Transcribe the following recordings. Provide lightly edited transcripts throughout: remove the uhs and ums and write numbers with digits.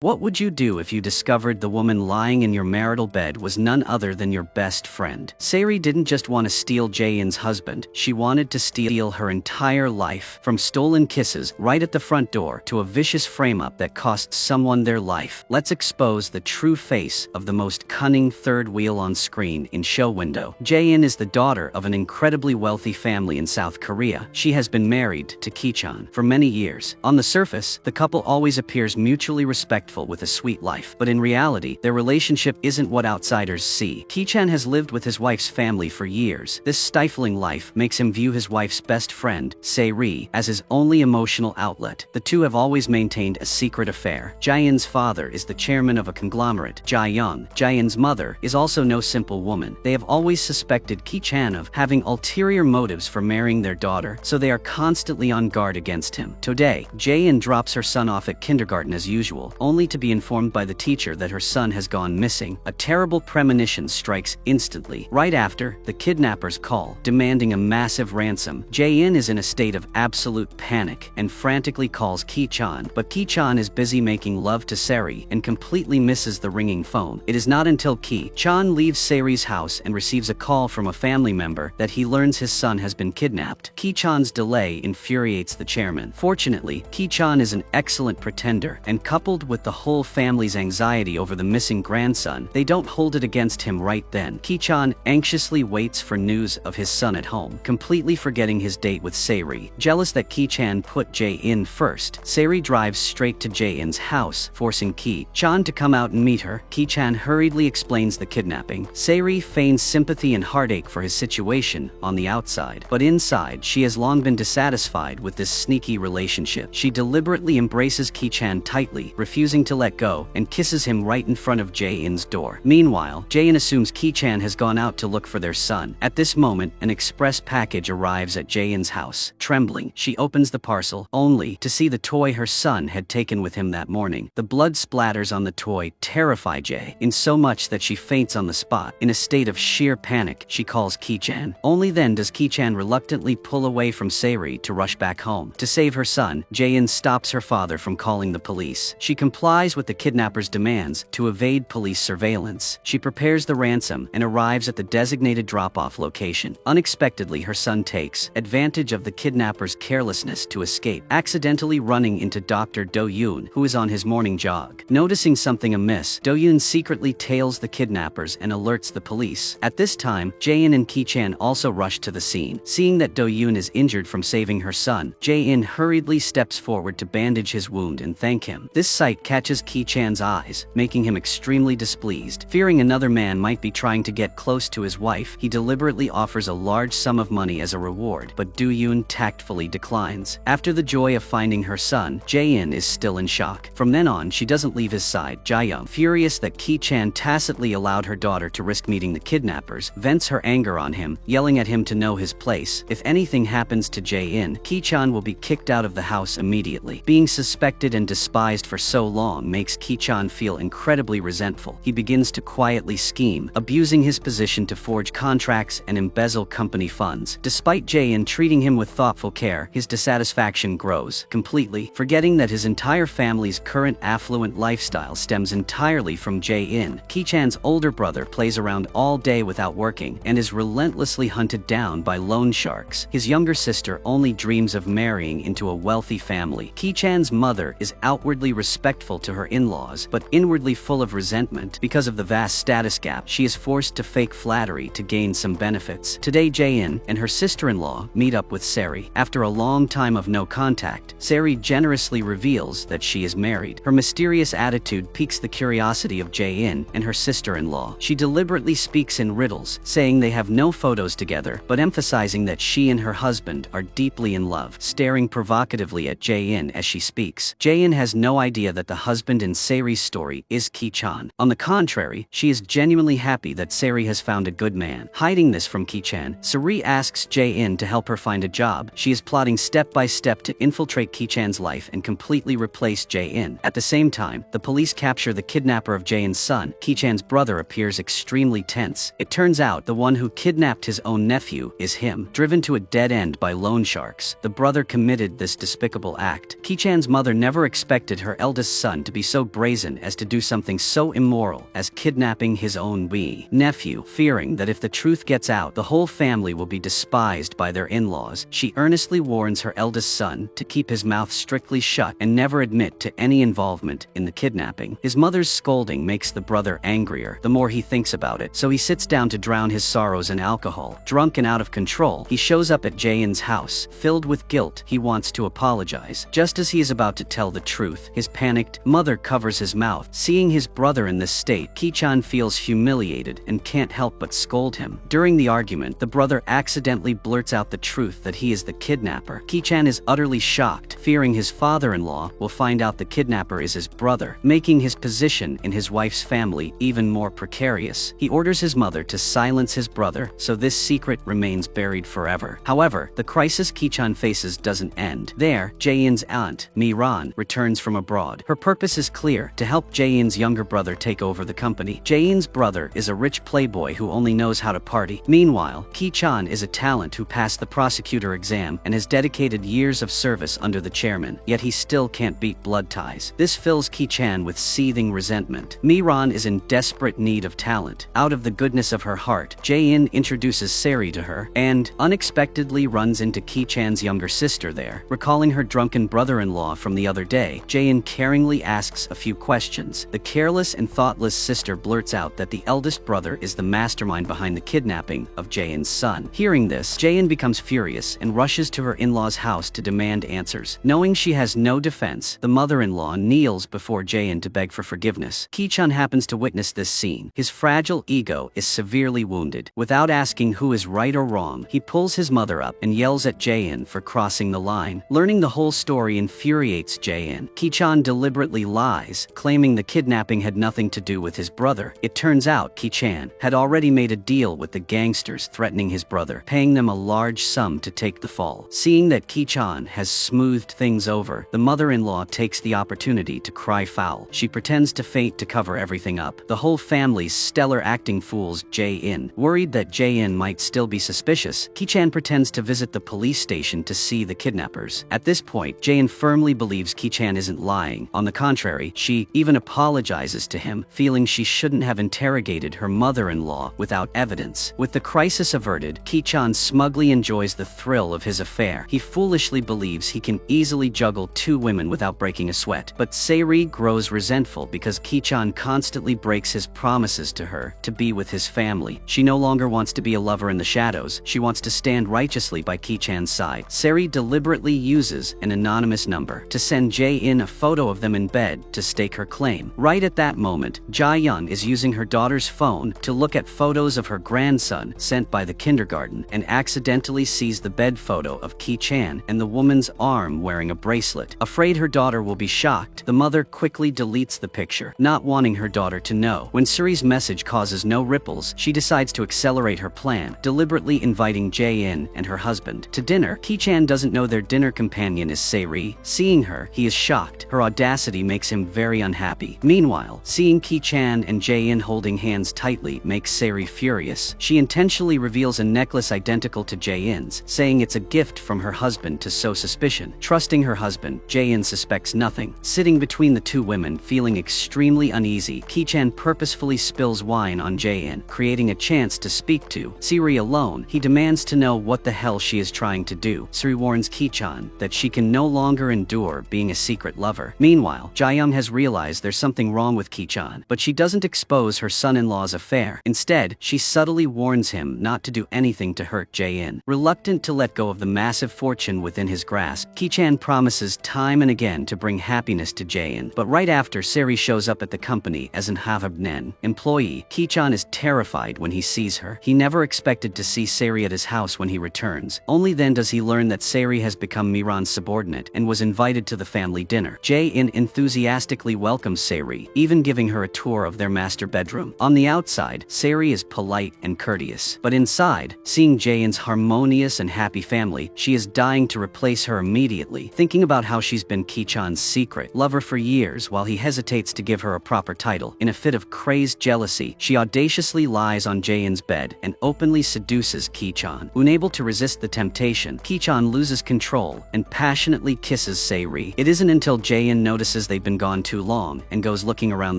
What would you do if you discovered the woman lying in your marital bed was none other than your best friend? Saori didn't just want to steal Jae-in's husband, she wanted to steal her entire life, from stolen kisses right at the front door to a vicious frame-up that cost someone their life. Let's expose the true face of the most cunning third wheel on screen in show window. Jae-in is the daughter of an incredibly wealthy family in South Korea. She has been married to Ki-chan for many years. On the surface, the couple always appears mutually respectful with a sweet life, but in reality, their relationship isn't what outsiders see. Ki-chan has lived with his wife's family for years. This stifling life makes him view his wife's best friend, Saori, as his only emotional outlet. The two have always maintained a secret affair. Jae-in's father is the chairman of a conglomerate, Jae-young. Jae-in's mother is also no simple woman. They have always suspected Ki-chan of having ulterior motives for marrying their daughter, so they are constantly on guard against him. Today, Jae-in drops her son off at kindergarten as usual, only to be informed by the teacher that her son has gone missing. A terrible premonition strikes instantly. Right after, the kidnappers call, demanding a massive ransom. Jae-in is in a state of absolute panic and frantically calls Ki-chan, but Ki-chan is busy making love to Saori and completely misses the ringing phone. It is not until Ki-chan leaves Saori's house and receives a call from a family member that he learns his son has been kidnapped. Ki-chan's delay infuriates the chairman. Fortunately, Ki-chan is an excellent pretender, and coupled with the whole family's anxiety over the missing grandson, they don't hold it against him right then. Ki-chan anxiously waits for news of his son at home, completely forgetting his date with Saori. Jealous that Ki-chan put Jae-in first, Saori drives straight to Jae-in's house, forcing Ki-chan to come out and meet her. Ki-chan hurriedly explains the kidnapping. Saori feigns sympathy and heartache for his situation on the outside, but inside, she has long been dissatisfied with this sneaky relationship. She deliberately embraces Ki-chan tightly, refusing to let go, and kisses him right in front of Jae-in's door. Meanwhile, Jae-in assumes Ki-chan has gone out to look for their son. At this moment, an express package arrives at Jae-in's house. Trembling, she opens the parcel, only to see the toy her son had taken with him that morning. The blood splatters on the toy terrify Jae-in so much that she faints on the spot. In a state of sheer panic, she calls Ki-chan. Only then does Ki-chan reluctantly pull away from Saori to rush back home. To save her son, Jae-in stops her father from calling the police. She complies with the kidnappers' demands to evade police surveillance. She prepares the ransom and arrives at the designated drop-off location. Unexpectedly, her son takes advantage of the kidnappers' carelessness to escape, accidentally running into Dr. Do-yoon, who is on his morning jog. Noticing something amiss, Do-yoon secretly tails the kidnappers and alerts the police. At this time, Jae-in and Ki-chan also rush to the scene. Seeing that Do-yoon is injured from saving her son, Jae-in hurriedly steps forward to bandage his wound and thank him. This sight catches Ki-chan's eyes, making him extremely displeased. Fearing another man might be trying to get close to his wife, he deliberately offers a large sum of money as a reward, but Do-yoon tactfully declines. After the joy of finding her son, Jae-in is still in shock. From then on, she doesn't leave his side. Jae-young, furious that Ki-chan tacitly allowed her daughter to risk meeting the kidnappers, vents her anger on him, yelling at him to know his place. If anything happens to Jae-in, Ki-chan will be kicked out of the house immediately. Being suspected and despised for so long makes Ki-chan feel incredibly resentful. He begins to quietly scheme, abusing his position to forge contracts and embezzle company funds. Despite Jae-in treating him with thoughtful care, his dissatisfaction grows, completely forgetting that his entire family's current affluent lifestyle stems entirely from Jae-in. Ki-chan's older brother plays around all day without working and is relentlessly hunted down by loan sharks. His younger sister only dreams of marrying into a wealthy family. Ki-chan's mother is outwardly respectful to her in-laws, but inwardly full of resentment because of the vast status gap. She is forced to fake flattery to gain some benefits. Today, Jae-in and her sister-in-law meet up with Saori. After a long time of no contact, Saori generously reveals that she is married. Her mysterious attitude piques the curiosity of Jae-in and her sister-in-law. She deliberately speaks in riddles, saying they have no photos together, but emphasizing that she and her husband are deeply in love, staring provocatively at Jae-in as she speaks. Jae-in has no idea that the husband in Saori's story is Ki-chan. On the contrary, she is genuinely happy that Saori has found a good man. Hiding this from Ki-chan, Saori asks Jae-in to help her find a job. She is plotting step by step to infiltrate Ki-chan's life and completely replace Jae-in. At the same time, the police capture the kidnapper of Jae-in's son. Ki-chan's brother appears extremely tense. It turns out the one who kidnapped his own nephew is him. Driven to a dead end by loan sharks, the brother committed this despicable act. Ki-chan's mother never expected her eldest son son to be so brazen as to do something so immoral as kidnapping his own nephew. Fearing that if the truth gets out, the whole family will be despised by their in-laws, she earnestly warns her eldest son to keep his mouth strictly shut and never admit to any involvement in the kidnapping. His mother's scolding makes the brother angrier the more he thinks about it, so he sits down to drown his sorrows in alcohol. Drunk and out of control, he shows up at Jae-in's house. Filled with guilt, he wants to apologize. Just as he is about to tell the truth, his panicked mother covers his mouth. Seeing his brother in this state, Ki-chan feels humiliated and can't help but scold him. During the argument, the brother accidentally blurts out the truth that he is the kidnapper. Ki-chan is utterly shocked, fearing his father-in-law will find out the kidnapper is his brother, making his position in his wife's family even more precarious. He orders his mother to silence his brother, so this secret remains buried forever. However, the crisis Ki-chan faces doesn't end there. Jae-in's aunt, Mi-ran, returns from abroad. Her purpose is clear: to help Jae-in's younger brother take over the company. Jae-in's brother is a rich playboy who only knows how to party. Meanwhile, Ki-chan is a talent who passed the prosecutor exam and has dedicated years of service under the chairman, yet he still can't beat blood ties. This fills Ki-chan with seething resentment. Mi-ran is in desperate need of talent. Out of the goodness of her heart, Jae-in introduces Sari to her and unexpectedly runs into Ki-chan's younger sister there. Recalling her drunken brother-in-law from the other day, Jae-in caringly asks a few questions. The careless and thoughtless sister blurts out that the eldest brother is the mastermind behind the kidnapping of Jae-in's son. Hearing this, Jae-in becomes furious and rushes to her in-law's house to demand answers. Knowing she has no defense, the mother-in-law kneels before Jae-in to beg for forgiveness. Ki-chan happens to witness this scene. His fragile ego is severely wounded. Without asking who is right or wrong, he pulls his mother up and yells at Jae-in for crossing the line. Learning the whole story infuriates Jae-in. Ki-chan deliberately lies, claiming the kidnapping had nothing to do with his brother. It turns out Ki-chan had already made a deal with the gangsters threatening his brother, paying them a large sum to take the fall. Seeing that Ki-chan has smoothed things over, the mother-in-law takes the opportunity to cry foul. She pretends to faint to cover everything up. The whole family's stellar acting fools Jae-in. Worried that Jae-in might still be suspicious, Ki-chan pretends to visit the police station to see the kidnappers. At this point, Jae-in firmly believes Ki-chan isn't lying. On the contrary, she even apologizes to him, feeling she shouldn't have interrogated her mother-in-law without evidence. With the crisis averted, Ki-chan smugly enjoys the thrill of his affair. He foolishly believes he can easily juggle two women without breaking a sweat. But Sari grows resentful because Ki-chan constantly breaks his promises to her to be with his family. She no longer wants to be a lover in the shadows. She wants to stand righteously by Ki-chan's side. Sari deliberately uses an anonymous number to send Jae-in a photo of them in bed to stake her claim. Right at that moment, Ja-young is using her daughter's phone to look at photos of her grandson sent by the kindergarten and accidentally sees the bed photo of Ki-chan and the woman's arm wearing a bracelet. Afraid her daughter will be shocked, the mother quickly deletes the picture, not wanting her daughter to know. When Suri's message causes no ripples, she decides to accelerate her plan, deliberately inviting Jae-in and her husband to dinner. Ki-chan doesn't know their dinner companion is Sari. Seeing her, he is shocked. Her audacity makes him very unhappy. Meanwhile, seeing Ki-chan and Jae-in holding hands tightly makes Sari furious. She intentionally reveals a necklace identical to Jae-in's, saying it's a gift from her husband to sow suspicion. Trusting her husband, Jae-in suspects nothing. Sitting between the two women, feeling extremely uneasy, Ki-chan purposefully spills wine on Jae-in, creating a chance to speak to Sari alone. He demands to know what the hell she is trying to do. Sari warns Ki-chan that she can no longer endure being a secret lover. Meanwhile, Ja-young has realized there's something wrong with Ki-chan, but she doesn't expose her son-in-law's affair. Instead, she subtly warns him not to do anything to hurt Jae-in. Reluctant to let go of the massive fortune within his grasp, Ki-chan promises time and again to bring happiness to Jae-in. But right after Sari shows up at the company as an Havabnen employee, Ki-chan is terrified when he sees her. He never expected to see Sari at his house when he returns. Only then does he learn that Sari has become Mi-ran's subordinate and was invited to the family dinner. Jae-in enthusiastically welcomes Sari, even giving her a tour of their master bedroom. On the outside, Sari is polite and courteous, but inside, seeing Jae-in's harmonious and happy family, she is dying to replace her immediately, thinking about how she's been Ki-chan's secret lover for years while he hesitates to give her a proper title. In a fit of crazed jealousy, she audaciously lies on Jae-in's bed and openly seduces Ki-chan. Unable to resist the temptation, Ki-chan loses control and passionately kisses Sari. It isn't until Jae-in notices notices they've been gone too long and goes looking around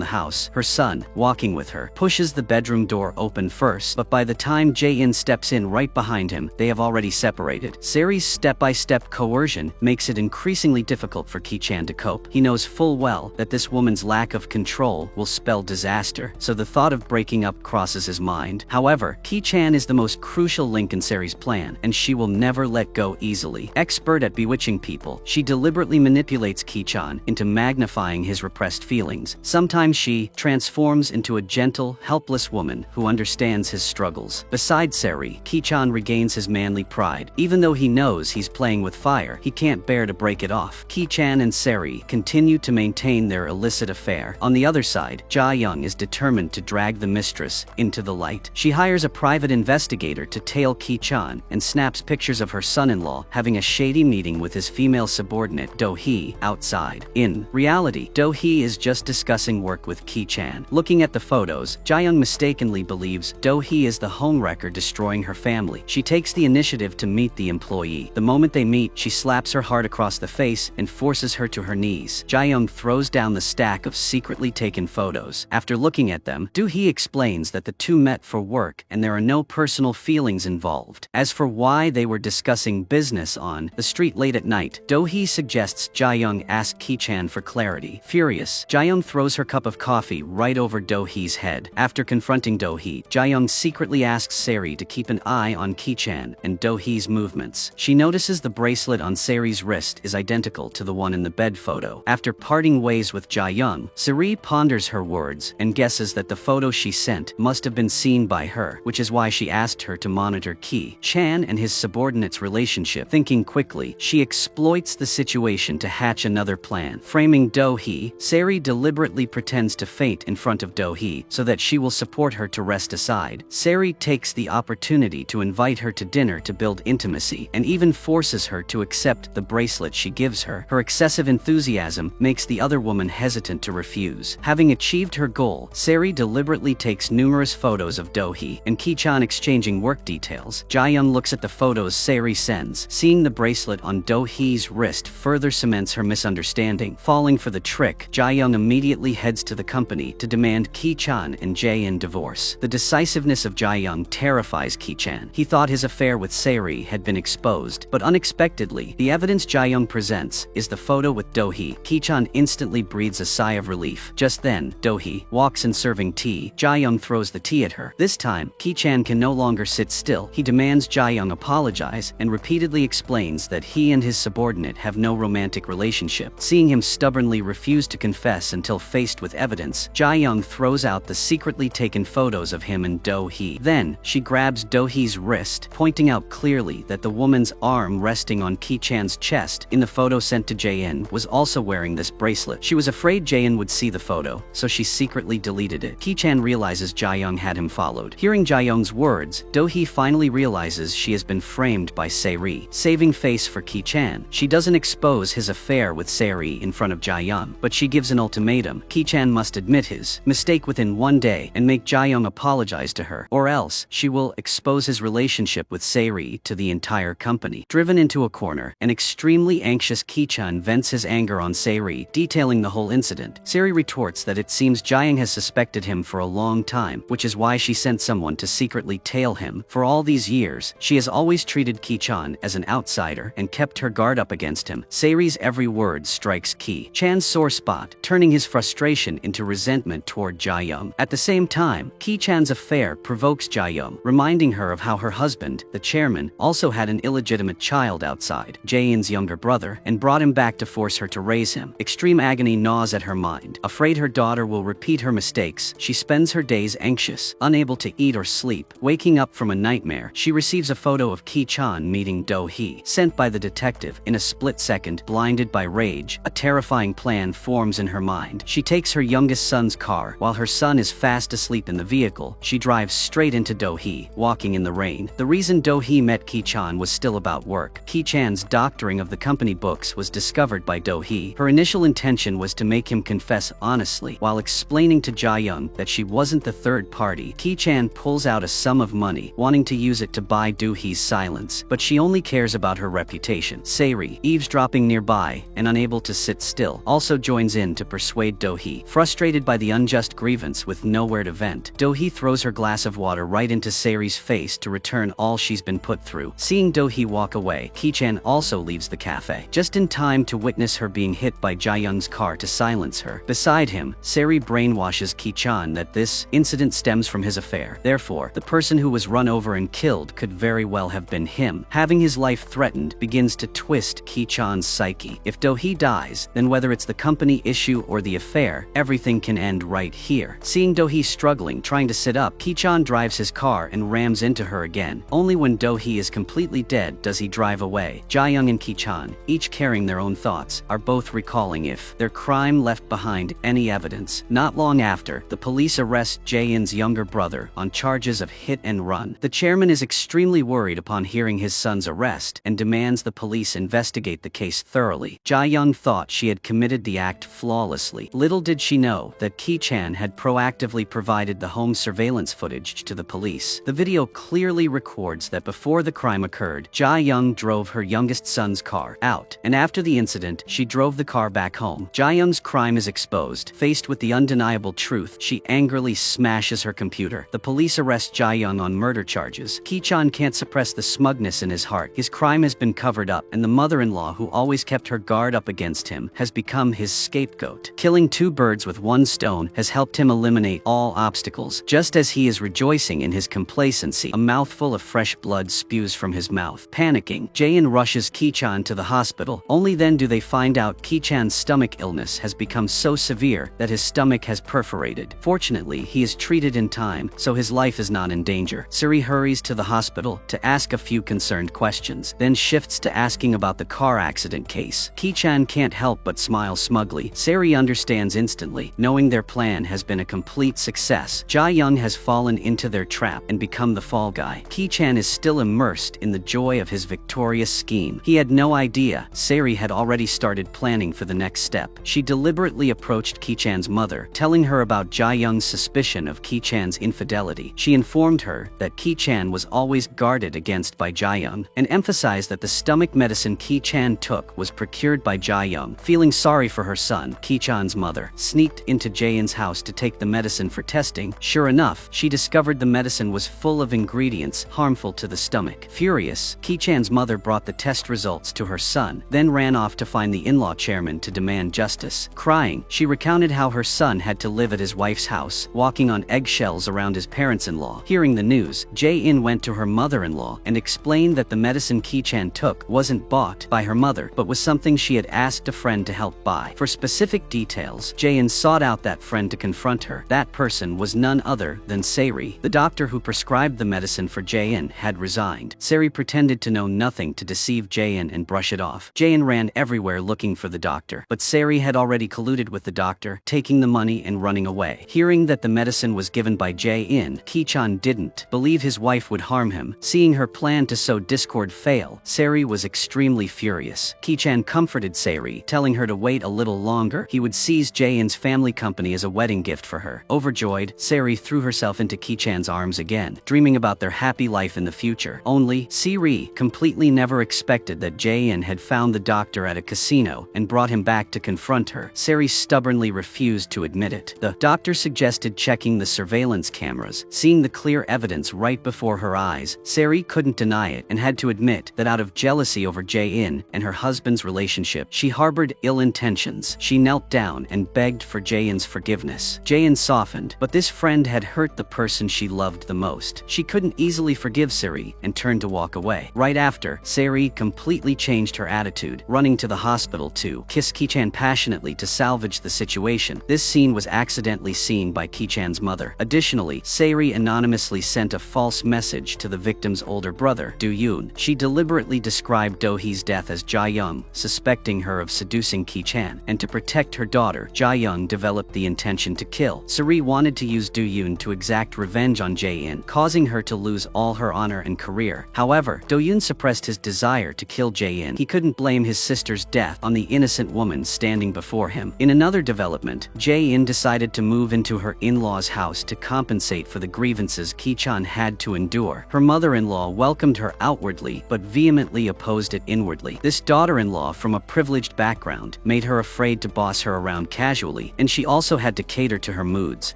the house. Her son, walking with her, pushes the bedroom door open first, but by the time Jae-in steps in right behind him, they have already separated. Sari's step-by-step coercion makes it increasingly difficult for Ki-chan to cope. He knows full well that this woman's lack of control will spell disaster, so the thought of breaking up crosses his mind. However, Ki-chan is the most crucial link in Sari's plan, and she will never let go easily. Expert at bewitching people, she deliberately manipulates Ki-chan into magnifying his repressed feelings. Sometimes she transforms into a gentle, helpless woman who understands his struggles. Besides Sari, Ki-chan regains his manly pride. Even though he knows he's playing with fire, he can't bear to break it off. Ki-chan and Sari continue to maintain their illicit affair. On the other side, Ja-young is determined to drag the mistress into the light. She hires a private investigator to tail Ki-chan and snaps pictures of her son-in-law having a shady meeting with his female subordinate Do-hee outside. In reality, Do-hee is just discussing work with Ki-chan. Looking at the photos, Ja-young mistakenly believes Do-hee is the homewrecker destroying her family. She takes the initiative to meet the employee. The moment they meet, she slaps her hard across the face and forces her to her knees. Ja-young throws down the stack of secretly taken photos. After looking at them, Do-hee explains that the two met for work and there are no personal feelings involved. As for why they were discussing business on the street late at night, Do-hee suggests Ja-young ask Ki-chan for clarity. Furious, Ja-young throws her cup of coffee right over Do-hee's head. After confronting Do-hee, Ja-young secretly asks Sari to keep an eye on Ki-chan and Do-hee's movements. She notices the bracelet on Sari's wrist is identical to the one in the bed photo. After parting ways with Ja-young, Sari ponders her words and guesses that the photo she sent must have been seen by her, which is why she asked her to monitor Ki-chan and his subordinate's relationship. Thinking quickly, she exploits the situation to hatch another plan. Framing Do-hee, Sari deliberately pretends to faint in front of Do-hee so that she will support her to rest aside. Sari takes the opportunity to invite her to dinner to build intimacy and even forces her to accept the bracelet she gives her. Her excessive enthusiasm makes the other woman hesitant to refuse. Having achieved her goal, Sari deliberately takes numerous photos of Do-hee and Ki-chan exchanging work details. Ja-young looks at the photos Sari sends. Seeing the bracelet on Do-hee's wrist further cements her misunderstanding. Falling for the trick, Ja-young immediately heads to the company to demand Ki-chan and Jae-in divorce. The decisiveness of Ja-young terrifies Ki-chan. He thought his affair with Sari had been exposed, but unexpectedly, the evidence Ja-young presents is the photo with Do-hee. Ki-chan instantly breathes a sigh of relief. Just then, Do-hee walks in serving tea. Ja-young throws the tea at her. This time, Ki-chan can no longer sit still. He demands Ja-young apologize and repeatedly explains that he and his subordinate have no romantic relationship. Seeing him stubbornly refuse to confess until faced with evidence, Ja-young throws out the secretly taken photos of him and Do-hee. Then, she grabs Do-hee's wrist, pointing out clearly that the woman's arm resting on Ki-chan's chest in the photo sent to Jae-in was also wearing this bracelet. She was afraid Jae-in would see the photo, so she secretly deleted it. Ki-chan realizes Ja-young had him followed. Hearing Ja-young's words, Do-hee finally realizes she has been framed by Sari. Saving face for Ki-chan, she doesn't expose his affair with Sari in front of Ja-young, but she gives an ultimatum. Ki-chan must admit his mistake within one day and make Ja-young apologize to her, or else she will expose his relationship with Sari to the entire company. Driven into a corner, an extremely anxious Ki-chan vents his anger on Sari, detailing the whole incident. Sari retorts that it seems Ja-young has suspected him for a long time, which is why she sent someone to secretly tail him. For all these years, she has always treated Ki-chan as an outsider and kept her guard up against him. Sari's every word strikes Ki-chan's sore spot, turning his frustration into resentment toward Ja-young. At the same time, Ki-chan's affair provokes Ja-young, reminding her of how her husband, the chairman, also had an illegitimate child outside, Jae-in's younger brother, and brought him back to force her to raise him. Extreme agony gnaws at her mind. Afraid her daughter will repeat her mistakes, she spends her days anxious, unable to eat or sleep. Waking up from a nightmare, she receives a photo of Ki-chan meeting Do-hee. Sent by the detective, in a split second, blinded by rage, a terrifying plan forms in her mind. She takes her youngest son's car. While her son is fast asleep in the vehicle, she drives straight into Do-hee, walking in the rain. The reason Do-hee met Ki-chan was still about work. Ki-chan's doctoring of the company books was discovered by Do-hee. Her initial intention was to make him confess honestly. While explaining to Ja-young that she wasn't the third party, Ki-chan pulls out a sum of money, wanting to use it to buy Do-hee's silence, but she only cares about her reputation. Sari, eavesdropping nearby and unable to sit still, kill, also joins in to persuade Do-hee. Frustrated by the unjust grievance with nowhere to vent, Do-hee throws her glass of water right into Saeri's face to return all she's been put through. Seeing Do-hee walk away, Ki-chan also leaves the cafe, just in time to witness her being hit by Jae-young's car to silence her. Beside him, Saeri brainwashes Ki-chan that this incident stems from his affair. Therefore, the person who was run over and killed could very well have been him. Having his life threatened begins to twist Ki-chan's psyche. If Do-hee dies, then whether it's the company issue or the affair, everything can end right here. Seeing Do-hee struggling, trying to sit up, Ki-chan drives his car and rams into her again. Only when Do-hee is completely dead does he drive away. Jae-young and Ki-chan, each carrying their own thoughts, are both recalling if their crime left behind any evidence. Not long after, the police arrest Jae-in's younger brother on charges of hit and run. The chairman is extremely worried upon hearing his son's arrest and demands the police investigate the case thoroughly. Jae-young thought she had committed the act flawlessly. Little did she know that Ki-chan had proactively provided the home surveillance footage to the police. The video clearly records that before the crime occurred, Jae-young drove her youngest son's car out, and after the incident, she drove the car back home. Jae-young's crime is exposed. Faced with the undeniable truth, she angrily smashes her computer. The police arrest Jae-young on murder charges. Ki-chan can't suppress the smugness in his heart. His crime has been covered up, and the mother-in-law who always kept her guard up against him has become his scapegoat. Killing two birds with one stone has helped him eliminate all obstacles. Just as he is rejoicing in his complacency, a mouthful of fresh blood spews from his mouth. Panicking, Jae-in rushes Ki-chan to the hospital. Only then do they find out Ki-chan's stomach illness has become so severe that his stomach has perforated. Fortunately, he is treated in time, so his life is not in danger. Suri hurries to the hospital to ask a few concerned questions, then shifts to asking about the car accident case. Ki-chan can't help but smile smugly. Suri understands instantly, knowing their plan has been a complete success. Jae-young has fallen into their trap and become the fall guy. Ki-chan is still immersed in the joy of his victorious scheme. He had no idea Suri had already started planning for the next step. She deliberately approached Ki-chan's mother, telling her about Jae-young's suspicion of Ki-chan's infidelity. She informed her that Ki-chan was always guarded against by Jae-young, and emphasized that the stomach medicine Ki-chan took was procured by Jae-young. Feeling sorry for her son, Ki-chan's mother sneaked into Jae-in's house to take the medicine for testing. Sure enough, she discovered the medicine was full of ingredients harmful to the stomach. Furious, Ki-chan's mother brought the test results to her son, then ran off to find the in-law chairman to demand justice. Crying, she recounted how her son had to live at his wife's house, walking on eggshells around his parents-in-law. Hearing the news, Jae-in went to her mother-in-law and explained that the medicine Ki-chan took wasn't bought by her mother, but was something she had asked a friend to help buy. For specific details, Jae-in sought out that friend to confront her. That person was none other than Saeri. The doctor who prescribed the medicine for Jae-in had resigned. Saeri pretended to know nothing to deceive Jae-in and brush it off. Jae-in ran everywhere looking for the doctor, but Saeri had already colluded with the doctor, taking the money and running away. Hearing that the medicine was given by Jae-in, Ki-chan didn't believe his wife would harm him. Seeing her plan to sow discord fail, Saeri was extremely furious. Ki-chan comforted Saeri, telling her to wait a little longer. He would seize Jae-in's family company as a wedding gift for her. Overjoyed, Saeri threw herself into Ki-chan's arms again, dreaming about their happy life in the future. Only, Saeri completely never expected that Jae-in had found the doctor at a casino and brought him back to confront her. Saeri stubbornly refused to admit it. The doctor suggested checking the surveillance cameras. Seeing the clear evidence right before her eyes, Saeri couldn't deny it and had to admit that out of jealousy over Jae-in and her husband's relationship, she harbored ill intentions. She knelt down and begged for Jae-in's forgiveness. Jae-in softened, but this friend had hurt the person she loved the most. She couldn't easily forgive Saeri and turned to walk away. Right after, Saeri completely changed her attitude, running to the hospital to kiss Ki-chan passionately to salvage the situation. This scene was accidentally seen by Ki-chan's mother. Additionally, Saeri anonymously sent a false message to the victim's older brother, Do-yoon. She deliberately described Do-hee's death as Jae-young, suspecting her of seducing Ki-chan, and to protect her daughter, Jae-young developed the intention to kill. Saeri wanted to use Do-yoon to exact revenge on Jae-in, causing her to lose all her honor and career. However, Do-yoon suppressed his desire to kill Jae-in. He couldn't blame his sister's death on the innocent woman standing before him. In another development, Jae-in decided to move into her in-law's house to compensate for the grievances Ki-chan had to endure. Her mother-in-law welcomed her outwardly, but vehemently opposed it inwardly. This daughter-in-law from a privileged background made her afraid to boss her around casually, and she also had to cater to her moods.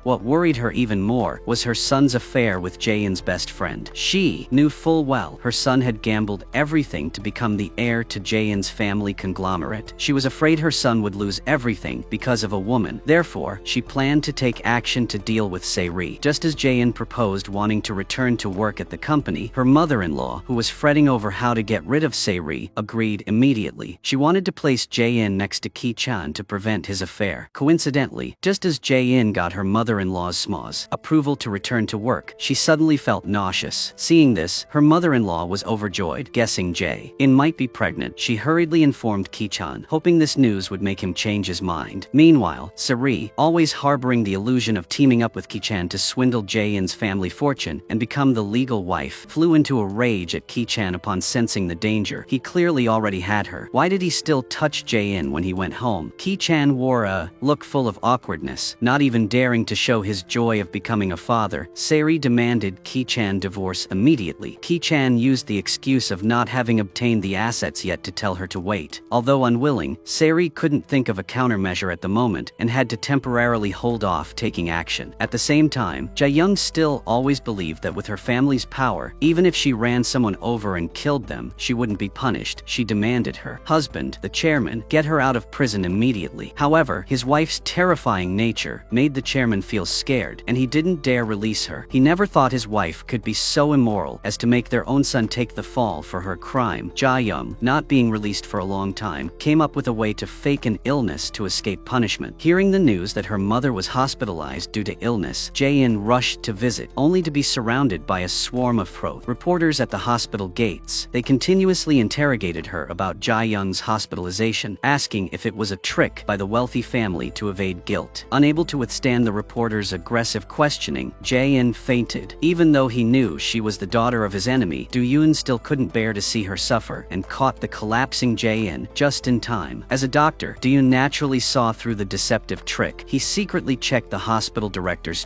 What worried her even more was her son's affair with Jae-in's best friend. She knew full well her son had gambled everything to become the heir to Jae-in's family conglomerate. She was afraid her son would lose everything because of a woman. Therefore, she planned to take action to deal with Se-ri. Just as Jae-in proposed wanting to return to work at the company, her mother-in-law, who was fretting over how to get rid of Se-ri, agreed immediately. She wanted to place Jae-in next to Ki-chan to prevent his affair. Coincidentally, just as Jae-in got her mother-in-law's approval to return to work, she suddenly felt nauseous. Seeing this, her mother-in-law was overjoyed. Guessing Jae-in might be pregnant, she hurriedly informed Ki-chan, hoping this news would make him change his mind. Meanwhile, Se-ri, always harboring the illusion of teaming up with Ki-chan to swindle Jae-in's family fortune and become the legal wife, flew into a rage at Ki-chan upon sensing the danger. He clearly already had her. Why did he still touch Jae-in when he went home? Ki-chan wore a look full of awkwardness, not even daring to show his joy of becoming a father. Se-ri demanded Ki-chan divorce immediately. Ki-chan used the excuse of not having obtained the assets yet to tell her to wait. Although unwilling, Se-ri couldn't think of a countermeasure at the moment and had to temporarily hold off taking action. At the same time, Jae-young still always believed that with her family's power, even if she ran someone over and killed them, she wouldn't be punished. She demanded her husband, the chairman, get her out of prison immediately. However, his wife's terrifying nature made the chairman feel scared, and he didn't dare release her. He never thought his wife could be so immoral as to make their own son take the fall for her crime. Jae-young, not being released for a long time, came up with a way to fake an illness to escape punishment. Hearing the news that her mother was hospitalized due to illness, Jae-in rushed to visit, only to be surrounded by a swarm of reporters at the hospital gates. They continuously interrogated her about Jae-young's hospitalization, asking if it was a trick by the wealthy family to evade guilt. Unable to withstand the reporters' aggressive questioning, Jae-in fainted. Even though he knew she was the daughter of his enemy, Do-yoon still couldn't bear to see her suffer and caught the collapsing Jae-in just in time. As a doctor, Do-yoon naturally saw through the deceptive trick. He secretly checked the hospital director's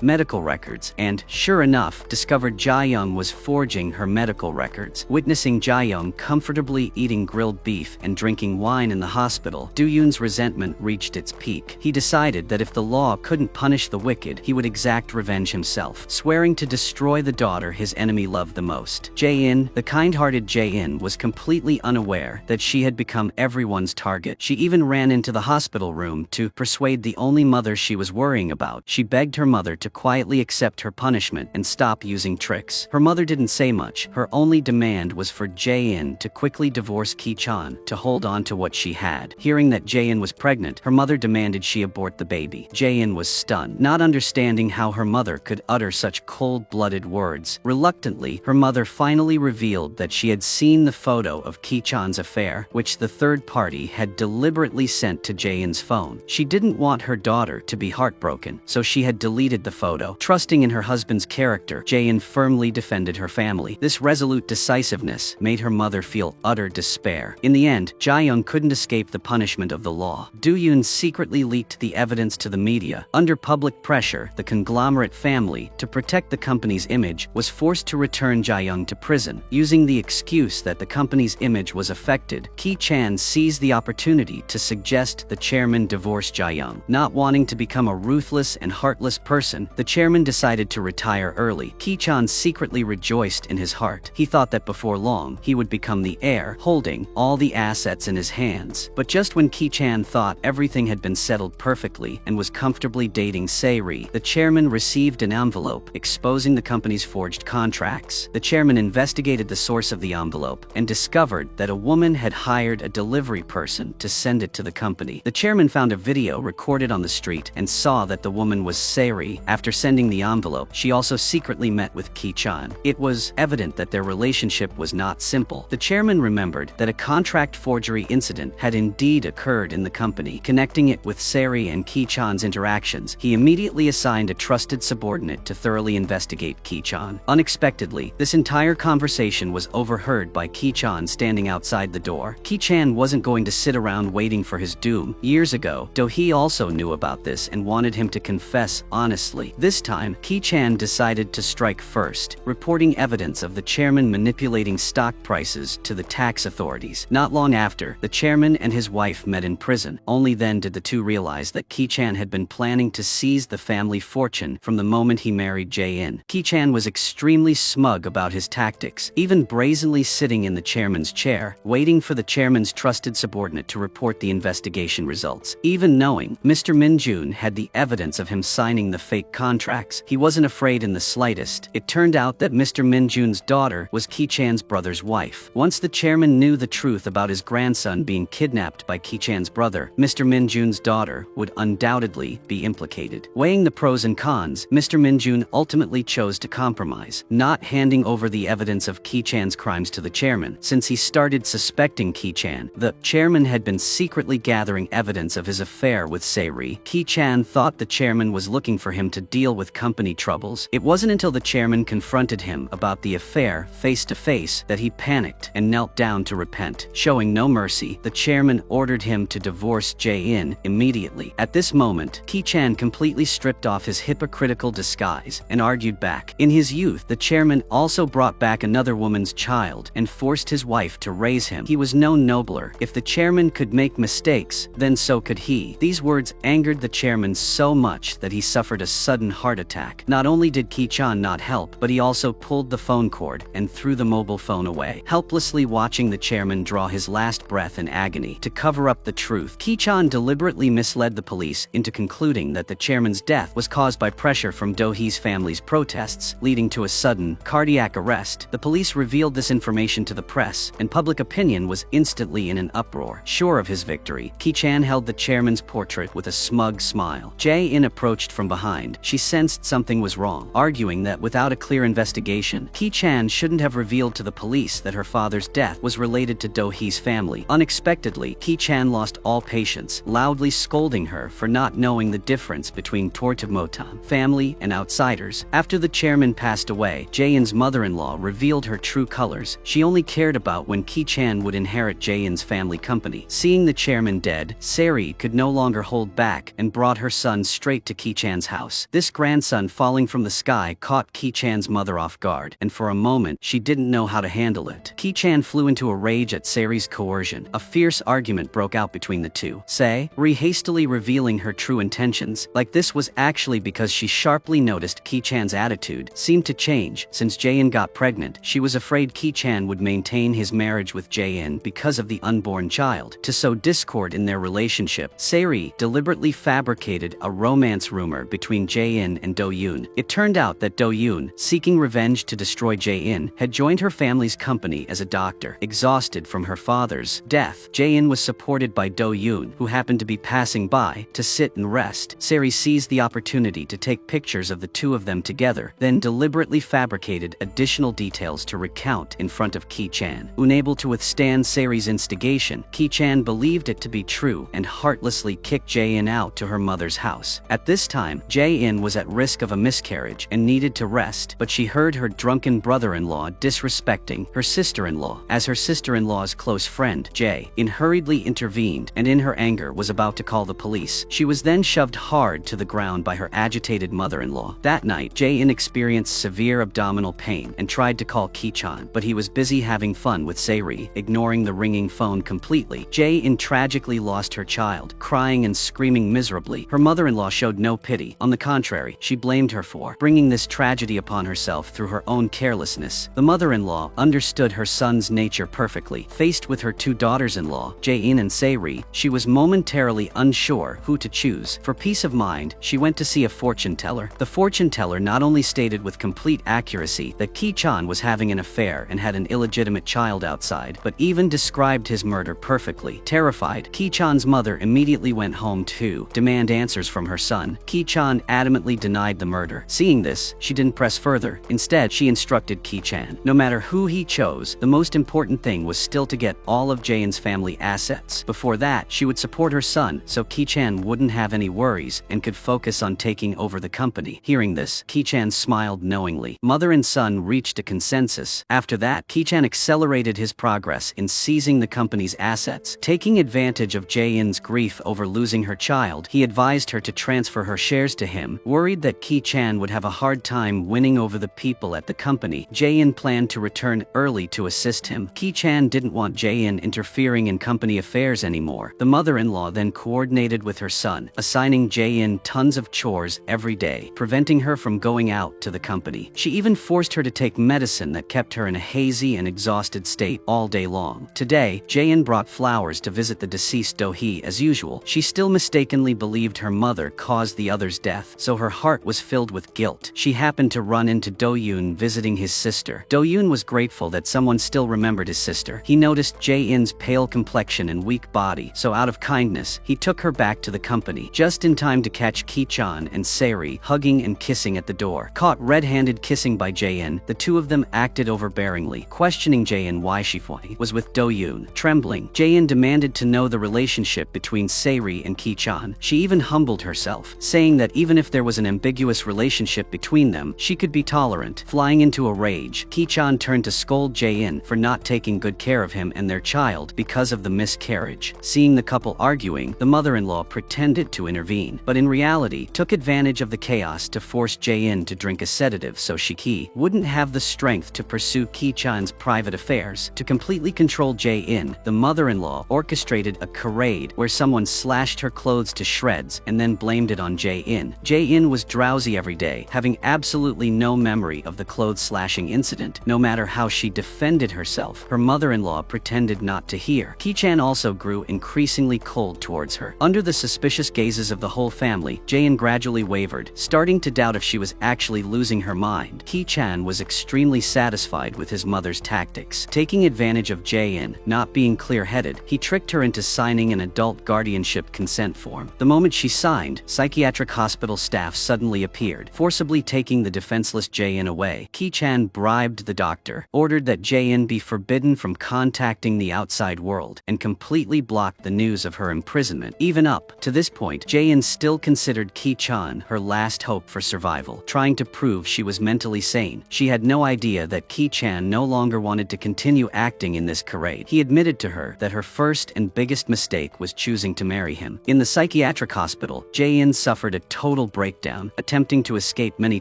medical records and, sure enough, discovered Jae-young was forging her medical records. Witnessing Jae-young comfortably eating grilled beef and drinking wine in the hospital, Do-yoon's resentment reached its peak. He decided that if the law couldn't punish the wicked, he would exact revenge himself, swearing to destroy the daughter his enemy loved the most. Jae-in, the kind-hearted Jae-in, was completely unaware that she had become everyone's target. She even ran into the hospital room to persuade the only mother she was worrying about. She begged her mother to quietly accept her punishment and stop using tricks. Her mother didn't say much. Her only demand was for Jae-in to quickly divorce Ki-chan to hold on to what she had. Hearing that Jae-in was pregnant, her mother demanded she abort the baby. Jae-in was stunned, not understanding how her mother could utter such cold-blooded words. Reluctantly, her mother finally revealed that she had seen the photo of Ki-chan's affair, which the third party had deliberately sent to Jae-in's phone. She didn't want her daughter to be heartbroken, so she had deleted the photo. Trusting in her husband's character, Jae-in firmly defended her family. This resolute decisiveness made her mother feel utter despair. In the end, Jae-young couldn't escape the punishment of the law. Do-yoon secretly leaked the evidence to the media. Under public pressure, the conglomerate family, to protect the company's image, was forced to return Jae-young to prison. Using the excuse that the company's image was affected, Ki-chan seized the opportunity to suggest the chairman divorce Jae-young. Not wanting to become a ruthless and heartless person, the chairman decided to retire early. Ki-chan secretly rejoiced in his heart. He thought that before long, he would become the heir, holding all the assets in his hands. But just when Ki-chan thought everything had been settled perfectly and was comfortably dating Se-ri, the chairman received an envelope exposing the company's forged contracts. The chairman investigated the source of the envelope and discovered that a woman had hired a delivery person to send it to the company. The chairman found a video recorded on the street and saw that the woman was Se-ri. After sending the envelope, she also secretly met with Ki-chan. It was evident that their relationship was not simple. The chairman remembered that a contract forgery incident had indeed occurred in the company. Connecting it with Se-ri and Ki-chan's interactions, he immediately assigned a trusted subordinate to thoroughly investigate Ki-chan. Unexpectedly, this entire conversation was overheard by Ki-chan standing outside the door. Ki-chan wasn't going to sit around waiting for his doom. Years ago, Do-hee also knew about this and wanted him to confess honestly. This time, Ki-chan decided to strike first, reporting evidence of the chairman manipulating stock prices to the tax authorities. Not long after, the chairman chairman and his wife met in prison. Only then did the two realize that Ki-chan had been planning to seize the family fortune from the moment he married Jae-in. Ki-chan was extremely smug about his tactics, even brazenly sitting in the chairman's chair, waiting for the chairman's trusted subordinate to report the investigation results. Even knowing Mr. Min-jun had the evidence of him signing the fake contracts, he wasn't afraid in the slightest. It turned out that Mr. Min-jun's daughter was Ki-chan's brother's wife. Once the chairman knew the truth about his grandson being kidnapped by Ki-chan's brother, Mr. Min-jun's daughter would undoubtedly be implicated. Weighing the pros and cons, Mr. Min-jun ultimately chose to compromise, not handing over the evidence of Ki-chan's crimes to the chairman. Since he started suspecting Ki-chan, the chairman had been secretly gathering evidence of his affair with Se-ri. Ki-chan thought the chairman was looking for him to deal with company troubles. It wasn't until the chairman confronted him about the affair face to face that he panicked and knelt down to repent. Showing no mercy, the chairman ordered him to divorce Jae-in immediately. At this moment, Ki-chan completely stripped off his hypocritical disguise and argued back. In his youth, the chairman also brought back another woman's child and forced his wife to raise him. He was no nobler. If the chairman could make mistakes, then so could he. These words angered the chairman so much that he suffered a sudden heart attack. Not only did Ki-chan not help, but he also pulled the phone cord and threw the mobile phone away, helplessly watching the chairman draw his last breath in agony. To cover up the truth, Ki-chan deliberately misled the police into concluding that the chairman's death was caused by pressure from Do-hee's family's protests, leading to a sudden cardiac arrest. The police revealed this information to the press, and public opinion was instantly in an uproar. Sure of his victory, Ki-chan held the chairman's portrait with a smug smile. Jae-in approached from behind. She sensed something was wrong, arguing that without a clear investigation, Ki-chan shouldn't have revealed to the police that her father's death was related to Do-hee's family. Unexpectedly, Ki-chan lost all patience, loudly scolding her for not knowing the difference between Tortimotan family and outsiders. After the chairman passed away, Jae-in's mother-in-law revealed her true colors. She only cared about when Ki-chan would inherit Jae-in's family company. Seeing the chairman dead, Se-ri could no longer hold back and brought her son straight to Ki-chan's house. This grandson falling from the sky caught Ki-chan's mother off guard, and for a moment, she didn't know how to handle it. Ki-chan flew into a rage at Se-ri's coercion. A fierce argument broke out between the two. Se-ri hastily revealing her true intentions. Like this was actually because she sharply noticed Ki-chan's attitude seemed to change since Jae-in got pregnant. She was afraid Ki-chan would maintain his marriage with Jae-in because of the unborn child. To sow discord in their relationship, Se-ri deliberately fabricated a romance rumor between Jae-in and Do-yoon. It turned out that Do-yoon, seeking revenge to destroy Jae-in, had joined her family's company as a doctor. Exhausted from her father's death, Jae-in was supported by Do-yoon, who happened to be passing by, to sit and rest. Se-ri seized the opportunity to take pictures of the two of them together, then deliberately fabricated additional details to recount in front of Ki-chan. Unable to withstand Se-ri's instigation, Ki-chan believed it to be true and heartlessly kicked Jae-in out to her mother's house. At this time, Jae-in was at risk of a miscarriage and needed to rest, but she heard her drunken brother-in-law disrespecting her sister-in-law. As her sister-in-law's close friend, Jae-in hurriedly intervened and in her anger was about to call the police. She was then shoved hard to the ground by her agitated mother-in-law. That night, Jae-in experienced severe abdominal pain and tried to call Ki-chan, but he was busy having fun with Se-ri, ignoring the ringing phone completely. Jae-in tragically lost her child, crying and screaming miserably. Her mother-in-law showed no pity. On the contrary, she blamed her for bringing this tragedy upon herself through her own carelessness. The mother-in-law understood her son's nature perfectly. Faced with her two daughters-in-law, Jae-in and Se-ri, she was momentarily unsure who to choose. For peace of mind, she went to see a fortune teller. The fortune teller not only stated with complete accuracy that Ki-chan was having an affair and had an illegitimate child outside, but even described his murder perfectly. Terrified, Ki-chan's mother immediately went home to demand answers from her son. Ki-chan adamantly denied the murder. Seeing this, she didn't press further. Instead, she instructed Ki-chan, no matter who he chose, the most important thing was still to get all of Jae-in's family assets. Before that, she would support her son, so Ki-chan wouldn't have any worries and could focus on taking over the company. Hearing this, Ki-chan smiled knowingly. Mother and son reached a consensus. After that, Ki-chan accelerated his progress in seizing the company's assets. Taking advantage of Jae-in's grief over losing her child, he advised her to transfer her shares to him. Worried that Ki-chan would have a hard time winning over the people at the company, Jae-in planned to return early to assist him. Ki-chan didn't want Jae-in interfering in company affairs anymore. The mother-in-law then coordinated with her son, assigning Jae-in tons of chores every day, preventing her from going out to the company. She even forced her to take medicine that kept her in a hazy and exhausted state all day long. Today, Jae-in brought flowers to visit the deceased Do-hee as usual. She still mistakenly believed her mother caused the other's death, so her heart was filled with guilt. She happened to run into Do-yoon visiting his sister. Do-yoon was grateful that someone still remembered his sister. He noticed Jae-in's pale complexion and weak body, so out of kindness, he took her back to the company, just in time to catch Ki-chan and Saeri hugging and kissing at the door. Caught red-handed kissing by Jae-in, the two of them acted overbearingly, questioning Jae-in why she was with Do-yoon. Trembling, Jae-in demanded to know the relationship between Saeri and Ki-chan. She even humbled herself, saying that even if there was an ambiguous relationship between them, she could be tolerant. Flying into a rage, Ki-chan turned to scold Jae-in for not taking good care of him and their child because of the miscarriage. Seeing the couple arguing, the mother-in-law pretended to intervene, but in reality took advantage of the chaos to force Jae-in to drink a sedative so Ki wouldn't have the strength to pursue Ki-chan's private affairs. To completely control Jae-in, the mother-in-law orchestrated a charade where someone slashed her clothes to shreds and then blamed it on Jae-in. Jae-in was drowsy every day, having absolutely no memory of the clothes slashing incident. No matter how she defended herself, her mother-in-law pretended not to hear. Ki-chan also grew increasingly cold towards her. Under the suspicious gazes of the whole family, Jae-in gradually wavered, starting to doubt if she was actually losing her mind. Ki-chan was extremely satisfied with his mother's tactics. Taking advantage of Jae-in not being clear-headed, he tricked her into signing an adult guardianship consent form. The moment she signed, psychiatric hospital staff suddenly appeared, forcibly taking the defenseless Jae-in away. Ki-chan bribed the doctor, ordered that Jae-in be forbidden from contacting the outside world, and completely blocked the news of her imprisonment. Even up to this point, Jae-in still considered Ki-chan her last hope for survival, trying to prove she was mentally sane. She had no idea that Ki-chan no longer wanted to continue acting in this charade. He admitted to her that her first and biggest mistake was choosing to marry him. In the psychiatric hospital, Jae-in suffered a total breakdown, attempting to escape many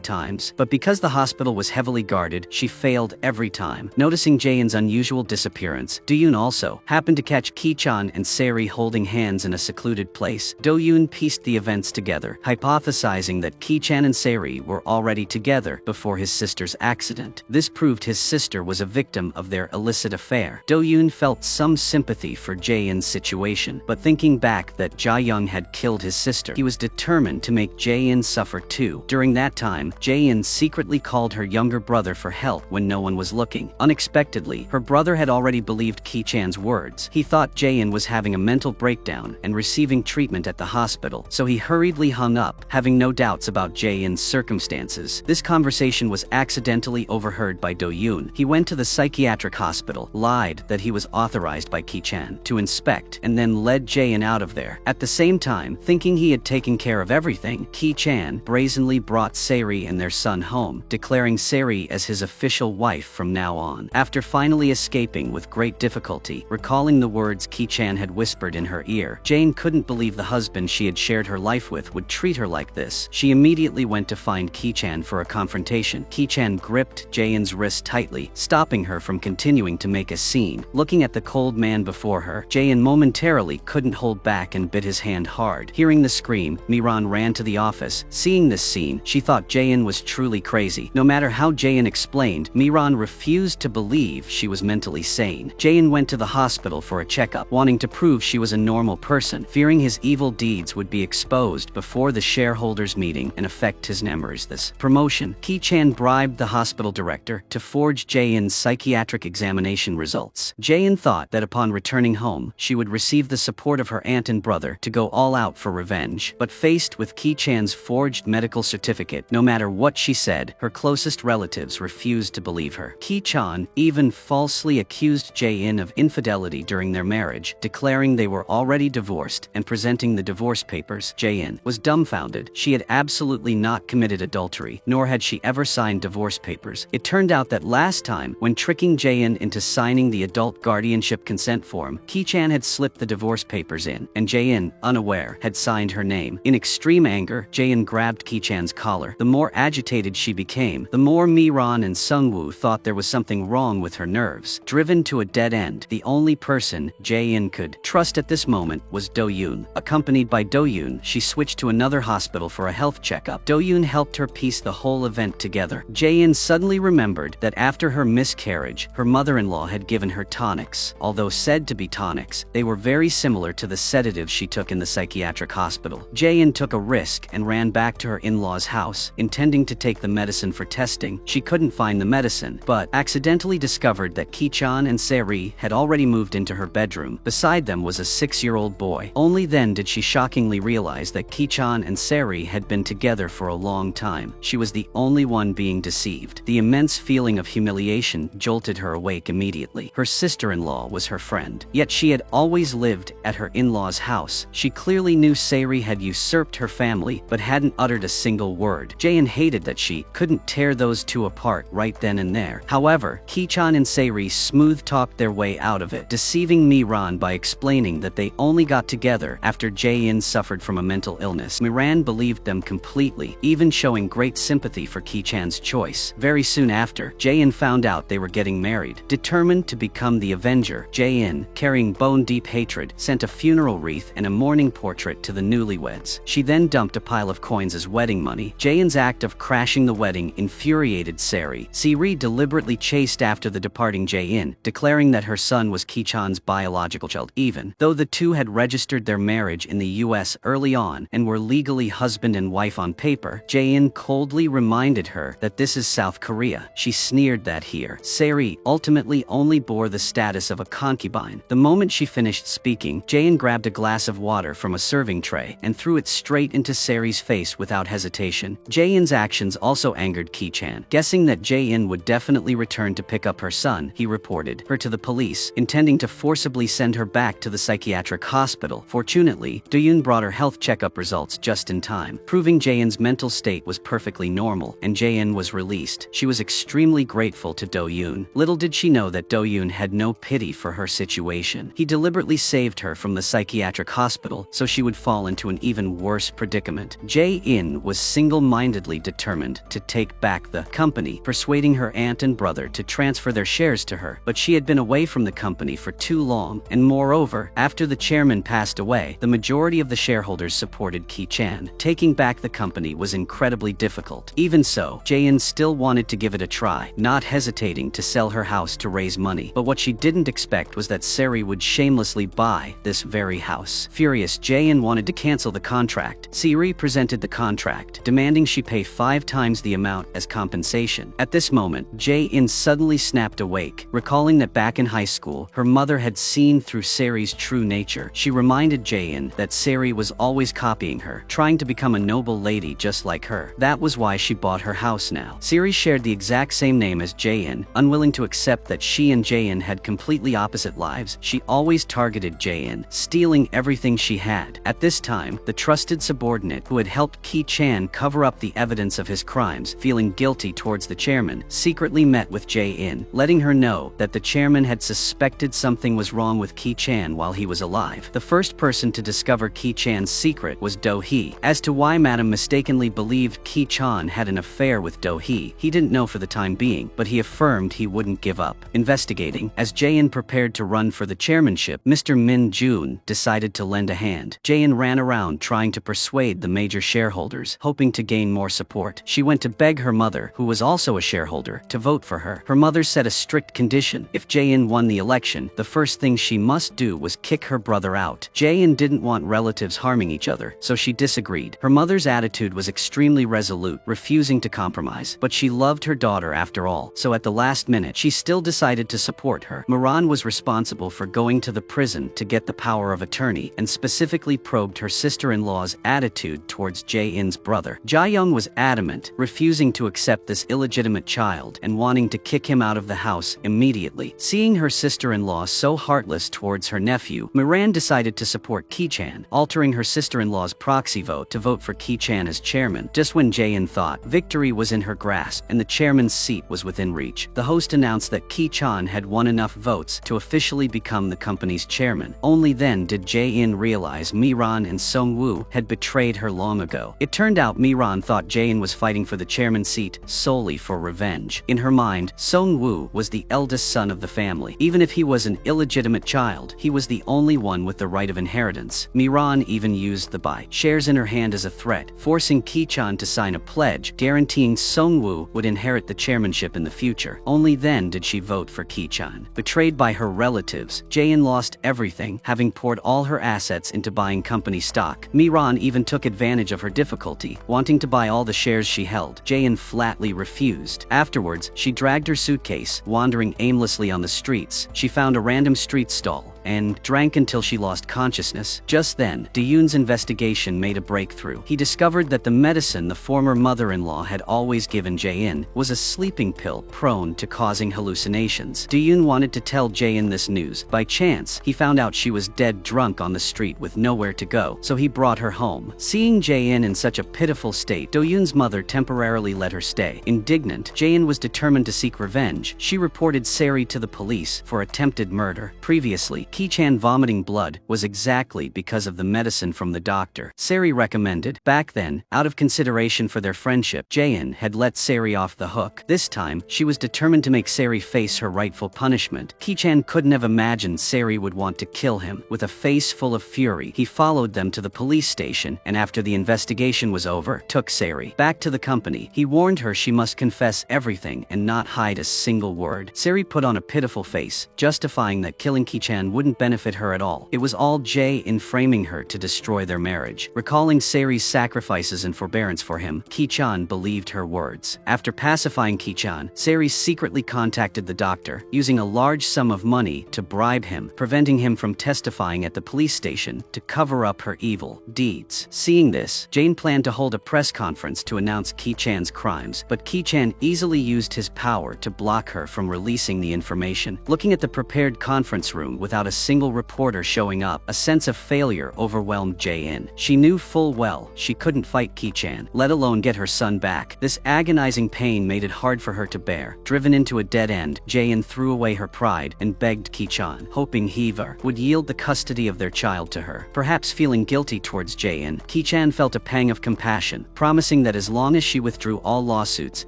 times, but because the hospital was heavily guarded, she failed every time. Noticing Jae-in's unusual disappearance, Do-yoon also happened to catch Ki-chan and Saeri holding hands in a secluded place. Do-yoon pieced the events together, hypothesizing that Ki-chan and Saeri were already together before his sister's accident. This proved his sister was a victim of their illicit affair. Do-yoon felt some sympathy for Jae-in's situation, but thinking back that Ja-young had killed his sister, he was determined to make Jae-in suffer too. During that time, Jae-in secretly called her younger brother for help when no one was looking. Unexpectedly, her brother had already believed Ki-chan's words. He thought Jae-in was having a mental breakdown and receiving treatment at the hospital, so he hurriedly hung up, having no doubts about Jae-in's circumstances. This conversation was accidentally overheard by Do-yoon. He went to the psychiatric hospital, lied that he was authorized by Ki-chan to inspect, and then led Jae-in out of there. At the same time, thinking he had taken care of everything, Ki-chan brazenly brought Saeri and their son home, declaring Saeri as his official wife from now on. After finally escaping with great difficulty, recalling the words Ki-chan had whispered in her ear, Jane couldn't believe the husband she had shared her life with would treat her like this. She immediately went to find Ki-chan for a confrontation. Ki-chan gripped Jae-in's wrist tightly, stopping her from continuing to make a scene. Looking at the cold man before her, Jae-in momentarily couldn't hold back and bit his hand hard. Hearing the scream, Miran ran to the office. Seeing this scene, she thought Jae-in was truly crazy. No matter how Jae-in explained, Miran refused to believe she was mentally sane. Jae-in went to the hospital for a checkup, wanting to prove she was a normal person, fearing his evil deeds would be exposed before the shareholders' meeting and affect his memories. This promotion, Ki-chan bribed the hospital director to forge Jae-in's psychiatric examination results. Jae-in thought that upon returning home, she would receive the support of her aunt and brother to go all out for revenge. But faced with Ki-chan's forged medical certificate, no matter what she said, her closest relatives refused to believe her. Ki-chan even falsely accused Jae-in of infidelity during their marriage, declaring they were already divorced and presenting the divorce papers. Jae-in was dumbfounded. She had absolutely not committed adultery, nor had she ever signed divorce papers. It turned out that last time, when tricking Jae-in into signing the adult guardianship consent form, Ki-chan had slipped the divorce papers in, and Jae-in, unaware, had signed her name. In extreme anger, Jae-in grabbed Ki-chan's collar. The more agitated she became, the more Miran and Sungwoo thought there was something wrong with her nerves. Driven to a dead end, the only person person Jae-in could trust at this moment was Do-yoon. Accompanied by Do-yoon, she switched to another hospital for a health checkup. Do-yoon helped her piece the whole event together. Jae-in suddenly remembered that after her miscarriage, her mother-in-law had given her tonics. Although said to be tonics, they were very similar to the sedatives she took in the psychiatric hospital. Jae-in took a risk and ran back to her in-laws' house, intending to take the medicine for testing. She couldn't find the medicine, but accidentally discovered that Ki-chan and Se-ri had already moved into her bedroom. Beside them was a 6-year-old boy. Only then did she shockingly realize that Ki-chan and Se-ri had been together for a long time. She was the only one being deceived. The immense feeling of humiliation jolted her awake immediately. Her sister-in-law was her friend, yet she had always lived at her in-laws' house. She clearly knew Se-ri had usurped her family, but hadn't uttered a single word. Jae-in hated that she couldn't tear those two apart right then and there. However, Ki-chan and Se-ri smooth-talked their way out of it, deceiving Miran by explaining that they only got together after Jae-in suffered from a mental illness. Miran believed them completely, even showing great sympathy for Ki-chan's choice. Very soon after, Jae-in found out they were getting married. Determined to become the Avenger, Jae-in, carrying bone-deep hatred, sent a funeral wreath and a mourning portrait to the newlyweds. She then dumped a pile of coins as wedding money. Jae-in's act of crashing the wedding infuriated Se-ri. Se-ri deliberately chased after the departing Jae-in, declaring that her son was Ki-chan's biological child. Even though the two had registered their marriage in the US early on and were legally husband and wife on paper, Jae-in coldly reminded her that this is South Korea. She sneered that here, Se-ri ultimately only bore the status of a concubine. The moment she finished speaking, Jae-in grabbed a glass of water from a serving tray and threw it straight into Se-ri's face without hesitation. Jae-in's actions also angered Ki-chan. Guessing that Jae-in would definitely return to pick up her son, he reported her to the police, intending to forcibly send her back to the psychiatric hospital. Fortunately, Do-yoon brought her health checkup results just in time, proving Jae-in's mental state was perfectly normal, and Jae-in was released. She was extremely grateful to Do-yoon. Little did she know that Do-yoon had no pity for her situation. He deliberately saved her from the psychiatric hospital so she would fall into an even worse predicament. Jae-in was single-mindedly determined to take back the company, persuading her aunt and brother to transfer their shares to her, but she had been away from the company for too long, and moreover, after the chairman passed away, the majority of the shareholders supported Ki-chan. Taking back the company was incredibly difficult. Even so, Jae-in still wanted to give it a try, not hesitating to sell her house to raise money. But what she didn't expect was that Se-ri would shamelessly buy this very house. Furious, Jae-in wanted to cancel the contract. Se-ri presented the contract, demanding she pay 5 times the amount as compensation. At this moment, Jae-in suddenly snapped awake, recalling that back in high school, her mother had seen through Se-ri's true nature. She reminded Jae-in that Se-ri was always copying her, trying to become a noble lady just like her. That was why she bought her house now. Se-ri shared the exact same name as Jae-in. Unwilling to accept that she and Jae-in had completely opposite lives, she always targeted Jae-in, stealing everything she had. At this time, the trusted subordinate who had helped Ki-chan cover up the evidence of his crimes, feeling guilty towards the chairman, secretly met with Jae-in, letting her know that the chairman had suspected something was wrong with Ki-chan while he was alive. The first person to discover Ki-chan's secret was Do-hee. As to why Madam mistakenly believed Ki-chan had an affair with Do-hee, he didn't know for the time being, but he affirmed he wouldn't give up. Investigating, as Jae-in prepared to run for the chairmanship, Mr. Min-joon decided to lend a hand. Jae-in ran around trying to persuade the major shareholders, hoping to gain more support. She went to beg her mother, who was also a shareholder, to vote for her. Her mother set a strict condition. If Jae-in won the election, the first thing she must do was kick her brother out. Jae-in didn't want relatives harming each other, so she disagreed. Her mother's attitude was extremely resolute, refusing to compromise, but she loved her daughter after all, so at the last minute, she still decided to support her. Miran was responsible for going to the prison to get the power of attorney, and specifically probed her sister-in-law's attitude towards Jae-in's brother. Ja-young was adamant, refusing to accept this illegitimate child and wanting to kick him out of the house immediately. Seeing her sister-in-law so heartless towards her nephew, Miran decided to support Ki-chan, altering her sister-in-law's proxy vote to vote for Ki-chan as chairman. Just when Jae-in thought victory was in her grasp and the chairman's seat was within reach, the host announced that Ki-chan had won enough votes to officially become the company's chairman. Only then did Jae-in realize Miran and Sung-woo had betrayed her long ago. It turned out Miran thought Jae-in was fighting for the chairman's seat solely for revenge. In her mind, Sung-woo was the eldest son of the family. Even if he was an illegitimate illegitimate child. He was the only one with the right of inheritance. Miran even used the buy shares in her hand as a threat, forcing Ki-chan to sign a pledge guaranteeing Sungwoo would inherit the chairmanship in the future. Only then did she vote for Ki-chan. Betrayed by her relatives, Jae-in lost everything, having poured all her assets into buying company stock. Miran even took advantage of her difficulty, wanting to buy all the shares she held. Jae-in flatly refused. Afterwards, she dragged her suitcase, wandering aimlessly on the streets. She found a random street stall and drank until she lost consciousness. Just then, Do-yoon's investigation made a breakthrough. He discovered that the medicine the former mother-in-law had always given Jae-in was a sleeping pill prone to causing hallucinations. Do-yoon wanted to tell Jae-in this news. By chance, he found out she was dead drunk on the street with nowhere to go, so he brought her home. Seeing Jae-in in such a pitiful state, Do-yoon's mother temporarily let her stay. Indignant, Jae-in was determined to seek revenge. She reported Sari to the police for attempted murder. Previously, Ki-chan vomiting blood was exactly because of the medicine from the doctor Sari recommended. Back then, out of consideration for their friendship, Jae-in had let Sari off the hook. This time, she was determined to make Sari face her rightful punishment. Ki-chan couldn't have imagined Sari would want to kill him. With a face full of fury, he followed them to the police station, and after the investigation was over, took Sari back to the company. He warned her she must confess everything and not hide a single word. Sari put on a pitiful face, justifying that killing Ki-chan wouldn't benefit her at all. It was all Jae-in framing her to destroy their marriage. Recalling Sari's sacrifices and forbearance for him, Ki-chan believed her words. After pacifying Ki-chan, Sari secretly contacted the doctor, using a large sum of money to bribe him, preventing him from testifying at the police station to cover up her evil deeds. Seeing this, Jane planned to hold a press conference to announce Ki-chan's crimes, but Ki-chan easily used his power to block her from releasing the information. Looking at the prepared conference room without a single reporter showing up, a sense of failure overwhelmed Jae-in. She knew full well she couldn't fight Ki-chan, let alone get her son back. This agonizing pain made it hard for her to bear. Driven into a dead end, Jae-in threw away her pride and begged Ki-chan, hoping Hever would yield the custody of their child to her. Perhaps feeling guilty towards Jae-in, Ki-chan felt a pang of compassion, promising that as long as she withdrew all lawsuits,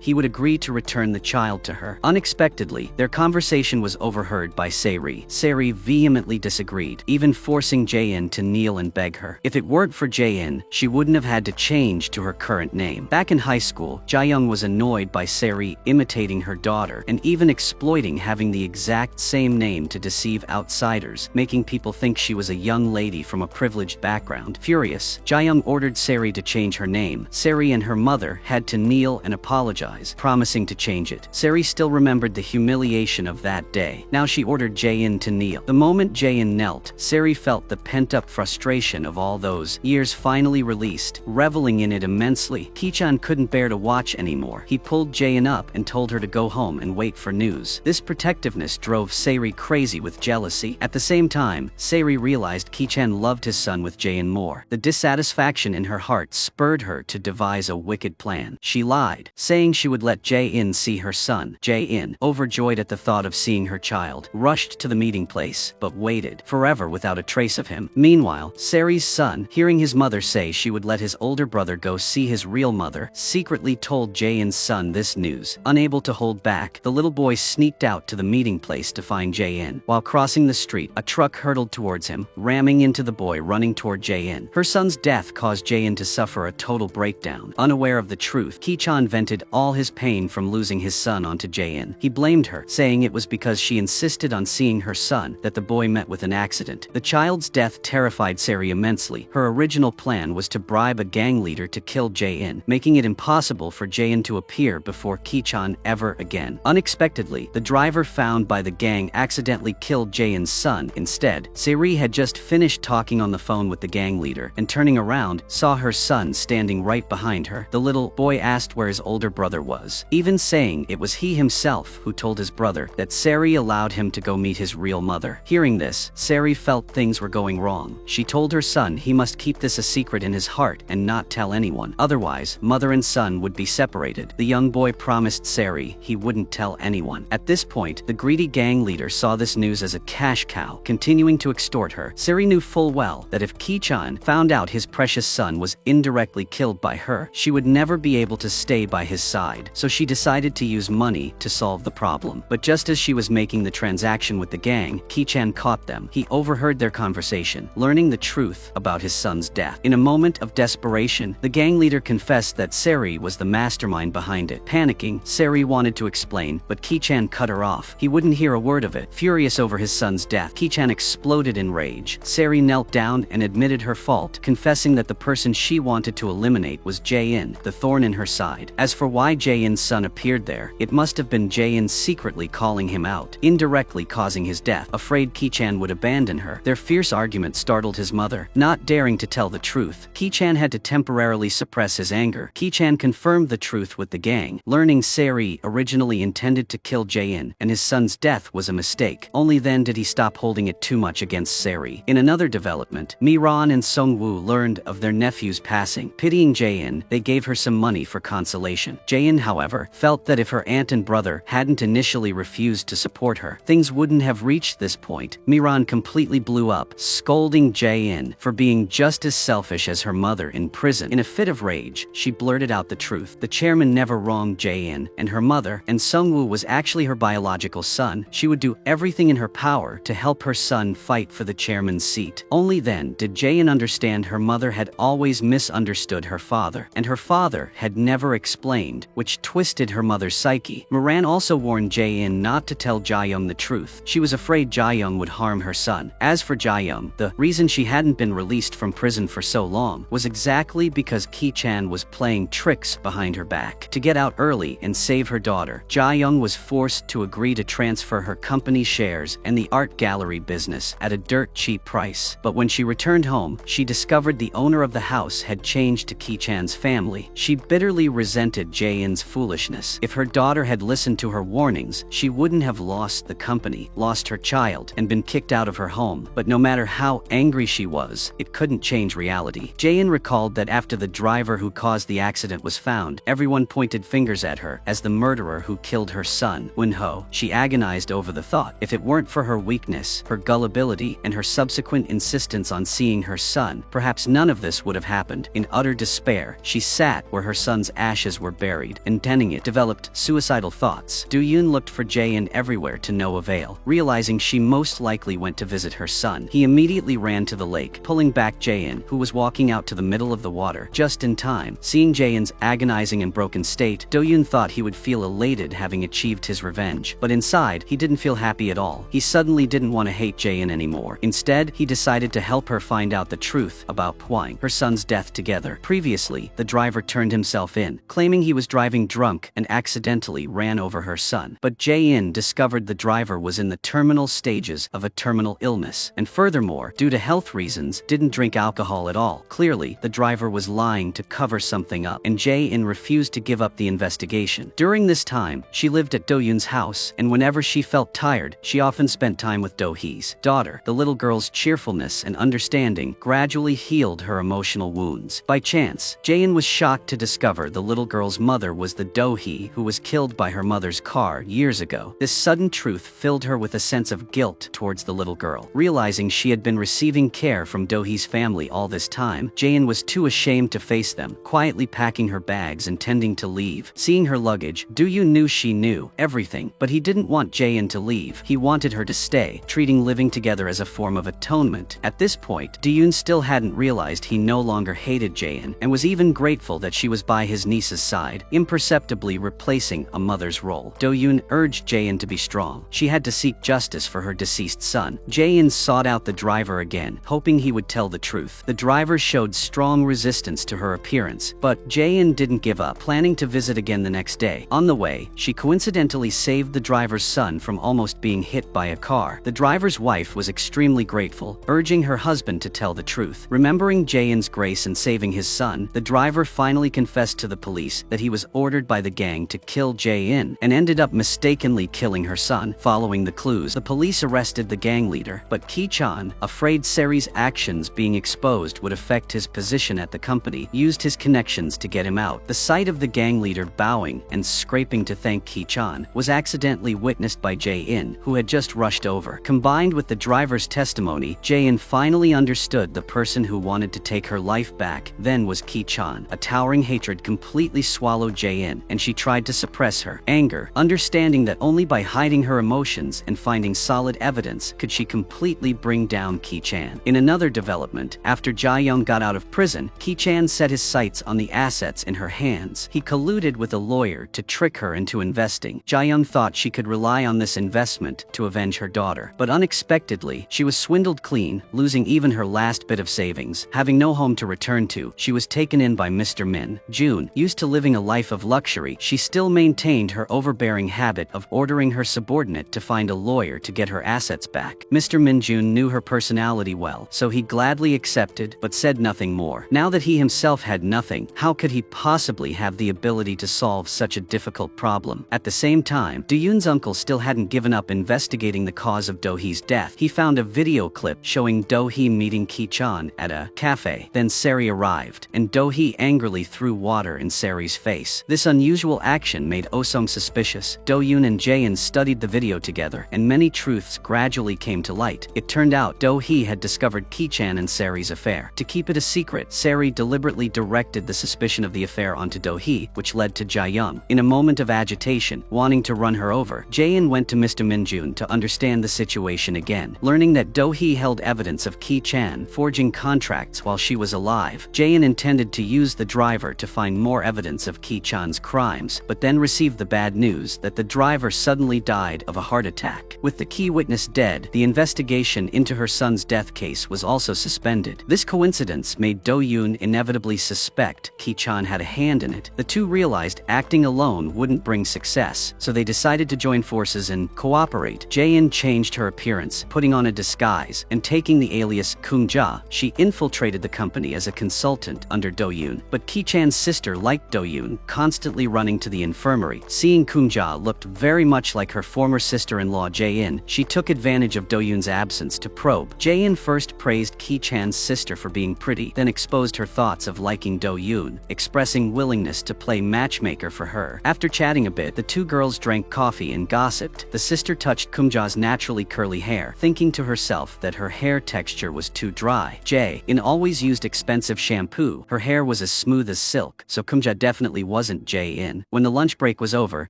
he would agree to return the child to her. Unexpectedly, their conversation was overheard by Sari. Sari vehemently disagreed, even forcing Jae-in to kneel and beg her. If it weren't for Jae-in, she wouldn't have had to change to her current name. Back in high school, Jae-young was annoyed by Sari imitating her daughter and even exploiting having the exact same name to deceive outsiders, making people think she was a young lady from a privileged background. Furious, Jae-young ordered Sari to change her name. Sari and her mother had to kneel and apologize, promising to change it. Sari still remembered the humiliation of that day. Now she ordered Jae-in to kneel. The moment Jae-in knelt, Sari felt the pent-up frustration of all those years finally released, reveling in it immensely. Ki-chan couldn't bear to watch anymore. He pulled Jae-in up and told her to go home and wait for news. This protectiveness drove Sari crazy with jealousy. At the same time, Sari realized Ki-chan loved his son with Jae-in more. The dissatisfaction in her heart spurred her to devise a wicked plan. She lied, saying she would let Jae-in see her son. Jae-in, overjoyed at the thought of seeing her child, rushed to the meeting place, but waited forever without a trace of him. Meanwhile, Sari's son, hearing his mother say she would let his older brother go see his real mother, secretly told Jae-in's son this news. Unable to hold back, the little boy sneaked out to the meeting place to find Jae-in. While crossing the street, a truck hurtled towards him, ramming into the boy running toward Jae-in. Her son's death caused Jae-in to suffer a total breakdown. Unaware of the truth, Ki-chan vented all his pain from losing his son onto Jae-in. He blamed her, saying it was because she insisted on seeing her son that the boy met with an accident. The child's death terrified Sari immensely. Her original plan was to bribe a gang leader to kill Jae-in, making it impossible for Jae-in to appear before Ki-chan ever again. Unexpectedly, the driver found by the gang accidentally killed Jae-in's son. Instead, Sari had just finished talking on the phone with the gang leader, and turning around, saw her son standing right behind her. The little boy asked where his older brother was, even saying it was he himself who told his brother that Sari allowed him to go meet his real mother. Hearing this, Sari felt things were going wrong. She told her son he must keep this a secret in his heart and not tell anyone. Otherwise, mother and son would be separated. The young boy promised Sari he wouldn't tell anyone. At this point, the greedy gang leader saw this news as a cash cow, continuing to extort her. Sari knew full well that if Ki-chan found out his precious son was indirectly killed by her, she would never be able to stay by his side. So she decided to use money to solve the problem. But just as she was making the transaction with the gang, Ki-chan caught them. He overheard their conversation, learning the truth about his son's death. In a moment of desperation, the gang leader confessed that Sari was the mastermind behind it. Panicking, Sari wanted to explain, but Ki-chan cut her off. He wouldn't hear a word of it. Furious over his son's death, Ki-chan exploded in rage. Sari knelt down and admitted her fault, confessing that the person she wanted to eliminate was Jae-in, the thorn in her side. As for why Jae-in's son appeared there, it must have been Jae-in secretly calling him out, indirectly causing his death. Afraid Ki-chan would abandon her, their fierce argument startled his mother. Not daring to tell the truth, Ki-chan had to temporarily suppress his anger. Ki-chan confirmed the truth with the gang, learning Sari originally intended to kill Jae-in, and his son's death was a mistake. Only then did he stop holding it too much against Sari. In another development, Mi-ran and Sung-woo learned of their nephew's passing. Pitying Jae-in, they gave her some money for consolation. Jae-in, however, felt that if her aunt and brother hadn't initially refused to support her, things wouldn't have reached this point. Mi-ran completely blew up, scolding Jae-in for being just as selfish as her mother in prison. In a fit of rage, she blurted out the truth. The chairman never wronged Jae-in and her mother, and Sung-woo was actually her biological son. She would do everything in her power to help her son fight for the chairman's seat. Only then did Jae-in understand her mother had always misunderstood her father, and her father had never explained, which twisted her mother's psyche. Mi-ran also warned Jae-in not to tell Jae-young the truth. She was afraid Jae-young would harm her son. As for Jae-young, the reason she hadn't been released from prison for so long was exactly because Ki-chan was playing tricks behind her back. To get out early and save her daughter, Jae-young was forced to agree to transfer her company shares and the art gallery business at a dirt cheap price. But when she returned home, she discovered the owner of the house had changed to Ki-chan's family. She bitterly resented Jae-in's foolishness. If her daughter had listened to her warnings, she wouldn't have lost the company, lost her child, and been kicked out of her home. But no matter how angry she was, it couldn't change reality. Jae-in recalled that after the driver who caused the accident was found, everyone pointed fingers at her as the murderer who killed her son, Won-ho. She agonized over the thought. If it weren't for her weakness, her gullibility, and her subsequent insistence on seeing her son, perhaps none of this would have happened. In utter despair, she sat where her son's ashes were buried, and tending it developed suicidal thoughts. Do-yoon looked for Jae-in everywhere to no avail. Realizing she most likely went to visit her son, he immediately ran to the lake, pulling back Jae-in, who was walking out to the middle of the water just in time. Seeing Jae-in's agonizing and broken state, Do-yoon thought he would feel elated having achieved his revenge. But inside, he didn't feel happy at all. He suddenly didn't want to hate Jae-in anymore. Instead, he decided to help her find out the truth about Hwang, her son's death together. Previously, the driver turned himself in, claiming he was driving drunk and accidentally ran over her son. But Jae-in discovered the driver was in the terminal stages of a terminal illness, and furthermore, due to health reasons, didn't drink alcohol at all. Clearly, the driver was lying to cover something up, and Jae-in refused to give up the investigation. During this time, she lived at Do-yoon's house, and whenever she felt tired, she often spent time with Do-hee's daughter. The little girl's cheerfulness and understanding gradually healed her emotional wounds. By chance, Jae-in was shocked to discover the little girl's mother was the Do-hee who was killed by her mother's car years ago. This sudden truth filled her with a sense of guilt towards the little girl. Realizing she had been receiving care from Do-hee's family all this time, Jae-in was too ashamed to face them, quietly packing her bags and tending to leave. Seeing her luggage, Do-yoon knew she knew everything, but he didn't want Jae-in to leave. He wanted her to stay, treating living together as a form of atonement. At this point, Do-yoon still hadn't realized he no longer hated Jae-in, and was even grateful that she was by his niece's side, imperceptibly replacing a mother's role. Do-yoon urged Jae-in to be strong. She had to seek justice for her deceased son. Jae-in sought out the driver again, hoping he would tell the truth. The driver showed strong resistance to her appearance, but Jae-in didn't give up, planning to visit again the next day. On the way, she coincidentally saved the driver's son from almost being hit by a car. The driver's wife was extremely grateful, urging her husband to tell the truth. Remembering Jae-in's grace in saving his son, the driver finally confessed to the police that he was ordered by the gang to kill Jae-in, and ended up mistakenly killing her son. Following the clues, the police arrested the gang leader, but Ki-chan, afraid Sari's actions being exposed would affect his position at the company, used his connections to get him out. The sight of the gang leader bowing and scraping to thank Ki-chan was accidentally witnessed by Jae-in, who had just rushed over. Combined with the driver's testimony, Jae-in finally understood the person who wanted to take her life back then was Ki-chan. A towering hatred completely swallowed Jae-in, and she tried to suppress her anger, understanding that only by hiding her emotions and finding solid evidence evidence could she completely bring down Ki-chan. In another development, after Ja-young got out of prison, Ki-chan set his sights on the assets in her hands. He colluded with a lawyer to trick her into investing. Ja-young thought she could rely on this investment to avenge her daughter. But unexpectedly, she was swindled clean, losing even her last bit of savings. Having no home to return to, she was taken in by Mr. Min Jun. Used to living a life of luxury, she still maintained her overbearing habit of ordering her subordinate to find a lawyer to get her assets back. Mr. Min Jun knew her personality well, so he gladly accepted but said nothing more. Now that he himself had nothing, how could he possibly have the ability to solve such a difficult problem? At the same time, Do-yoon's uncle still hadn't given up investigating the cause of Do-hee's death. He found a video clip showing Do-hee meeting Ki-chan at a cafe. Then Sari arrived, and Do-hee angrily threw water in Sari's face. This unusual action made Oh-sung suspicious. Do-yoon and Jae-in studied the video together, and many truths gradually came to light. It turned out Do-hee had discovered Ki-chan and Sari's affair. To keep it a secret, Sari deliberately directed the suspicion of the affair onto Do-hee, which led to Ja-young. In a moment of agitation, wanting to run her over, Jae-in went to Mr. Min Jun to understand the situation again. Learning that Do-hee held evidence of Ki-chan forging contracts while she was alive, Jae-in intended to use the driver to find more evidence of Ki-chan's crimes, but then received the bad news that the driver suddenly died of a heart attack. With the key witness dead, the investigation into her son's death case was also suspended. This coincidence made Do-yoon inevitably suspect Ki-chan had a hand in it. The two realized acting alone wouldn't bring success, so they decided to join forces and cooperate. Jae-in changed her appearance, putting on a disguise, and taking the alias Kung-ja, she infiltrated the company as a consultant under Do-yoon. But Ki-chan's sister liked Do-yoon, constantly running to the infirmary. Seeing Kung-ja looked very much like her former sister-in-law Jae-in, she took advantage of Do-yoon's absence to probe. Jae-in first praised Ki-chan's sister for being pretty, then exposed her thoughts of liking Do-yoon, expressing willingness to play matchmaker for her. After chatting a bit, the two girls drank coffee and gossiped. The sister touched Kung-ja's naturally curly hair, thinking to herself that her hair texture was too dry. Jae-in always used expensive shampoo. Her hair was as smooth as silk, so Kung-ja definitely wasn't Jae-in. When the lunch break was over,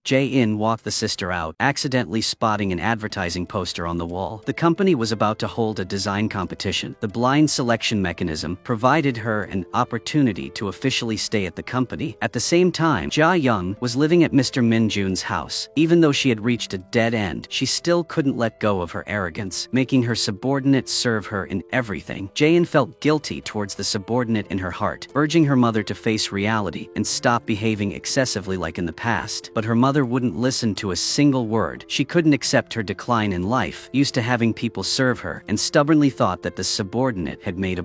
Jae-in walked the sister out, accidentally spotting an advertising poster on the wall. The company was about to hold a design competition. The blind selection mechanism provided her an opportunity to officially stay at the company. At the same time, Ja-young was living at Mr. Min Jun's house. Even though she had reached a dead end, she still couldn't let go of her arrogance, making her subordinate serve her in everything. Jae-in felt guilty towards the subordinate in her heart, urging her mother to face reality and stop behaving excessively like in the past. But her mother wouldn't listen to a single word. She couldn't accept her decline in life, used to having people serve her, and stubbornly thought that the subordinate had made a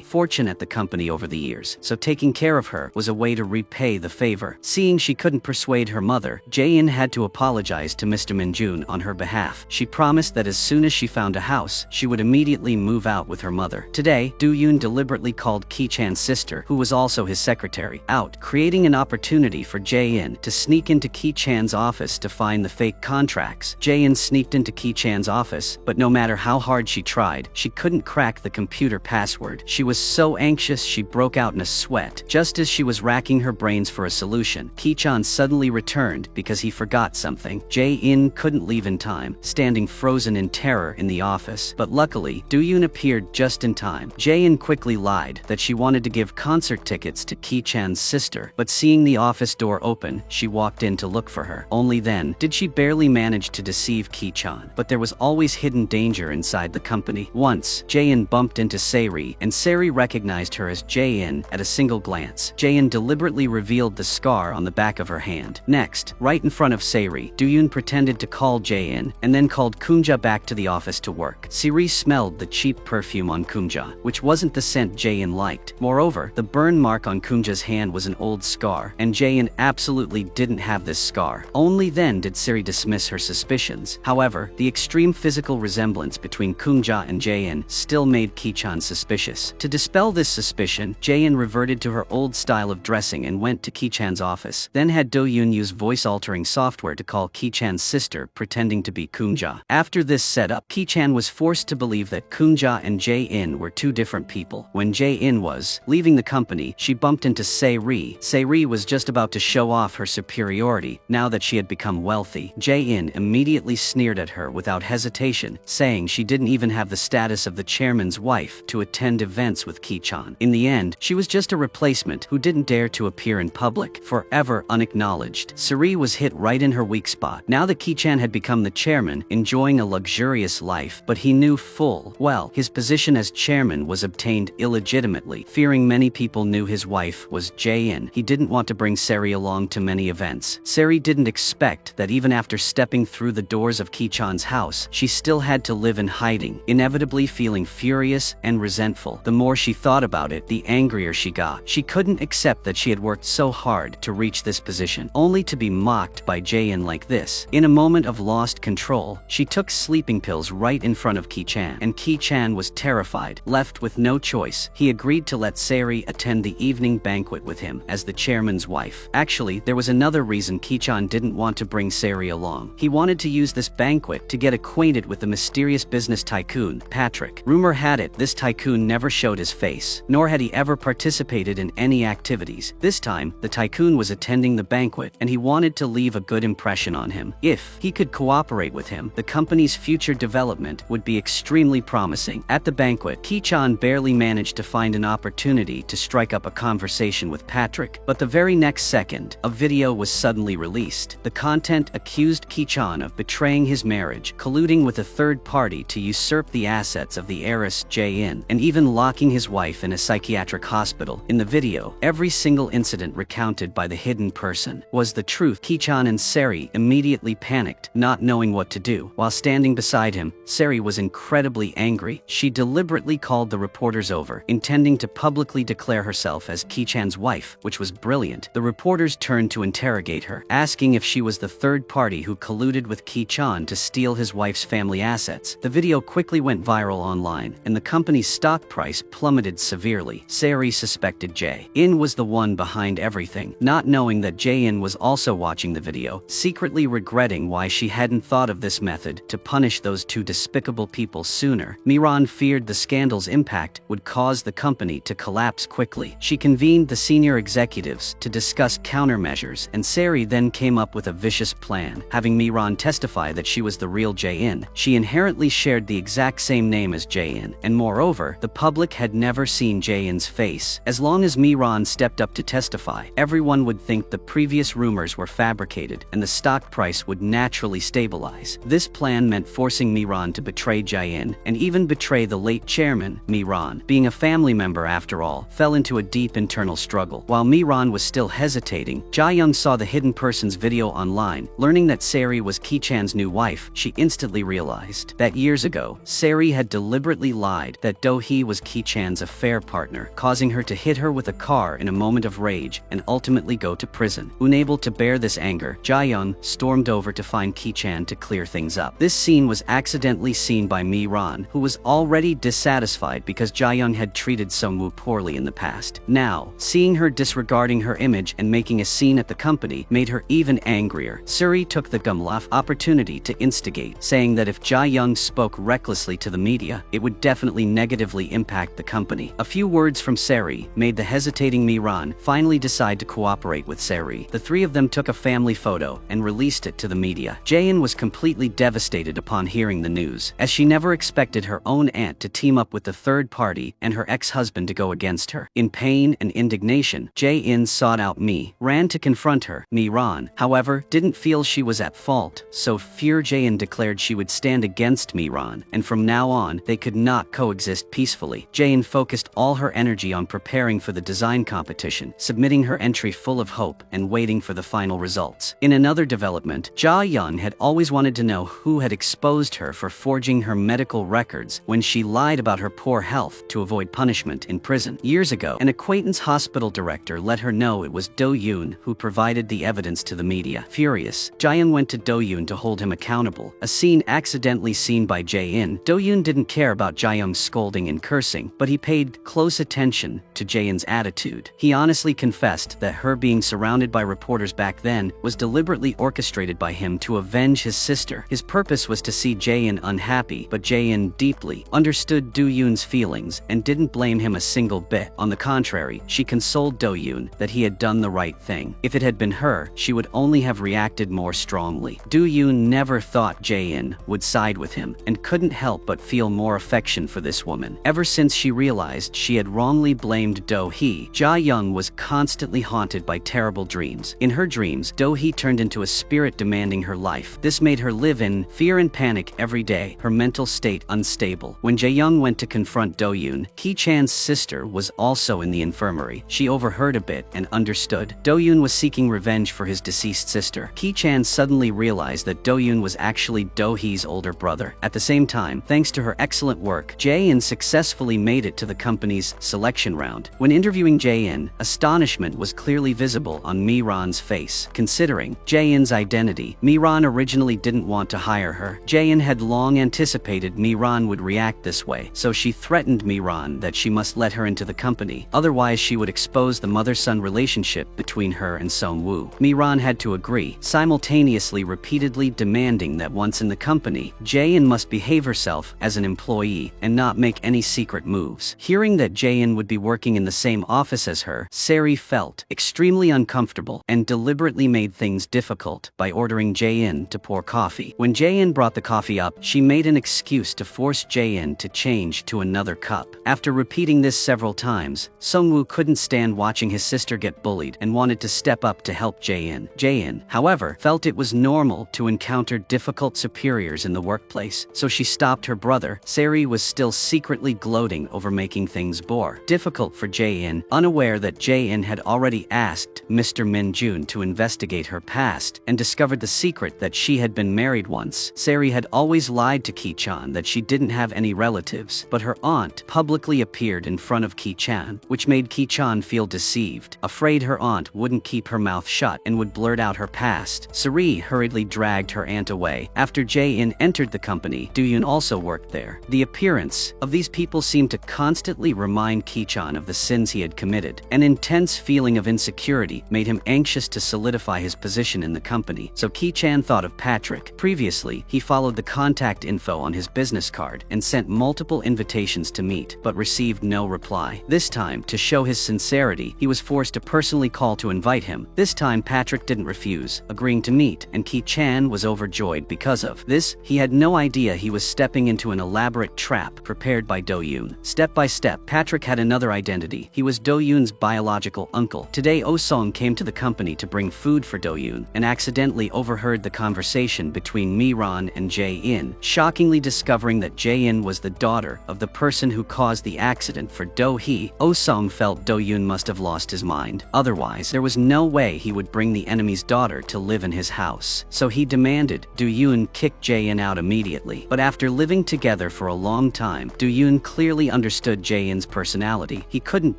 fortune at the company over the years, so taking care of her was a way to repay the favor. Seeing she couldn't persuade her mother, Jae-in had to apologize to Mr. Min Jun on her behalf. She promised that as soon as she found a house, she would immediately move out with her mother. Today, Do-yoon deliberately called Ki-chan's sister, who was also his secretary, out, creating an opportunity for Jae-in to sneak into Ki-chan's office to find the fake contracts. Jae-in sneaked into Ki-chan's office, but no matter how hard she tried, she couldn't crack the computer password. She was so anxious she broke out in a sweat. Just as she was racking her brains for a solution, Ki-chan suddenly returned because he forgot something. Jae-in couldn't leave in time, standing frozen in terror in the office. But luckily, Do-yoon appeared just in time. Jae-in quickly lied that she wanted to give concert tickets to Ki-chan's sister, but seeing the office door open, she walked in to look for her. Only then did she barely manage to deceive Ki-chan. But there was always hidden danger inside the company. Once, Jae-in bumped into Sari, and Sari recognized her as Jae-in at a single glance. Jae-in deliberately revealed the scar on the back of her hand. Next, right in front of Sari, Do-yoon pretended to call Jae-in, and then called Kung-ja back to the office to work. Sari smelled the cheap perfume on Kung-ja, which wasn't the scent Jae-in liked. Moreover, the burn mark on Kung-ja's hand was an old scar, and Jae-in absolutely didn't have this scar. Only then did Sari dismiss her suspicions. However, the extreme physical resemblance between Kung-ja and Jae-in still made Ki-chan suspicious. To dispel this suspicion, Jae-in reverted to her old style of dressing and went to Ki-chan's office, then had Do-yoon use voice-altering software to call Ki-chan's sister, pretending to be Kung-ja. After this setup, Ki-chan was forced to believe that Kung-ja and Jae-in were two different people. When Jae-in was leaving the company, she bumped into Sari. Sari was just about to show off her superiority now that she had become wealthy. Jae-in immediately sneered at her without hesitation hesitation, saying she didn't even have the status of the chairman's wife to attend events with Ki-chan. In the end, she was just a replacement who didn't dare to appear in public, forever unacknowledged. Suri was hit right in her weak spot. Now that Ki-chan had become the chairman, enjoying a luxurious life, but he knew full well his position as chairman was obtained illegitimately. Fearing many people knew his wife was Jae-in, he didn't want to bring Sari along to many events. Sari didn't expect that even after stepping through the doors of Ki-chan's house, she still had to live in hiding, inevitably feeling furious and resentful. The more she thought about it, the angrier she got. She couldn't accept that she had worked so hard to reach this position, only to be mocked by Jae-in like this. In a moment of lost control, she took sleeping pills right in front of Ki-chan, and Ki-chan was terrified. Left with no choice, he agreed to let Sari attend the evening banquet with him as the chairman's wife. Actually, there was another reason Ki-chan didn't want to bring Sari along. He wanted to use this banquet to get acquainted with the mysterious business tycoon, Patrick. Rumor had it this tycoon never showed his face, nor had he ever participated in any activities. This time, the tycoon was attending the banquet, and he wanted to leave a good impression on him. If he could cooperate with him, the company's future development would be extremely promising. At the banquet, Ki-chan barely managed to find an opportunity to strike up a conversation with Patrick, but the very next second, a video was suddenly released. The content accused Ki-chan of betraying his marriage, colluding with a third party to usurp the assets of the heiress Jae-in, and even locking his wife in a psychiatric hospital. In the video, every single incident recounted by the hidden person was the truth. Ki-chan and Sari immediately panicked, not knowing what to do. While standing beside him, Sari was incredibly angry. She deliberately called the reporters over, intending to publicly declare herself as Ki-chan's wife, which was brilliant. The reporters turned to interrogate her, asking if she was the third party who colluded with Ki-chan to steal his wife's family assets. The video quickly went viral online, and the company's stock price plummeted severely. Sari suspected Jae-in was the one behind everything, not knowing that Jae-in was also watching the video, secretly regretting why she hadn't thought of this method to punish those two despicable people sooner. Miran feared the scandal's impact would cause the company to collapse quickly. She convened the senior executives to discuss countermeasures, and Sari then came up with a vicious plan. Having Miran testify that she was the real Jae-in, she inherently shared the exact same name as Jae-in, and moreover, the public had never seen Jae-in's face. As long as Miran stepped up to testify, everyone would think the previous rumors were fabricated, and the stock price would naturally stabilize. This plan meant forcing Miran to betray Jae-in, and even betray the late chairman. Miran, being a family member after all, fell into a deep internal struggle. While Miran was still hesitating, Jae-young saw the hidden person's video online. Learning that Sari was Ki-chan's new wife, she instantly realized that years ago, Sari had deliberately lied that Do-hee was Ki-chan's affair partner, causing her to hit her with a car in a moment of rage and ultimately go to prison. Unable to bear this anger, Jae-young stormed over to find Ki-chan to clear things up. This scene was accidentally seen by Miran, who was already dissatisfied because Jae-young had treated Sung-woo poorly in the past. Now, seeing her disregarding her image and making a scene at the company made her even angrier. Suri took the gumlaf opportunity to instigate, saying that if Jae-young spoke recklessly to the media, it would definitely negatively impact the company. A few words from Sari made the hesitating Miran finally decide to cooperate with Sari. The three of them took a family photo and released it to the media. Jae-in was completely devastated upon hearing the news, as she never expected her own aunt to team up with the third party and her ex-husband to go against her. In pain and indignation, Jae-in sought out Ran to confront her. Miran, however, didn't feel she was at fault, so Jae-in declared she would stand against Miran, and from now on, they could not coexist peacefully. Jae-in focused all her energy on preparing for the design competition, submitting her entry full of hope and waiting for the final results. In another development, Jae-young had always wanted to know who had exposed her for forging her medical records when she lied about her poor health to avoid punishment in prison. Years ago, an acquaintance hospital director let her know it was Do-yoon who provided the evidence to the media. Furious, Jae-young went to Do-yoon to hold him accountable, a scene accidentally seen by Jae-in. Do-yoon didn't care about Jae-young's scolding and cursing, but he paid close attention to Jae-in's attitude. He honestly confessed that her being surrounded by reporters back then was deliberately orchestrated by him to avenge his sister. His purpose was to see Jae-in unhappy, but Jae-in deeply understood Do-yoon's feelings and didn't blame him a single bit. On the contrary, she consoled Do-yoon that he had done the right thing. If it had been her, she would only have reacted more strongly. Do-yoon never thought Jae-in would side with him, and couldn't help but feel more affection for this woman. Ever since she realized she had wrongly blamed Do-hee, Ja-young was constantly haunted by terrible dreams. In her dreams, Do-hee turned into a spirit demanding her life. This made her live in fear and panic every day, her mental state unstable. When Jae-young went to confront Do-yoon, Ki-chan's sister was also in the infirmary. She overheard a bit and understood. Do-yoon was seeking revenge for his deceased sister. Ki-chan suddenly realized that Do-yoon was actually Do-hee's older brother. At the same time, thanks to her excellent work, Jae-in successfully made it to the company's selection round. When interviewing Jae-in, astonishment was clearly visible on Mi-ran's face. Considering Jae-in's identity, Mi-ran originally didn't want to hire her. Jae-in had long anticipated Mi-ran would react this way, so she threatened Mi-ran that she must let her into the company, otherwise she would expose the mother-son relationship between her and Song-woo. Mi-ran had to agree, simultaneously repeatedly demanding that once in the company, Jae-in must behave herself as an employee and not make any secret moves. Hearing that Jae-in would be working in the same office as her, Sari felt extremely uncomfortable and deliberately made things difficult by ordering Jae-in to pour coffee. When Jae-in brought the coffee up, she made an excuse to force Jae-in to change to another cup. After repeating this several times, Sung-woo couldn't stand watching his sister get bullied and wanted to step up to help Jae-in. Jae-in, however, felt it was normal to encounter difficult superiors in the workplace, so she stopped her brother. Sari was still secretly gloating over making things more difficult for Jae-in, unaware that Jae-in had already asked Mr. Min-jun to investigate her past and discovered the secret that she had been married once. Sari had always lied to Ki-chan that she didn't have any relatives, but her aunt publicly appeared in front of Ki-chan, which made Ki-chan feel deceived. Afraid her aunt wouldn't keep her mouth shut and would blurt out her past, Sari hurriedly dragged her aunt away. After Jae-in entered the company, Do-yoon also worked there. The appearance of these people seemed to constantly remind Ki-chan of the sins he had committed. An intense feeling of insecurity made him anxious to solidify his position in the company, so Ki-chan thought of Patrick. Previously, he followed the contact info on his business card and sent multiple invitations to meet, but received no reply. This time, to show his sincerity, he was forced to personally call to invite him. This time, Patrick didn't refuse, agreeing to meet, and Ki-chan was overjoyed because of this. He had no idea he was stepping into an elaborate trap prepared by Do-yoon. Step by step, Patrick had another identity. He was Do-yoon's biological uncle. Today, Oh-sung came to the company to bring food for Do-yoon and accidentally overheard the conversation between Mi-ran and Jae-in, shockingly discovering that Jae-in was the daughter of the person who caused the accident for Do-hee. Oh-sung felt Do-yoon must have lost his mind. Otherwise, there was no way he would bring the enemy's daughter to live in his house. So he demanded Do-yoon kick Jae-in out immediately. But after living together for a long time, Do-yoon clearly understood Jae-in's personality. He couldn't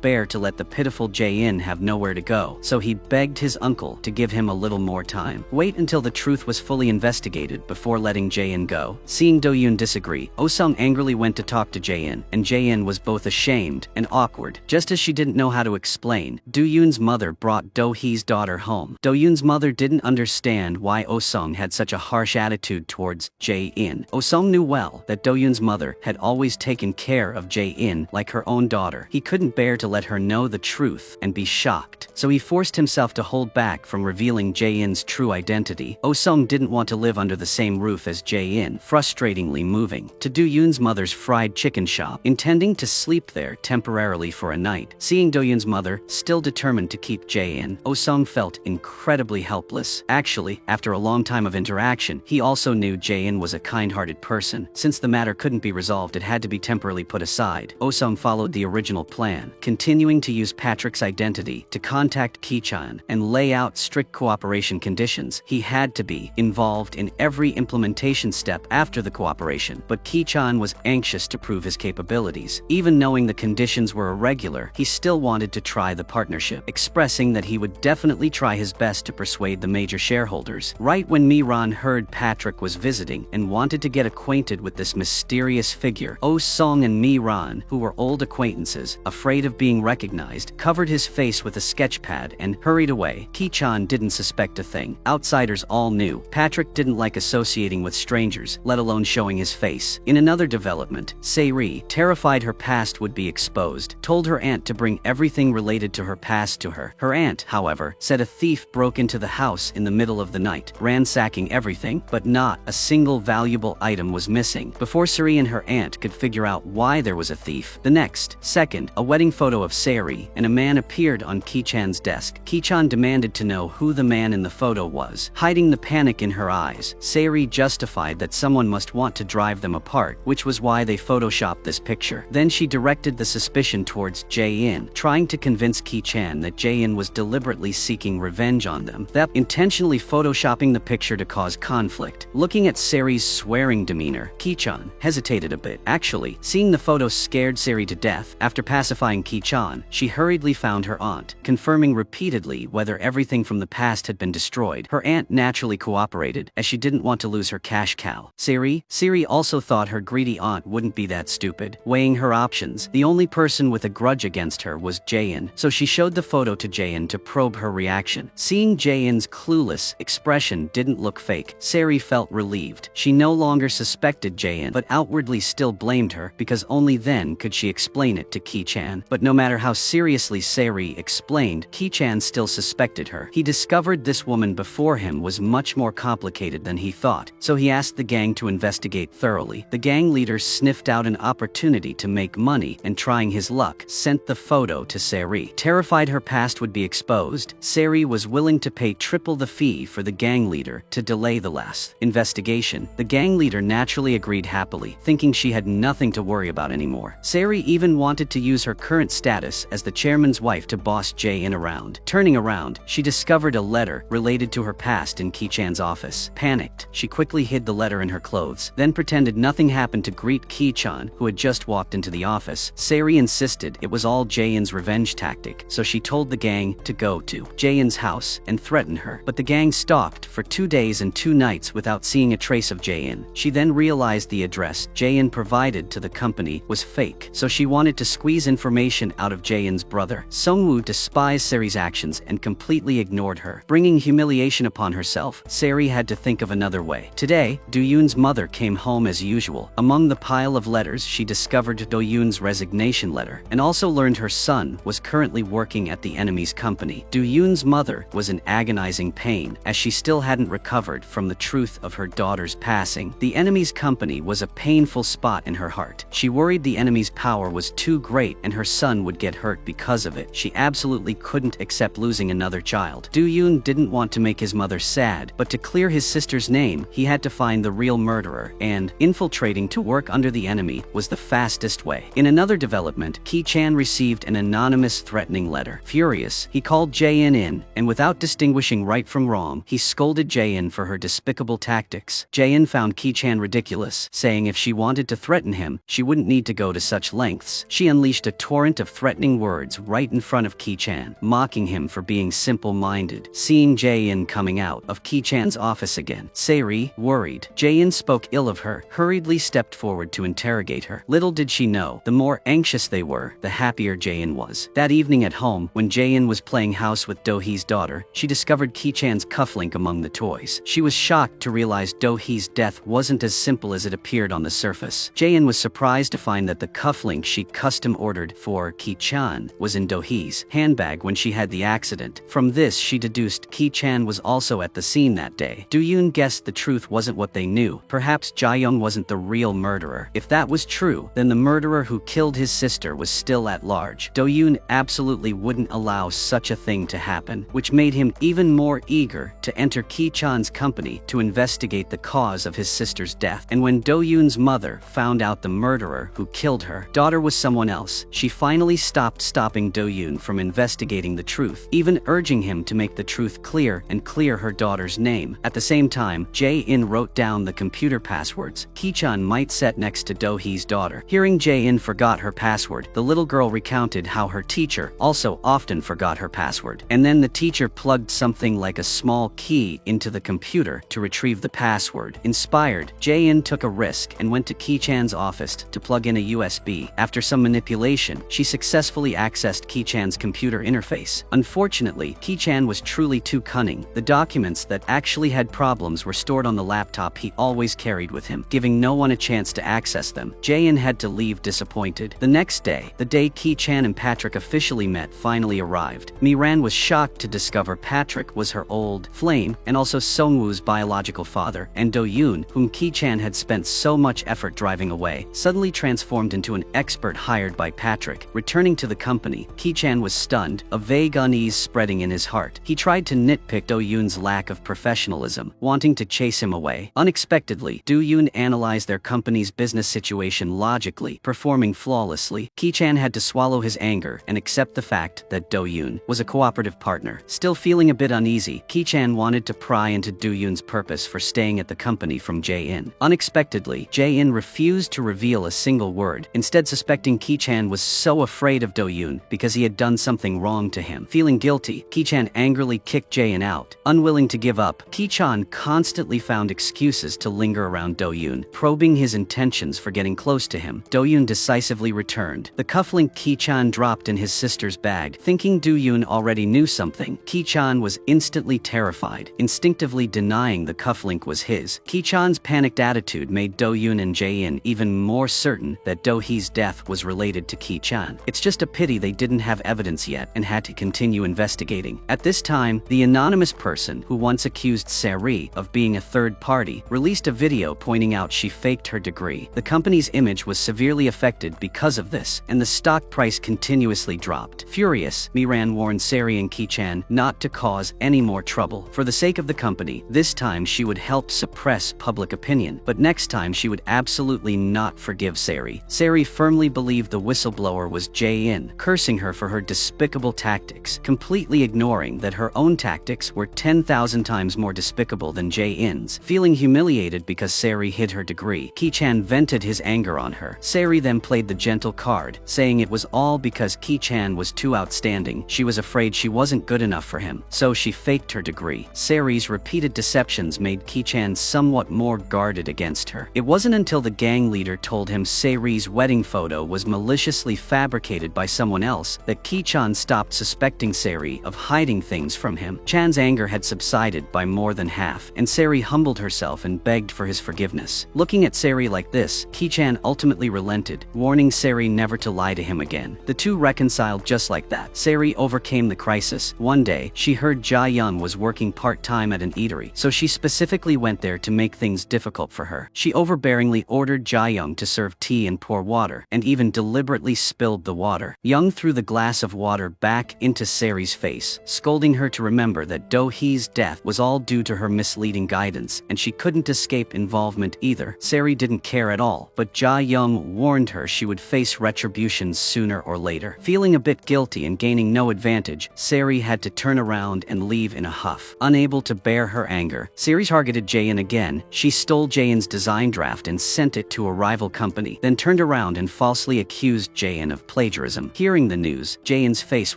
bear to let the pitiful Jae-in have nowhere to go, so he begged his uncle to give him a little more time. Wait until the truth was fully investigated before letting Jae-in go. Seeing Do-yoon disagree, Oh-sung angrily went to talk to Jae-in, and Jae-in was both ashamed and awkward. Just as she didn't know how to explain, Do-yoon's mother brought Do-hee's daughter home. Do-yoon's mother didn't understand why Oh-sung had such a harsh attitude towards Jae-in. Oh-sung knew well that Do-yoon's mother had always taken care of Jae-in like her own daughter. He couldn't bear to let her know the truth and be shocked, so he forced himself to hold back from revealing Jae-in's true identity. Oh-sung didn't want to live under the same roof as Jae-in, frustratingly moving to Do-yoon's mother's fried chicken shop, intending to sleep there temporarily for a night. Seeing Do-yoon's mother still determined to keep Jae-in, Oh-sung felt incredibly helpless. Actually, after a long time of interaction, he also knew Jae-in was a kind-hearted person. Since the matter couldn't be resolved, it had to be temporarily put aside. Oh-sung followed the original plan, continuing to use Patrick's identity to contact Ki-chan and lay out strict cooperation conditions. He had to be involved in every implementation step after the cooperation, but Ki-chan was anxious to prove his capabilities. Even knowing the conditions were irregular, he still wanted to try the partnership, expressing that he would definitely try his best to persuade the major shareholders. Right when Mi-ran heard Patrick was visiting and wanted to get acquainted with this mysterious figure, Oh-sung and Mi-ran, who were old acquaintances, afraid of being recognized, covered his face with a sketch pad and hurried away. Ki-chan didn't suspect a thing. Outsiders all knew Patrick didn't like associating with strangers, let alone showing his face. In another development, Sari, terrified her past would be exposed, told her aunt to bring everything related to her past to her. Her aunt, however, said a thief broke into the house in the middle of the night, ransacking everything, but not a single valuable item was missing before Sari and her aunt could figure out why there was a thief. The next second, a wedding photo of Sari and a man appeared on Ki-chan's desk. Ki-chan demanded to know who the man in the photo was. Hiding the panic in her eyes, Sari justified that someone must want to drive them apart, which was why they photoshopped this picture. Then she directed the suspicion towards Jae-in, trying to convince Ki-chan that Jae-in was deliberately seeking revenge on them, that intentionally photoshopping the picture to cause conflict. Looking at Sari's swearing demeanor, Ki-chan hesitated a bit. Actually, seeing the photo scared Sari to death. After pacifying Ki-chan, she hurriedly found her aunt, confirming repeatedly whether everything from the past had been destroyed. Her aunt naturally cooperated, as she didn't want to lose her cash cow. Sari also thought her greedy aunt wouldn't be that stupid. Weighing her options, the only person with a grudge against her was Jae-in, so she showed the photo to Jae-in to probe her reaction. Seeing Jae-in's clueless expression didn't look fake, Sari felt relieved. She no longer suspected Jae-in, but outwardly still blamed her, because only then could she explain it to Ki-chan. But no matter how seriously Sari explained, Ki-chan still suspected her. He discovered this woman before him was much more complicated than he thought, so he asked the gang to investigate thoroughly. The gang leader sniffed out an opportunity to make money and, trying his luck, sent the photo to Sari. Terrified her past would be exposed, Sari was willing to pay triple the fee for the gang leader to delay the last investigation. The gang leader naturally agreed happily, thinking she had nothing to worry about anymore. Sari even wanted to use her current status as the chairman's wife to boss Jae-in around. Turning around, she discovered a letter related to her past in Ki-chan's office. Panicked, she quickly hid the letter in her clothes, then pretended nothing happened to greet Ki-chan, who had just walked into the office. Sari insisted it was all Jae-in's revenge tactic, so she told the gang to go to Jae-in's house and threaten her. But the gang stalked for 2 days and 2 nights without seeing a trace of Jae-in. She then realized the address Jae-in provided to the company was fake, so she wanted to squeeze information out of Jae-in's brother. Sungwoo despised Sari's actions and completely ignored her. Bringing humiliation upon herself, Sari had to think of another way. Today, Do-yoon's mother came home as usual. Among the pile of letters, she discovered Do-yoon's resignation letter, and also learned her son was currently working at the enemy's company. Do-yoon's mother was in agonizing pain, as she still hadn't recovered from the truth of her daughter's passing. The enemy's company was a painful spot in her heart. She worried the enemy's power was too great and her son would get hurt because of it. She absolutely couldn't accept losing another child. Do-yoon didn't want to make his mother sad, but to clear his sister's name, he had to find the real murderer, and infiltrating to work under the enemy was the fastest way. In another development, Ki-chan received an anonymous threatening letter. Furious, he called Jae-in in, and without distinguishing right from wrong, he scolded Jae-in for her despicable tactics. Jae-in found Ki-chan ridiculous, saying if she wanted to threaten him, she wouldn't need to go to such lengths. She unleashed a torrent of threatening words right in front of Ki-chan, mocking him for being simple-minded. Seeing Jae-in coming out of Ki-chan's office again, Sari, worried, Jae-in spoke ill of her, hurriedly stepped forward to interrogate her. Little did she know, the more anxious they were, the happier Jae-in was. That evening at home, when Jae-in was playing house with Do-hee's daughter, she discovered Ki-chan's cufflink among the toys. She was shocked to realize Do-hee's death wasn't as simple as it appeared on the surface. Jae-in was surprised to find that the cufflink she custom ordered for Ki-chan was in Do-hee's handbag when she had the accident. From this, she deduced Ki-chan was also at the scene that day. Do-yoon guessed the truth wasn't what they knew. Perhaps Jae-young wasn't the real murderer. If that was true, then the murderer who killed his sister was still at large. Do-yoon absolutely wouldn't allow such a thing to happen, which made him even more eager to enter Ki-chan's company to investigate the cause of his sister's death. And when Do-yoon's mother found out the murderer who killed her daughter was someone else, she finally stopping Do-yoon from investigating the truth, even urging him to make the truth clear and clear her daughter's name. At the same time, Jae-in wrote down the computer passwords Ki-chan might set next to Do-hee's daughter. Hearing Jae-in forgot her password, the little girl recounted how her teacher also often forgot her password. And then the teacher plugged something like a small key into the computer to retrieve the password. Inspired, Jae-in took a risk and went to Ki-chan's office to plug in a USB. After some manipulation, she successfully accessed Ki-chan's computer interface. Unfortunately, Ki-chan was truly too cunning. The documents that actually had problems were stored on the laptop he always carried with him, giving no one a chance to access them. Jae-in had to leave disappointed. The next day, the day Ki-chan and Patrick officially met finally arrived. Mi-ran was shocked to discover Patrick was her old flame and also Sungwoo's biological father, and Do-yoon, whom Ki-chan had spent so much effort driving away, suddenly transformed into an expert hired by Patrick. Returning to the company, Ki-chan was stunned, a vague unease spreading in his heart. He tried to nitpick Do-yoon's lack of professionalism, wanting to chase him away. Unexpectedly, Do-yoon analyzed their company's business situation logically, performing flawlessly. Ki-chan had to swallow his anger and accept the fact that Do-yoon was a cooperative partner. Still feeling a bit uneasy, Ki-chan wanted to pry into Do-yoon's purpose for staying at the company from Jae-in. Unexpectedly, Jae-in refused to reveal a single word, instead suspecting Ki-chan was so afraid of Do-yoon because he had done something wrong to him. Feeling guilty, Ki-chan angrily kicked Jae-in out. Unwilling to give up, Ki-chan constantly found excuses to linger around Do-yoon, probing his intentions for getting close to him. Do-yoon decisively returned. The cufflink Ki-chan dropped in his sister's bag. Thinking Do-yoon already knew something, Ki-chan was instantly terrified, instinctively denying the cufflink was his. Ki-chan's panicked attitude made Do-yoon and Jae-in even more certain that Do-hee's death was related to Ki-chan. It's just a pity they didn't have evidence yet and had to continue investigating. At this time, the anonymous person who once accused Seri of being a third party released a video pointing out she faked her degree. The company's image was severely affected because of this, and the stock price continuously dropped. Furious, Miran warned Seri and Ki-chan not to cause any more trouble. For the sake of the company, this time she would help suppress public opinion, but next time she would absolutely not forgive Seri. Seri firmly believed the whistleblower was Jae-in, cursing her for her despicable tactics, completely ignoring that her own tactics were 10,000 times more despicable than Jae-in's. Feeling humiliated because Seri hid her degree, Ki-chan vented his anger on her. Seri then played the gentle card, saying it was all because Ki-chan was too outstanding. She was afraid she wasn't good enough for him, so she faked her degree. Seri's repeated deceptions made Ki-chan somewhat more guarded against her. It wasn't until the gang leader told him Seri's wedding photo was maliciously fabricated by someone else that Ki-chan stopped suspecting Seri of hiding things from him. Chan's anger had subsided by more than half, and Seri humbled herself and begged for his forgiveness. Looking at Seri like this, Ki-chan ultimately relented, warning Seri never to lie to him again. The two reconciled just like that. Seri overcame the crisis. One day, she heard Ja-young was working part-time at an eatery, so she specifically went there to make things difficult for her. She overbearingly ordered Ja-young to serve tea and pour water, and even deliberately spilled the water. Young threw the glass of water back into Seri's face, scolding her to remember that Do-hee's death was all due to her misleading guidance, and she couldn't escape involvement either. Seri didn't care at all, but Ja-young warned her she would face retribution sooner or later. Feeling a bit guilty and gaining no advantage, Seri had to turn around and leave in a huff. Unable to bear her anger, Seri targeted Jae-in again. She stole Jae-in's design draft and sent it to a rival company, then turned around and falsely accused Jae-in of plagiarism. Hearing the news, Jae-in's face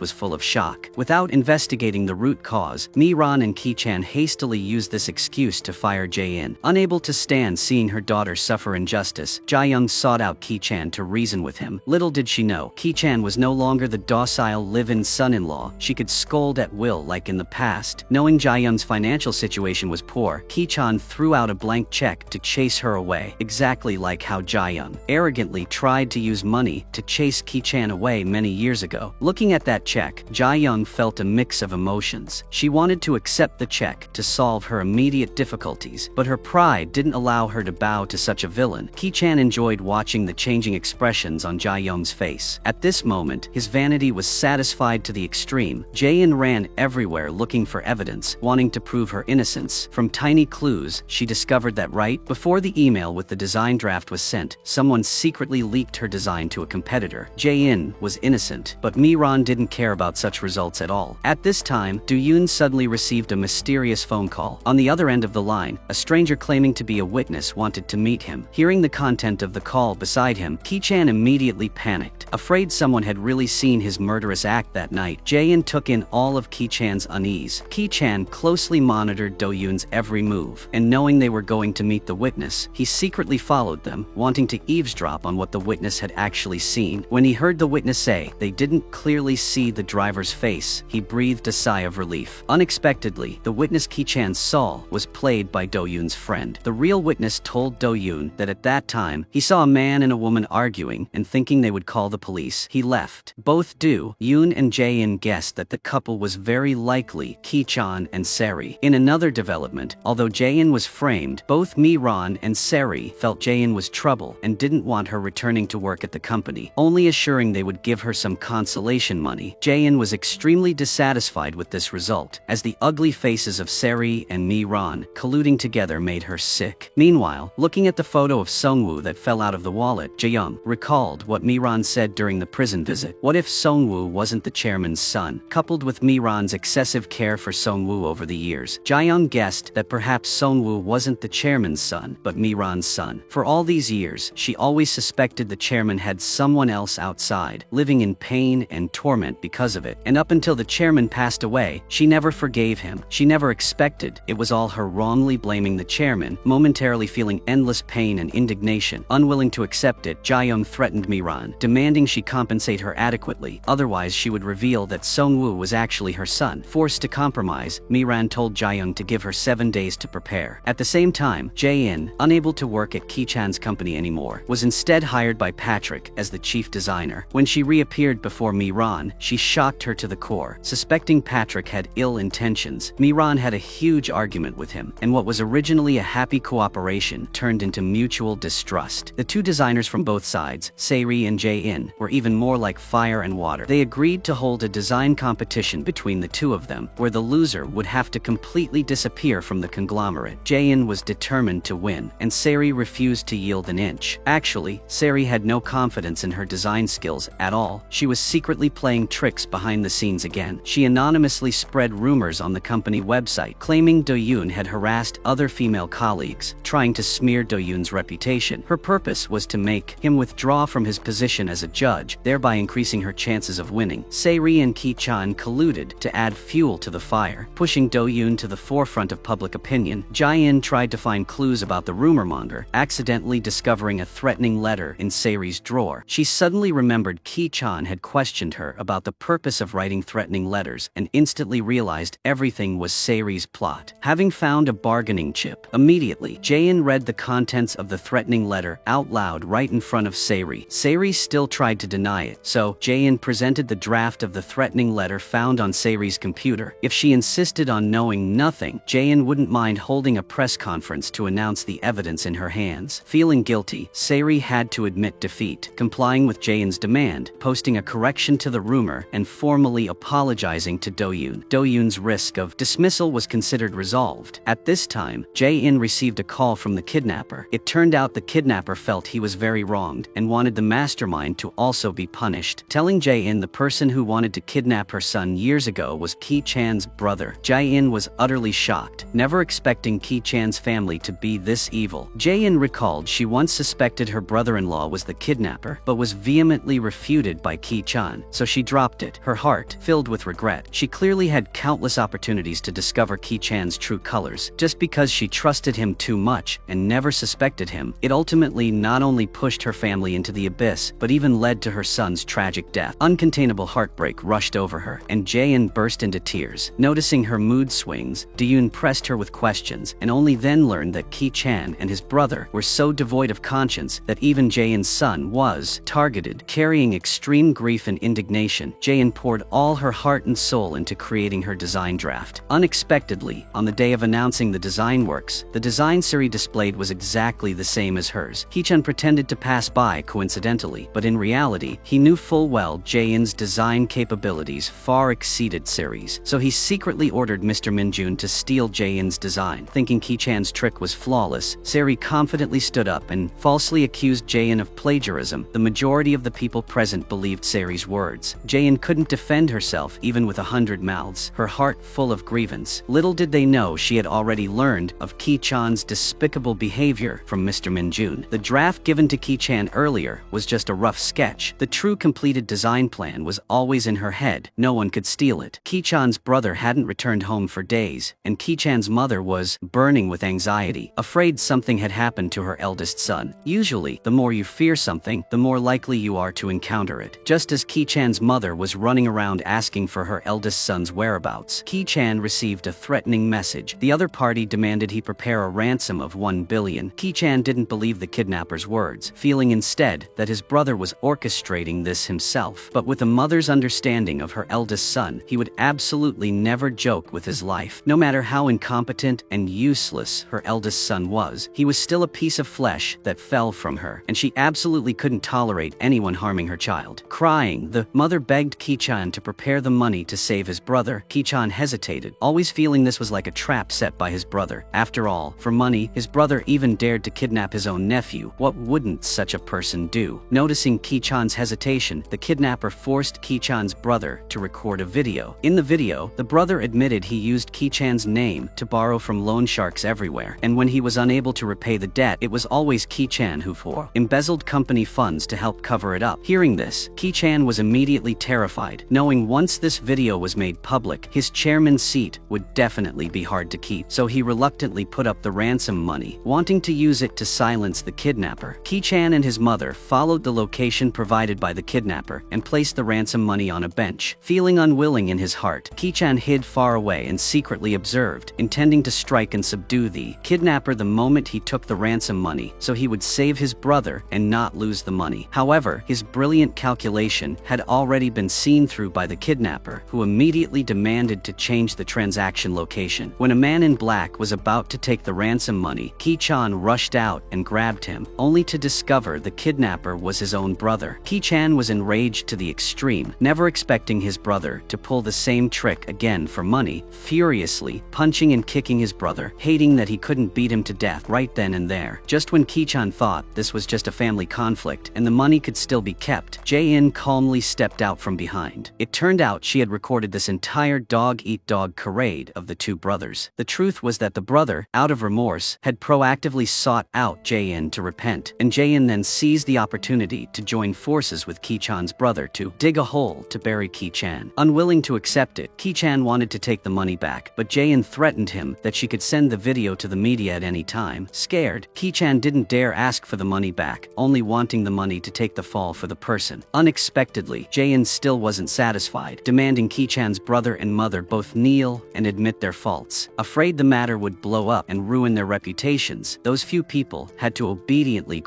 was full of shock. Without investigating the root cause, Mi-ran and Ki-chan hastily used this excuse to fire Jae-in. Unable to stand seeing her daughter suffer injustice, Ja-young sought out Ki-chan to reason with him. Little did she know, Ki-chan was no longer the docile live-in son-in-law she could scold at will like in the past. Knowing Ja-young's financial situation was poor, Ki-chan threw out a blank check to chase her away, exactly like how Ja-young arrogantly tried to use money to chase Ki-chan away many years ago. Looking at that check, Ja-young felt a mix of emotions. She wanted to accept the check to solve her immediate difficulties, but her pride didn't allow her to bow to such a villain. Ki-chan enjoyed watching the changing expressions on Ja-young's face. At this moment, his vanity was satisfied to the extreme. Jae-in ran everywhere looking for evidence, wanting to prove her innocence. From tiny clues, she discovered that right before the email with the design draft was sent, someone secretly leaked her design to a competitor. Jae-in was innocent, but Mi-ran didn't care about such results at all. At this time, Do-yoon suddenly received a mysterious phone call. On the other end of the line, a stranger claiming to be a witness wanted to meet him. Hearing the content of the call beside him, Ki-chan immediately panicked. Afraid someone had really seen his murderous act that night, Jae-in took in all of Ki-chan's unease. Ki-chan closely monitored Do-yoon's every move, and knowing they were going to meet the witness, he secretly followed them, wanting to eavesdrop on what the witness had actually seen. When he heard the witness say they didn't clearly see the driver's face, he breathed a sigh of relief. Unexpectedly, the witness Ki-chan saw was played by Do-yoon's friend. The real witness told Do-yoon that at that time, he saw a man and a woman arguing, and thinking they would call the police, he left. Both Do-yoon and Jae-in guessed that the couple was very likely Ki-chan and Seri. In another development, although Jae-in Jae-in was framed, both Mi-ran and Seri felt Jae-in was trouble and didn't want her returning to work at the company, only assuring they would give her some consolation money. Jae-in was extremely dissatisfied with this result, as the ugly faces of Seri and Mi-ran colluding together made her sick. Meanwhile, looking at the photo of Sungwoo that fell out of the wallet, Jae-young recalled what Mi-ran said during the prison visit. What if Sungwoo wasn't the chairman's son? Coupled with Mi-ran's excessive care for Sungwoo over the years, Jae-young guessed that perhaps Sungwoo wasn't the chairman's son, but Mi-ran's son. For all these years, she always suspected the chairman had someone else outside, living in pain and torment because of it. And up until the chairman passed away, she never forgave him. She never expected it was all her wrongly blaming the chairman. Momentarily feeling endless pain and indignation, unwilling to accept it, Jae-young threatened Mi-ran, demanding she compensate her adequately, otherwise she would reveal that Sungwoo was actually her son. Forced to compromise, Mi-ran told Jae-young to give her 7 days to prepare. At the same time, Jae-in, unable to work at Ki-chan's company anymore, was instead hired by Patrick as the chief designer. When she reappeared before Mi-ran, she shocked her to the core. Suspecting Patrick had ill intentions, Mi-ran had a huge argument with him, and what was originally a happy cooperation turned into mutual distrust. The two designers from both sides, Seri and Jae-in, were even more like fire and water. They agreed to hold a design competition between the two of them, where the loser would have to completely disappear from the conglomerate. Jae-in was determined to win, and Seri refused to yield an inch. Actually, Seri had no confidence in her design skills at all. She was secretly playing tricks behind the scenes again. She anonymously spread rumors on the company website, claiming Do-yoon had harassed other female colleagues, trying to smear Do-yoon's reputation. Her purpose was to make him withdraw from his position as a judge, thereby increasing her chances of winning. Seri and Ki-chan colluded to add fuel to the fire, pushing Do-yoon to the forefront of public opinion. Jae-in tried to find clues about the rumormonger, accidentally discovering a threatening letter in Seri's drawer. She suddenly remembered Ki-chan had questioned her about the purpose of writing threatening letters and instantly realized everything was Seri's plot. Having found a bargaining chip, immediately, Jae-in read the contents of the threatening letter out loud right in front of Seri. Seri still tried to deny it, so Jae-in presented the draft of the threatening letter found on Seri's computer. If she insisted on knowing nothing, Jae-in wouldn't mind holding a press conference to announce the evidence in her hands. Feeling guilty, Seri had to admit defeat, complying with Jae-in's demand, posting a correction to the rumor, and formally apologizing to Do-yoon. Do-yoon's risk of dismissal was considered resolved. At this time, Jae-in received a call from the kidnapper. It turned out the kidnapper felt he was very wronged and wanted the mastermind to also be punished, telling Jae-in the person who wanted to kidnap her son years ago was Ki-chan's brother. Jae-in was utterly shocked, never expecting Ki-chan's family to be this evil. Jae-in recalled she once suspected her brother-in-law was the kidnapper, but was vehemently refuted by Ki-chan, so she dropped it, her heart filled with regret. She clearly had countless opportunities to discover Ki-chan's true colors. Just because she trusted him too much and never suspected him, it ultimately not only pushed her family into the abyss, but even led to her son's tragic death. Uncontainable heartbreak rushed over her, and Jae-in burst into tears. Noticing her mood swings, Do-yoon pressed her with questions, and only then learned that Ki-chan and his brother were so devoid of conscience that even Jae-in's son was targeted. Carrying extreme grief and indignation, Jae-in poured all her heart and soul into creating her design draft. Unexpectedly, on the day of announcing the design works, the design Seri displayed was exactly the same as hers. Ki-chan pretended to pass by coincidentally, but in reality, he knew full well Jae-in's design capabilities far exceeded Seri's, so he secretly ordered Mr. Min-jun to steal Jae-in's design. Thinking Ki-chan's trick was flawless, Seri confidently stood up and falsely accused Jae-in of plagiarism. The majority of the people present believed Seri's words. Jae-in couldn't defend herself even with 100 mouths, her heart full of grievance. Little did they know she had already learned of Ki-chan's despicable behavior from Mr. Min-jun. The draft given to Ki-chan earlier was just a rough sketch. The true completed design plan was always in her head. No one could steal it. Ki-chan's brother hadn't returned home for days, and Ki-chan's mother was burning with anxiety, afraid something had happened to her eldest son. Usually, the more you fear something, the more likely you are to encounter it. Just as Ki-chan's mother was running around asking for her eldest son's whereabouts, Ki-chan received a threatening message. The other party demanded he prepare a ransom of 1 billion. Ki-chan didn't believe the kidnapper's words, feeling instead that his brother was orchestrating this himself. But with a mother's understanding of her eldest son, he would absolutely never joke with his life. No matter how incompetent and useless her eldest son was, he was still a piece of flesh that fell from her, and she absolutely couldn't tolerate anyone harming her child. Crying, the mother begged Ki-chan to prepare the money to save his brother. Ki-chan hesitated, always feeling this was like a trap set by his brother. After all, for money, his brother even dared to kidnap his own nephew. What wouldn't such a person do? Noticing Ki-chan's hesitation, the kidnapper forced Ki-chan's brother to record a video. In the video, the brother admitted he used Ki-chan's name to borrow from loan sharks everywhere, and when he was unable to repay the debt, it was always Ki-chan who embezzled company funds to help cover it up. Hearing this, Ki-chan was immediately terrified, knowing once this video was made public, his chairman's seat would definitely be hard to keep. So he reluctantly put up the ransom money, wanting to use it to silence the kidnapper. Ki-chan and his mother followed the location provided by the kidnapper and placed the ransom money on a bench. Feeling unwilling in his heart, Ki-chan hid far away and secretly observed, intending to strike and subdue the kidnapper the moment he took the ransom money, so he would save his brother and not lose the money. However, his brilliant calculation had already been seen through by the kidnapper, who immediately demanded to change the transaction location. When a man in black was about to take the ransom money, Ki-chan rushed out and grabbed him, only to discover the kidnapper was his own brother. Ki-chan was enraged to the extreme, never expecting his brother to pull the same trick again for money, furiously punching and kicking his brother, hating that he couldn't beat him to death right then and there. Just when Ki-chan thought this was just a family conflict and the money could still be kept, Jae-in calmly stepped out from behind. It turned out she had recorded this entire dog-eat-dog charade of the two brothers. The truth was that the brother, out of remorse, had proactively sought out Jae-in to repent, and Jae-in then seized the opportunity to join forces with Ki-chan's brother to dig a hole to bury Ki-chan. Unwilling to accept it, Ki-chan wanted to take the money back, but Jae-in threatened him that she could send the video to the media at any time. Scared, Ki-chan didn't dare ask for the money back, only wanting the money to take the fall for the person. Unexpectedly, Jae-in still wasn't satisfied, demanding Ki-chan's brother and mother both kneel and admit their faults. Afraid the matter would blow up and ruin their reputations, those few people had to obediently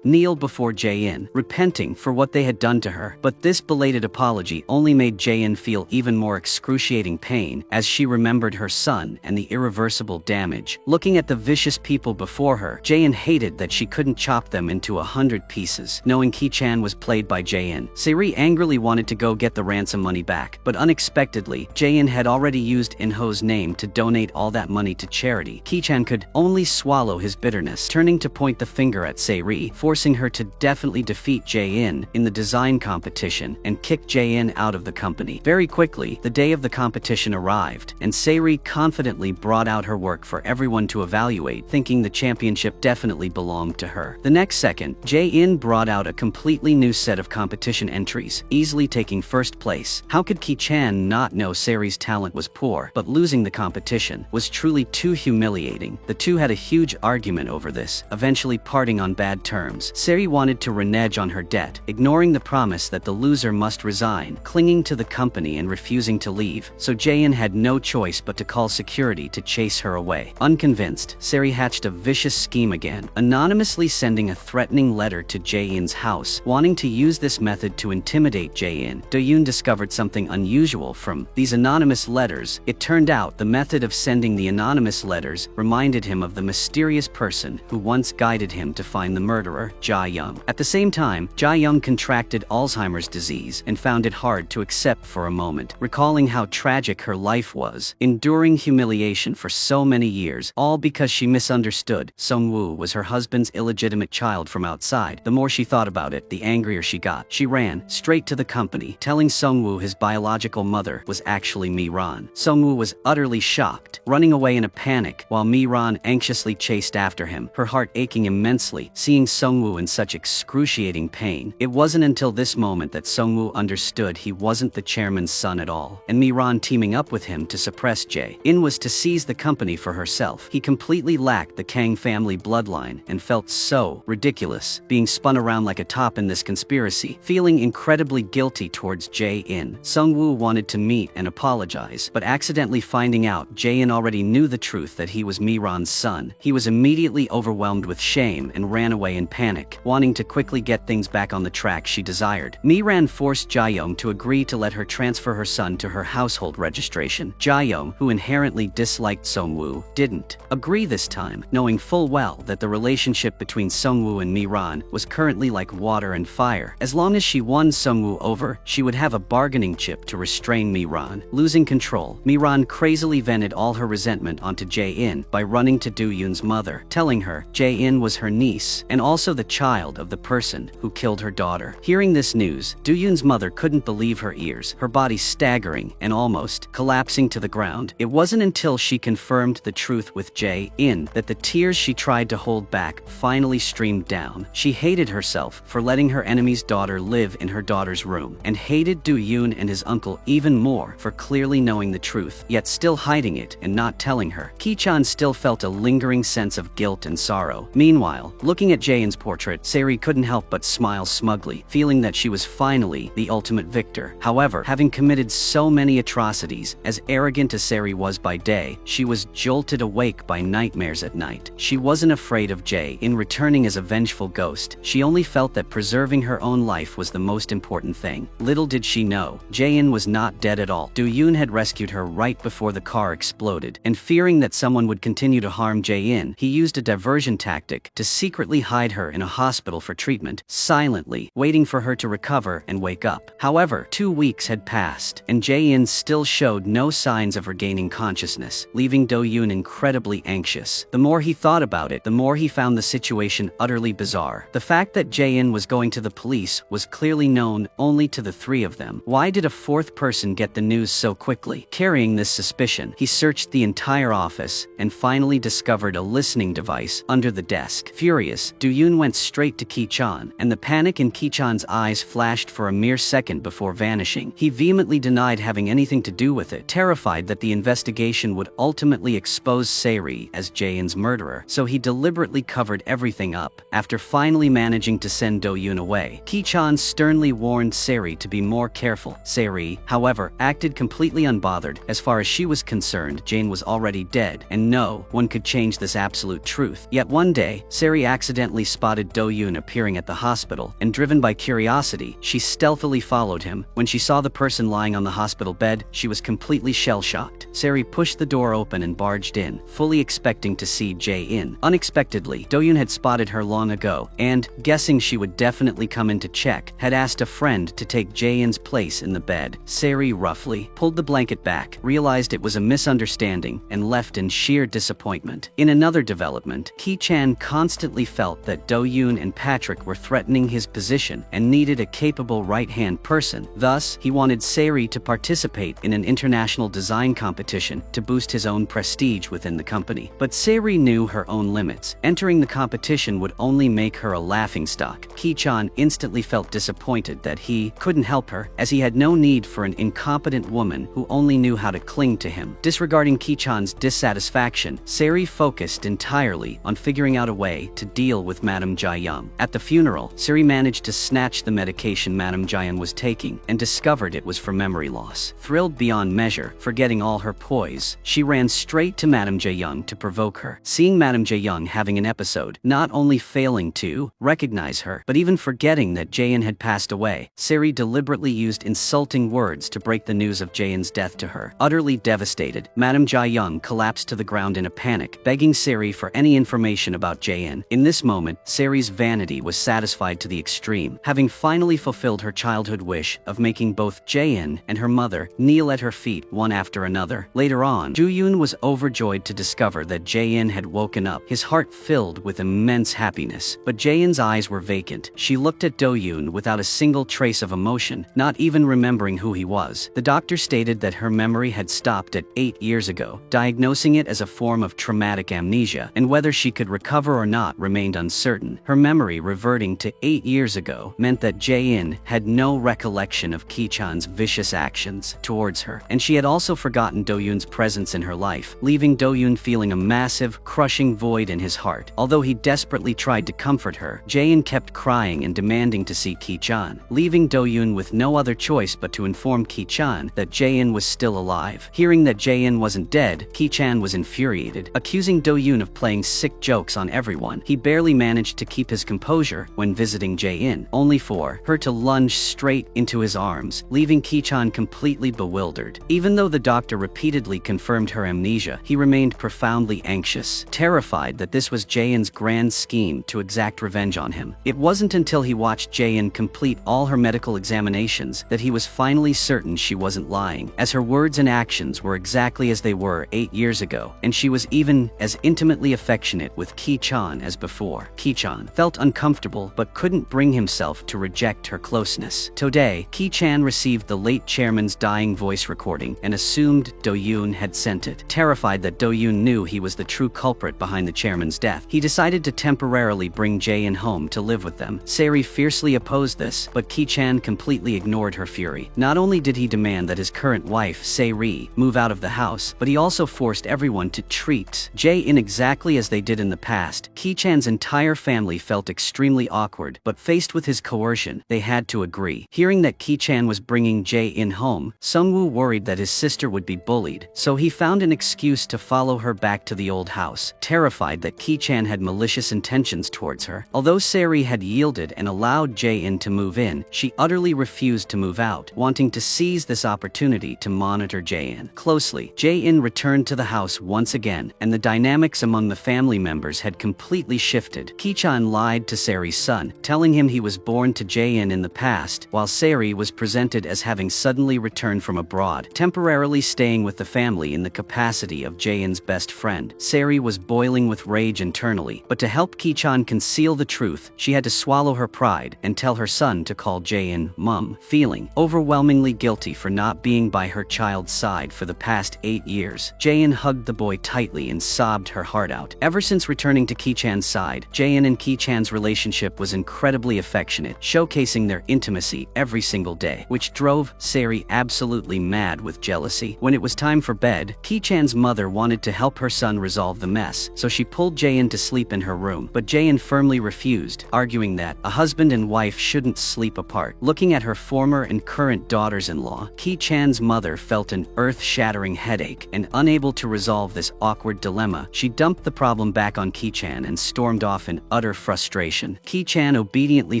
kneel before Jae-in, repenting for what they had done to her. But this belated apology only made Jae-in feel even more excruciating pain as she remembered her son and the irreversible damage. Looking at the vicious people before her, Jae-in hated that she couldn't chop them into 100 pieces. Knowing Ki-chan was played by Jae-in, Se-ri angrily wanted to go get the ransom money back, but unexpectedly, Jae-in had already used In-ho's name to donate all that money to charity. Ki-chan could only swallow his bitterness, turning to point the finger at Se-ri, forcing her to definitely defeat Jae-in in the design competition and kick Jae-in out of the company. Very quickly, the day of the competition arrived, and Se-ri confidently brought out her work for everyone to evaluate, thinking the championship definitely belonged to her. The next second, Jae-in brought out a completely new set of competition entries, easily taking first place. How could Ki-chan not know Se-ri's talent was poor, but losing the competition was truly too humiliating. The two had a huge argument over this, eventually parting on bad terms. Se-ri wanted to renege on her debt, ignoring the promise that the loser must resign, clinging to the company and refusing to leave, so Jae-in had no choice but to call security to chase her away. Unconvinced, Se-ri hatched a vicious scheme again, anonymously sending a threatening letter to Jae-in's house. Wanting to use this method to intimidate Jae-in, Do-yoon discovered something unusual from these anonymous letters. It turned out the method of sending the anonymous letters reminded him of the mysterious person who once guided him to find the murderer, Ja-young. At the same time, Ja-young contracted Alzheimer's disease and found it hard to accept for a moment, recalling how tragic her life was, enduring humiliation for so many years, all because she misunderstood Sung-woo was her husband's illegitimate child from outside. The more she thought about it, the angrier she got. She ran straight to the company, telling Sung-woo his biological mother was actually Mi-ran. Sung-woo was utterly shocked, running away in a panic, while Mi-ran anxiously chased after him, her heart aching immensely, seeing Sung-woo in such excruciating pain. It wasn't until this moment that Sung-woo understood he wasn't the chairman's son at all, and Mi-ran teaming up with him to suppress Jae-in was to seize the company for herself. He completely lacked the Kang family bloodline and felt so ridiculous, being spun around like a top in this conspiracy. Feeling incredibly guilty towards Jae-in, Sung-woo wanted to meet and apologize, but accidentally finding out Jae-in already knew the truth that he was Mi-ran's son, he was immediately overwhelmed with shame and ran away in panic, wanting to quickly get things back on the track she desired. Mi-ran forced Ja-young to agree to let her transfer her son to her household registration. Ja-young, who inherently disliked Sung-woo, Sungwoo didn't agree this time, knowing full well that the relationship between Sungwoo and Miran was currently like water and fire. As long as she won Sungwoo over, she would have a bargaining chip to restrain Miran. Losing control, Miran crazily vented all her resentment onto Jae-in by running to Do-yoon's mother, telling her Jae-in was her niece and also the child of the person who killed her daughter. Hearing this news, Do-yoon's mother couldn't believe her ears, her body staggering and almost collapsing to the ground. It wasn't until she confirmed the truth with Jae-in that the tears she tried to hold back finally streamed down. She hated herself for letting her enemy's daughter live in her daughter's room, and hated Do-yoon and his uncle even more for clearly knowing the truth, yet still hiding it and not telling her. Ki-chan still felt a lingering sense of guilt and sorrow. Meanwhile, looking at Jae-in's portrait, Saeri couldn't help but smile smugly, feeling that she was finally the ultimate victor. However, having committed so many atrocities, as arrogant as Saeri was by day, she was jolted awake by nightmares at night. She wasn't afraid of Jae-in returning as a vengeful ghost. She only felt that preserving her own life was the most important thing. Little did she know, Jae-in was not dead at all. Do-yoon had rescued her right before the car exploded, and fearing that someone would continue to harm Jae-in, he used a diversion tactic to secretly hide her in a hospital for treatment, silently waiting for her to recover and wake up. However, 2 weeks had passed, and Jae-in still showed no signs of regaining consciousness, leaving Do-yoon incredibly anxious. The more he thought about it, the more he found the situation utterly bizarre. The fact that Jae-in was going to the police was clearly known only to the three of them. Why did a fourth person get the news so quickly? Carrying this suspicion, he searched the entire office and finally discovered a listening device under the desk. Furious, Do-yoon went straight to Ki-chan, and the panic in Ki-chan's eyes flashed for a mere second before vanishing. He vehemently denied having anything to do with it, terrified that the investigation would ultimately expose Saeri as Jae-in's murderer, so he deliberately covered everything up. After finally managing to send Do-yoon away, Ki-chan sternly warned Saeri to be more careful. Saeri, however, acted completely unbothered. As far as she was concerned, Jane was already dead, and no one could change this absolute truth. Yet one day, Saeri accidentally spotted Do-yoon appearing at the hospital, and driven by curiosity, she stealthily followed him. When she saw the person lying on the hospital bed, she was completely shell-shocked. Saeri pushed the door open and barged in, fully expecting to see Jae-in. Unexpectedly, Do-yoon had spotted her long ago, and, guessing she would definitely come in to check, had asked a friend to take Jae-in's place in the bed. Saeri roughly pulled the blanket back, realized it was a misunderstanding, and left in sheer disappointment. In another development, Ki-chan constantly felt that Do-yoon and Patrick were threatening his position and needed a capable right-hand person. Thus, he wanted Saeri to participate in an international design competition to boost his own prestige within the company. But Saeri knew her own limits. Entering the competition would only make her a laughingstock. Ki-chan instantly felt disappointed that he couldn't help her, as he had no need for an incompetent woman who only knew how to cling to him. Disregarding Ki-chan's dissatisfaction, Saeri focused entirely on figuring out a way to deal with Madame Jae-young. At the funeral, Saeri managed to snatch the medication Madame Jae-young was taking and discovered it was for memory loss. Thrilled beyond measure, forgetting all her poise, she ran straight to Madame Jae-young to provoke her. Seeing Madame Jae-young having an episode, not only failing to recognize her, but even forgetting that Jae-in had passed away, Saeri deliberately used insulting words to break the news of Jae-in's death to her. Utterly devastated, Madame Jae-young collapsed to the ground in a panic, begging Saeri for any information about Jae-in. In this moment, Saeri's vanity was satisfied to the extreme, having finally fulfilled her childhood wish of making both Jae-in and her mother kneel at her feet one after another. Later on, Do-yoon was overjoyed to discover that Jae-in had woken up, his heart filled with immense happiness. But Jae-in's eyes were vacant. She looked at Do-yoon without a single trace of emotion, not even remembering who he was. The doctor stated that her memory had stopped at 8 years ago, diagnosing it as a form of traumatic amnesia, and whether she could recover or not remained uncertain. Her memory reverting to 8 years ago meant that Jae-in had no recollection of Ki-chan's vicious actions towards her, and she had also forgotten Do-yoon's presence in her life, leaving Do-yoon feeling a massive, crushing void in his heart. Although he desperately tried to comfort her, Jae-in kept crying and demanding to see Ki-chan, leaving Do-yoon with no other choice but to inform Ki-chan that Jae-in was still alive. Hearing that Jae-in wasn't dead, Ki-chan was infuriated, accusing Do-yoon of playing sick jokes on everyone. He barely managed to keep his composure when visiting Jae-in, only for her to lunge straight into his arms, leaving Ki-chan completely bewildered. Even though the doctor repeatedly confirmed her amnesia, amnesia, he remained profoundly anxious, terrified that this was Jae-in's grand scheme to exact revenge on him. It wasn't until he watched Jae-in complete all her medical examinations that he was finally certain she wasn't lying, as her words and actions were exactly as they were 8 years ago, and she was even as intimately affectionate with Ki-chan as before. Ki-chan felt uncomfortable but couldn't bring himself to reject her closeness. Today, Ki-chan received the late chairman's dying voice recording and assumed Do-yoon had sent it. Terrified that Do-yoon knew he was the true culprit behind the chairman's death, he decided to temporarily bring Jae-in home to live with them. Sari fiercely opposed this, but Ki-chan completely ignored her fury. Not only did he demand that his current wife, Sari, move out of the house, but he also forced everyone to treat Jae-in exactly as they did in the past. Ki-chan's entire family felt extremely awkward, but faced with his coercion, they had to agree. Hearing that Ki-chan was bringing Jae-in home, Sungwoo worried that his sister would be bullied, so he found an excuse to follow her back to the old house, terrified that Ki-chan had malicious intentions towards her. Although Sari had yielded and allowed Jae-in to move in, she utterly refused to move out, wanting to seize this opportunity to monitor Jae-in closely. Jae-in returned to the house once again, and the dynamics among the family members had completely shifted. Ki-chan lied to Sari's son, telling him he was born to Jae-in in the past, while Sari was presented as having suddenly returned from abroad, temporarily staying with the family in the capacity of Jae-in's best friend. Sari was boiling with rage internally, but to help Ki-chan conceal the truth, she had to swallow her pride and tell her son to call Jae-in Mum, feeling overwhelmingly guilty for not being by her child's side for the past 8 years. Jae-in hugged the boy tightly and sobbed her heart out. Ever since returning to Ki-chan's side, Jae-in and Ki-chan's relationship was incredibly affectionate, showcasing their intimacy every single day, which drove Sari absolutely mad with jealousy. When it was time for bed, Ki-chan's mother wanted to help her son resolve the mess, so she pulled Jae-in to sleep in her room, but Jae-in firmly refused, arguing that a husband and wife shouldn't sleep apart. Looking at her former and current daughters-in-law, Ki-chan's mother felt an earth-shattering headache, and unable to resolve this awkward dilemma, she dumped the problem back on Ki-chan and stormed off in utter frustration. Ki-chan obediently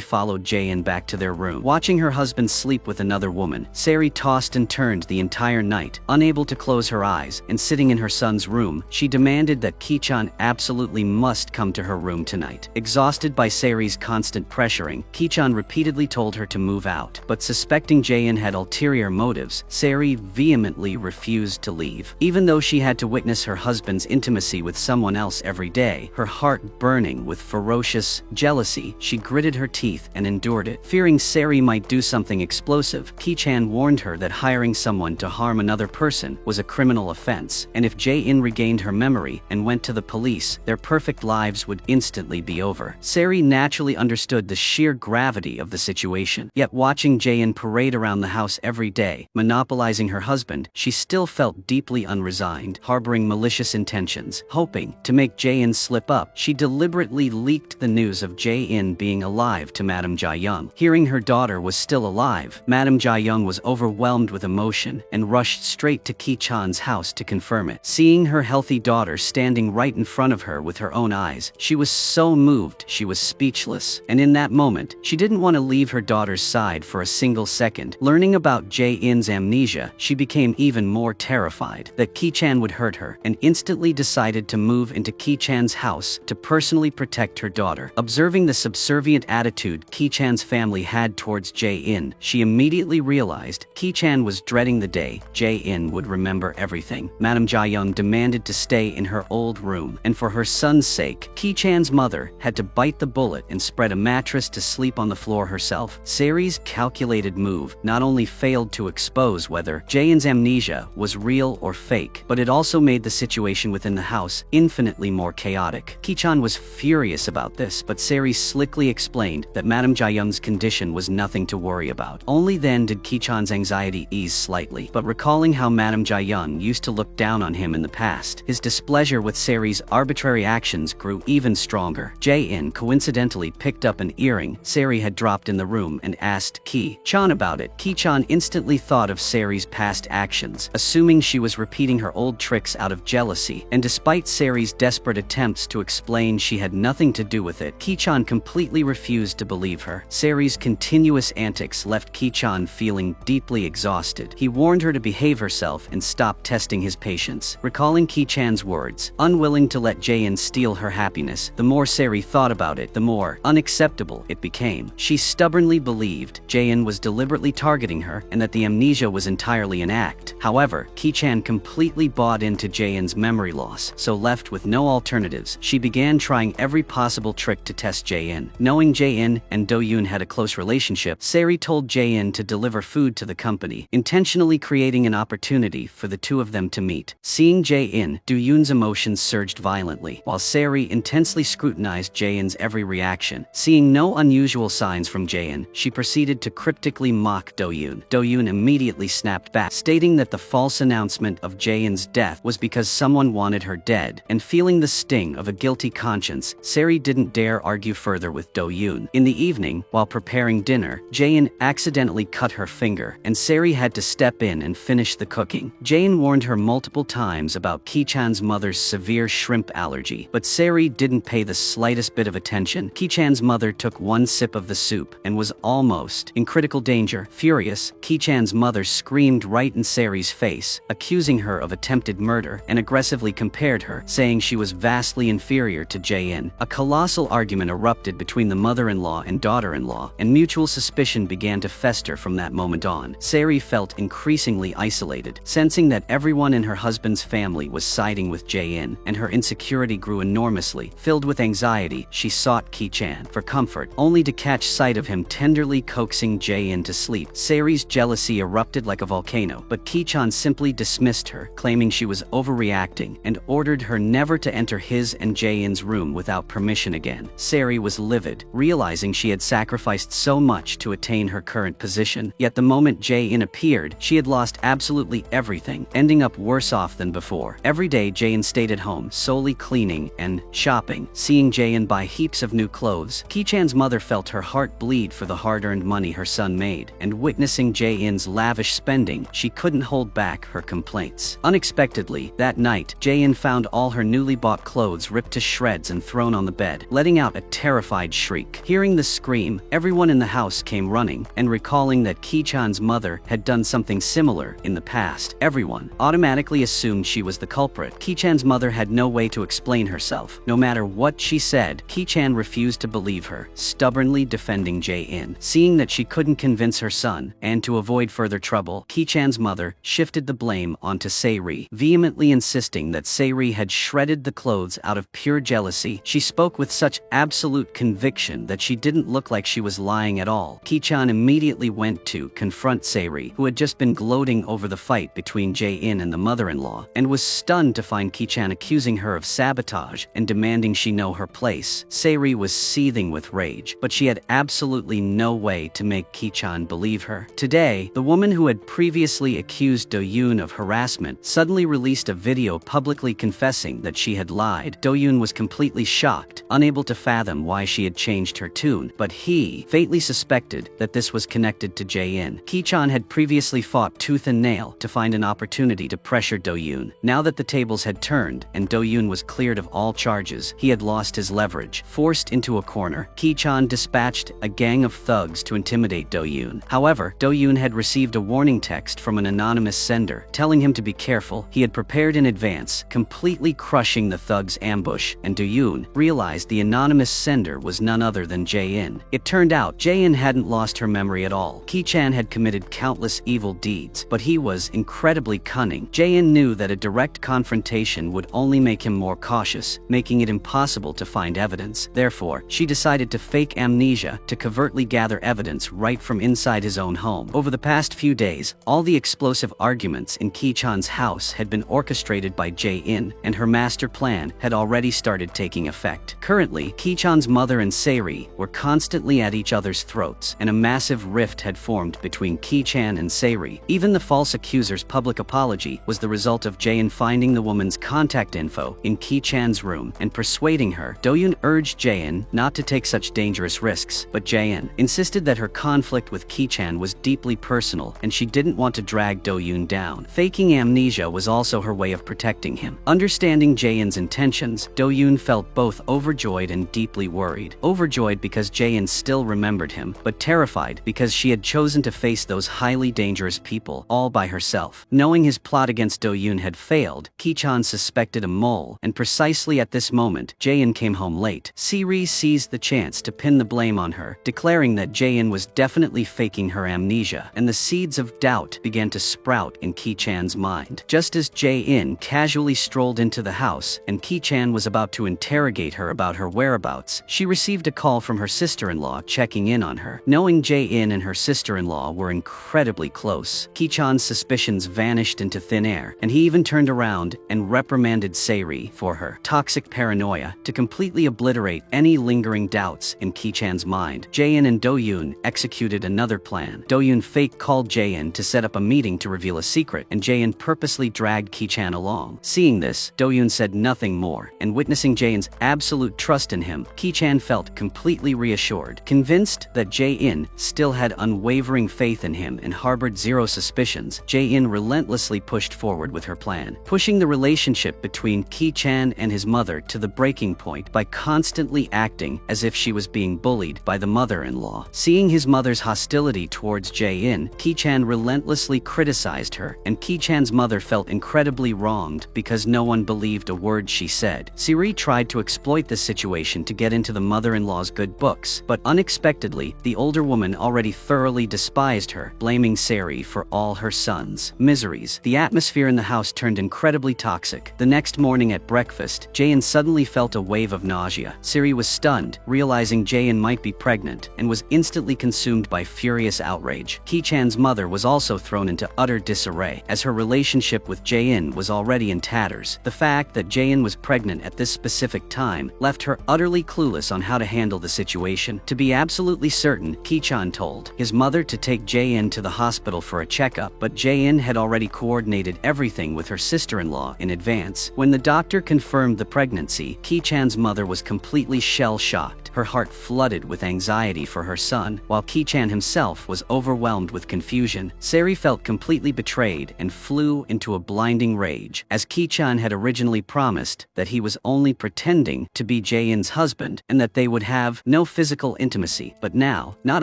followed Jae-in back to their room. Watching her husband sleep with another woman, Sari tossed and turned the entire night, unable to close her eyes, and sitting in her son's room, she demanded that Ki-chan absolutely must come to her room tonight. Exhausted by Sari's constant pressuring, Ki-chan repeatedly told her to move out, but suspecting Jae-in had ulterior motives, Sari vehemently refused to leave. Even though she had to witness her husband's intimacy with someone else every day, her heart burning with ferocious jealousy, she gritted her teeth and endured it. Fearing Sari might do something explosive, Ki-chan warned her that hiring someone to harm another person was a criminal offense, and if Jae-in regained her memory and went to the police, their perfect lives would instantly be over. Sari naturally understood the sheer gravity of the situation, yet watching Jae-in parade around the house every day, monopolizing her husband, she still felt deeply unresigned, harboring malicious intentions. Hoping to make Jae-in slip up, she deliberately leaked the news of Jae-in being alive to Madame Ja-young. Hearing her daughter was still alive, Madame Ja-young was overwhelmed with emotion and rushed straight to Ki-chan's house to confirm it. Seeing her healthy daughter standing right in front of her with her own eyes, she was so moved she was speechless, and in that moment, she didn't want to leave her daughter's side for a single second. Learning about Jae-in's amnesia, she became even more terrified that Ki-chan would hurt her, and instantly decided to move into Ki-chan's house to personally protect her daughter. Observing the subservient attitude Ki-chan's family had towards Jae-in, she immediately realized Ki-chan was dreading the day Jae-in would remember everything. Madame Ja-young demanded to stay in her old room, and for her son's sake, Ki-chan's mother had to bite the bullet and spread a mattress to sleep on the floor herself. Sari's calculated move not only failed to expose whether Jae-in's amnesia was real or fake, but it also made the situation within the house infinitely more chaotic. Ki-chan was furious about this, but Sari slickly explained that Madame Ja-young's condition was nothing to worry about. Only then did Ki-chan's anxiety ease slightly, but recalling how Madame Ja-young used to look down on him in the past, his displeasure with Sari's arbitrary actions grew even stronger. Jae-in coincidentally picked up an earring Sari had dropped in the room and asked Ki-chan about it. Ki-chan instantly thought of Sari's past actions, assuming she was repeating her old tricks out of jealousy, and despite Sari's desperate attempts to explain she had nothing to do with it, Ki-chan completely refused to believe her. Sari's continuous antics left Ki-chan feeling deeply exhausted. He warned her to behave herself and stop testing his patience, months, recalling Ki-chan's words. Unwilling to let Jae-in steal her happiness, the more Sari thought about it, the more unacceptable it became. She stubbornly believed Jae-in was deliberately targeting her and that the amnesia was entirely an act. However, Ki-chan completely bought into Jae-in's memory loss, so left with no alternatives, she began trying every possible trick to test Jae-in. Knowing Jae-in and Do-yoon had a close relationship, Sari told Jae-in to deliver food to the company, intentionally creating an opportunity for the two of them to meet. Seeing Jae-in, Do-yoon's emotions surged violently, while Sari intensely scrutinized Jae-in's every reaction. Seeing no unusual signs from Jae-in, she proceeded to cryptically mock Do-yoon. Do-yoon immediately snapped back, stating that the false announcement of Jae-in's death was because someone wanted her dead, and feeling the sting of a guilty conscience, Sari didn't dare argue further with Do-yoon. In the evening, while preparing dinner, Jae-in accidentally cut her finger, and Sari had to step in and finish the cooking. Jae-in warned her multiple times about Ki-chan's mother's severe shrimp allergy, but Sari didn't pay the slightest bit of attention. Ki-chan's mother took one sip of the soup and was almost in critical danger. Furious, Ki-chan's mother screamed right in Sari's face, accusing her of attempted murder, and aggressively compared her, saying she was vastly inferior to Jae-in. A colossal argument erupted between the mother-in-law and daughter-in-law, and mutual suspicion began to fester from that moment on. Sari felt increasingly isolated, sensing that everyone in her husband's family was siding with Jae-in, and her insecurity grew enormously. Filled with anxiety, she sought Ki-chan for comfort, only to catch sight of him tenderly coaxing Jae-in to sleep. Sari's jealousy erupted like a volcano, but Ki-chan simply dismissed her, claiming she was overreacting, and ordered her never to enter his and Jae-in's room without permission again. Sari was livid, realizing she had sacrificed so much to attain her current position, yet the moment Jae-in appeared, she had lost absolutely everything, ending up worse off than before. Every day Jae-in stayed at home, solely cleaning and shopping. Seeing Jae-in buy heaps of new clothes, Ki-chan's mother felt her heart bleed for the hard-earned money her son made, and witnessing Jae-in's lavish spending, she couldn't hold back her complaints. Unexpectedly, that night, Jae-in found all her newly bought clothes ripped to shreds and thrown on the bed, letting out a terrified shriek. Hearing the scream, everyone in the house came running, and recalling that Ki-chan's mother had done something similar in the past, everyone automatically assumed she was the culprit. Ki-chan's mother had no way to explain herself. No matter what she said, Ki-chan refused to believe her, stubbornly defending Jae-in. Seeing that she couldn't convince her son, and to avoid further trouble, Ki-chan's mother shifted the blame onto Sari, vehemently insisting that Sari had shredded the clothes out of pure jealousy. She spoke with such absolute conviction that she didn't look like she was lying at all. Ki-chan immediately went to confront Sari, who had just been gloating over the fight between Jae-in and the mother-in-law, and was stunned to find Ki-chan accusing her of sabotage and demanding she know her place. Sari was seething with rage, but she had absolutely no way to make Ki-chan believe her. Today, the woman who had previously accused Do-yoon of harassment suddenly released a video publicly confessing that she had lied. Do-yoon was completely shocked, unable to fathom why she had changed her tune, but he faintly suspected that this was connected to Jae-in. Ki-chan had previously fought tooth and nail to find an opportunity to pressure Do-yoon. Now that the tables had turned and Do-yoon was cleared of all charges, he had lost his leverage. Forced into a corner, Ki-chan dispatched a gang of thugs to intimidate Do-yoon. However, Do-yoon had received a warning text from an anonymous sender, telling him to be careful. He had prepared in advance, completely crushing the thugs' ambush, and Do-yoon realized the anonymous sender was none other than Jae-in. It turned out Jae-in hadn't lost her memory at all. Ki-chan had committed countless evil deeds, but he was incredibly cunning. Jae-in knew that a direct confrontation would only make him more cautious, making it impossible to find evidence. Therefore, she decided to fake amnesia to covertly gather evidence right from inside his own home. Over the past few days, all the explosive arguments in Ki-chan's house had been orchestrated by Jae-in, and her master plan had already started taking effect. Currently, Ki-chan's mother and Sari were constantly at each other's throats, and a massive rift had formed between Ki-chan and Sari. Even the false accuser's public apology was the result of Jae-in finding the woman's contact info in Ki-chan's room and persuading her. Do-yoon urged Jae-in not to take such dangerous risks, but Jae-in insisted that her conflict with Ki-chan was deeply personal and she didn't want to drag Do-yoon down. Faking amnesia was also her way of protecting him. Understanding Jae-in's intentions, Do-yoon felt both overjoyed and deeply worried. Overjoyed because Jae-in still remembered him, but terrified because she had chosen to face those highly dangerous people all by herself. Knowing his plot against Do-yoon experiment had failed, Ki-chan suspected a mole, and precisely at this moment, Jae-in came home late. Siri seized the chance to pin the blame on her, declaring that Jae-in was definitely faking her amnesia, and the seeds of doubt began to sprout in Ki-chan's mind. Just as Jae-in casually strolled into the house, and Ki-chan was about to interrogate her about her whereabouts, she received a call from her sister-in-law checking in on her. Knowing Jae-in and her sister-in-law were incredibly close, Ki-chan's suspicions vanished into thin air, and he even turned around and reprimanded Saeri for her toxic paranoia to completely obliterate any lingering doubts in Ki-chan's mind. Jae-in and Do-yoon executed another plan. Do-yoon fake called Jae-in to set up a meeting to reveal a secret, and Jae-in purposely dragged Ki-chan along. Seeing this, Do-yoon said nothing more, and witnessing Jae-in's absolute trust in him, Ki-chan felt completely reassured. Convinced that Jae-in still had unwavering faith in him and harbored zero suspicions, Jae-in relentlessly pushed forward with her plan, pushing the relationship between Ki-chan and his mother to the breaking point by constantly acting as if she was being bullied by the mother-in-law. Seeing his mother's hostility towards Jae-in, Ki-chan relentlessly criticized her, and Ki-chan's mother felt incredibly wronged because no one believed a word she said. Siri tried to exploit the situation to get into the mother-in-law's good books, but unexpectedly, the older woman already thoroughly despised her, blaming Saeri for all her son's miseries. The atmosphere in the house turned incredibly toxic. The next morning at breakfast, Jae-in suddenly felt a wave of nausea. Saeri was stunned, realizing Jae-in might be pregnant, and was instantly consumed by furious outrage. Ki-chan's mother was also thrown into utter disarray, as her relationship with Jae-in was already in tatters. The fact that Jae-in was pregnant at this specific time left her utterly clueless on how to handle the situation. To be absolutely certain, Ki-chan told his mother to take Jae-in to the hospital for a checkup, but Jae-in had already coordinated everything with her sister-in-law in advance. When the doctor confirmed the pregnancy, Ki-chan's mother was completely shell-shocked, her heart flooded with anxiety for her son, while Ki-chan himself was overwhelmed with confusion. Saeri felt completely betrayed and flew into a blinding rage, as Ki-chan had originally promised that he was only pretending to be Jae-in's husband and that they would have no physical intimacy. But now, not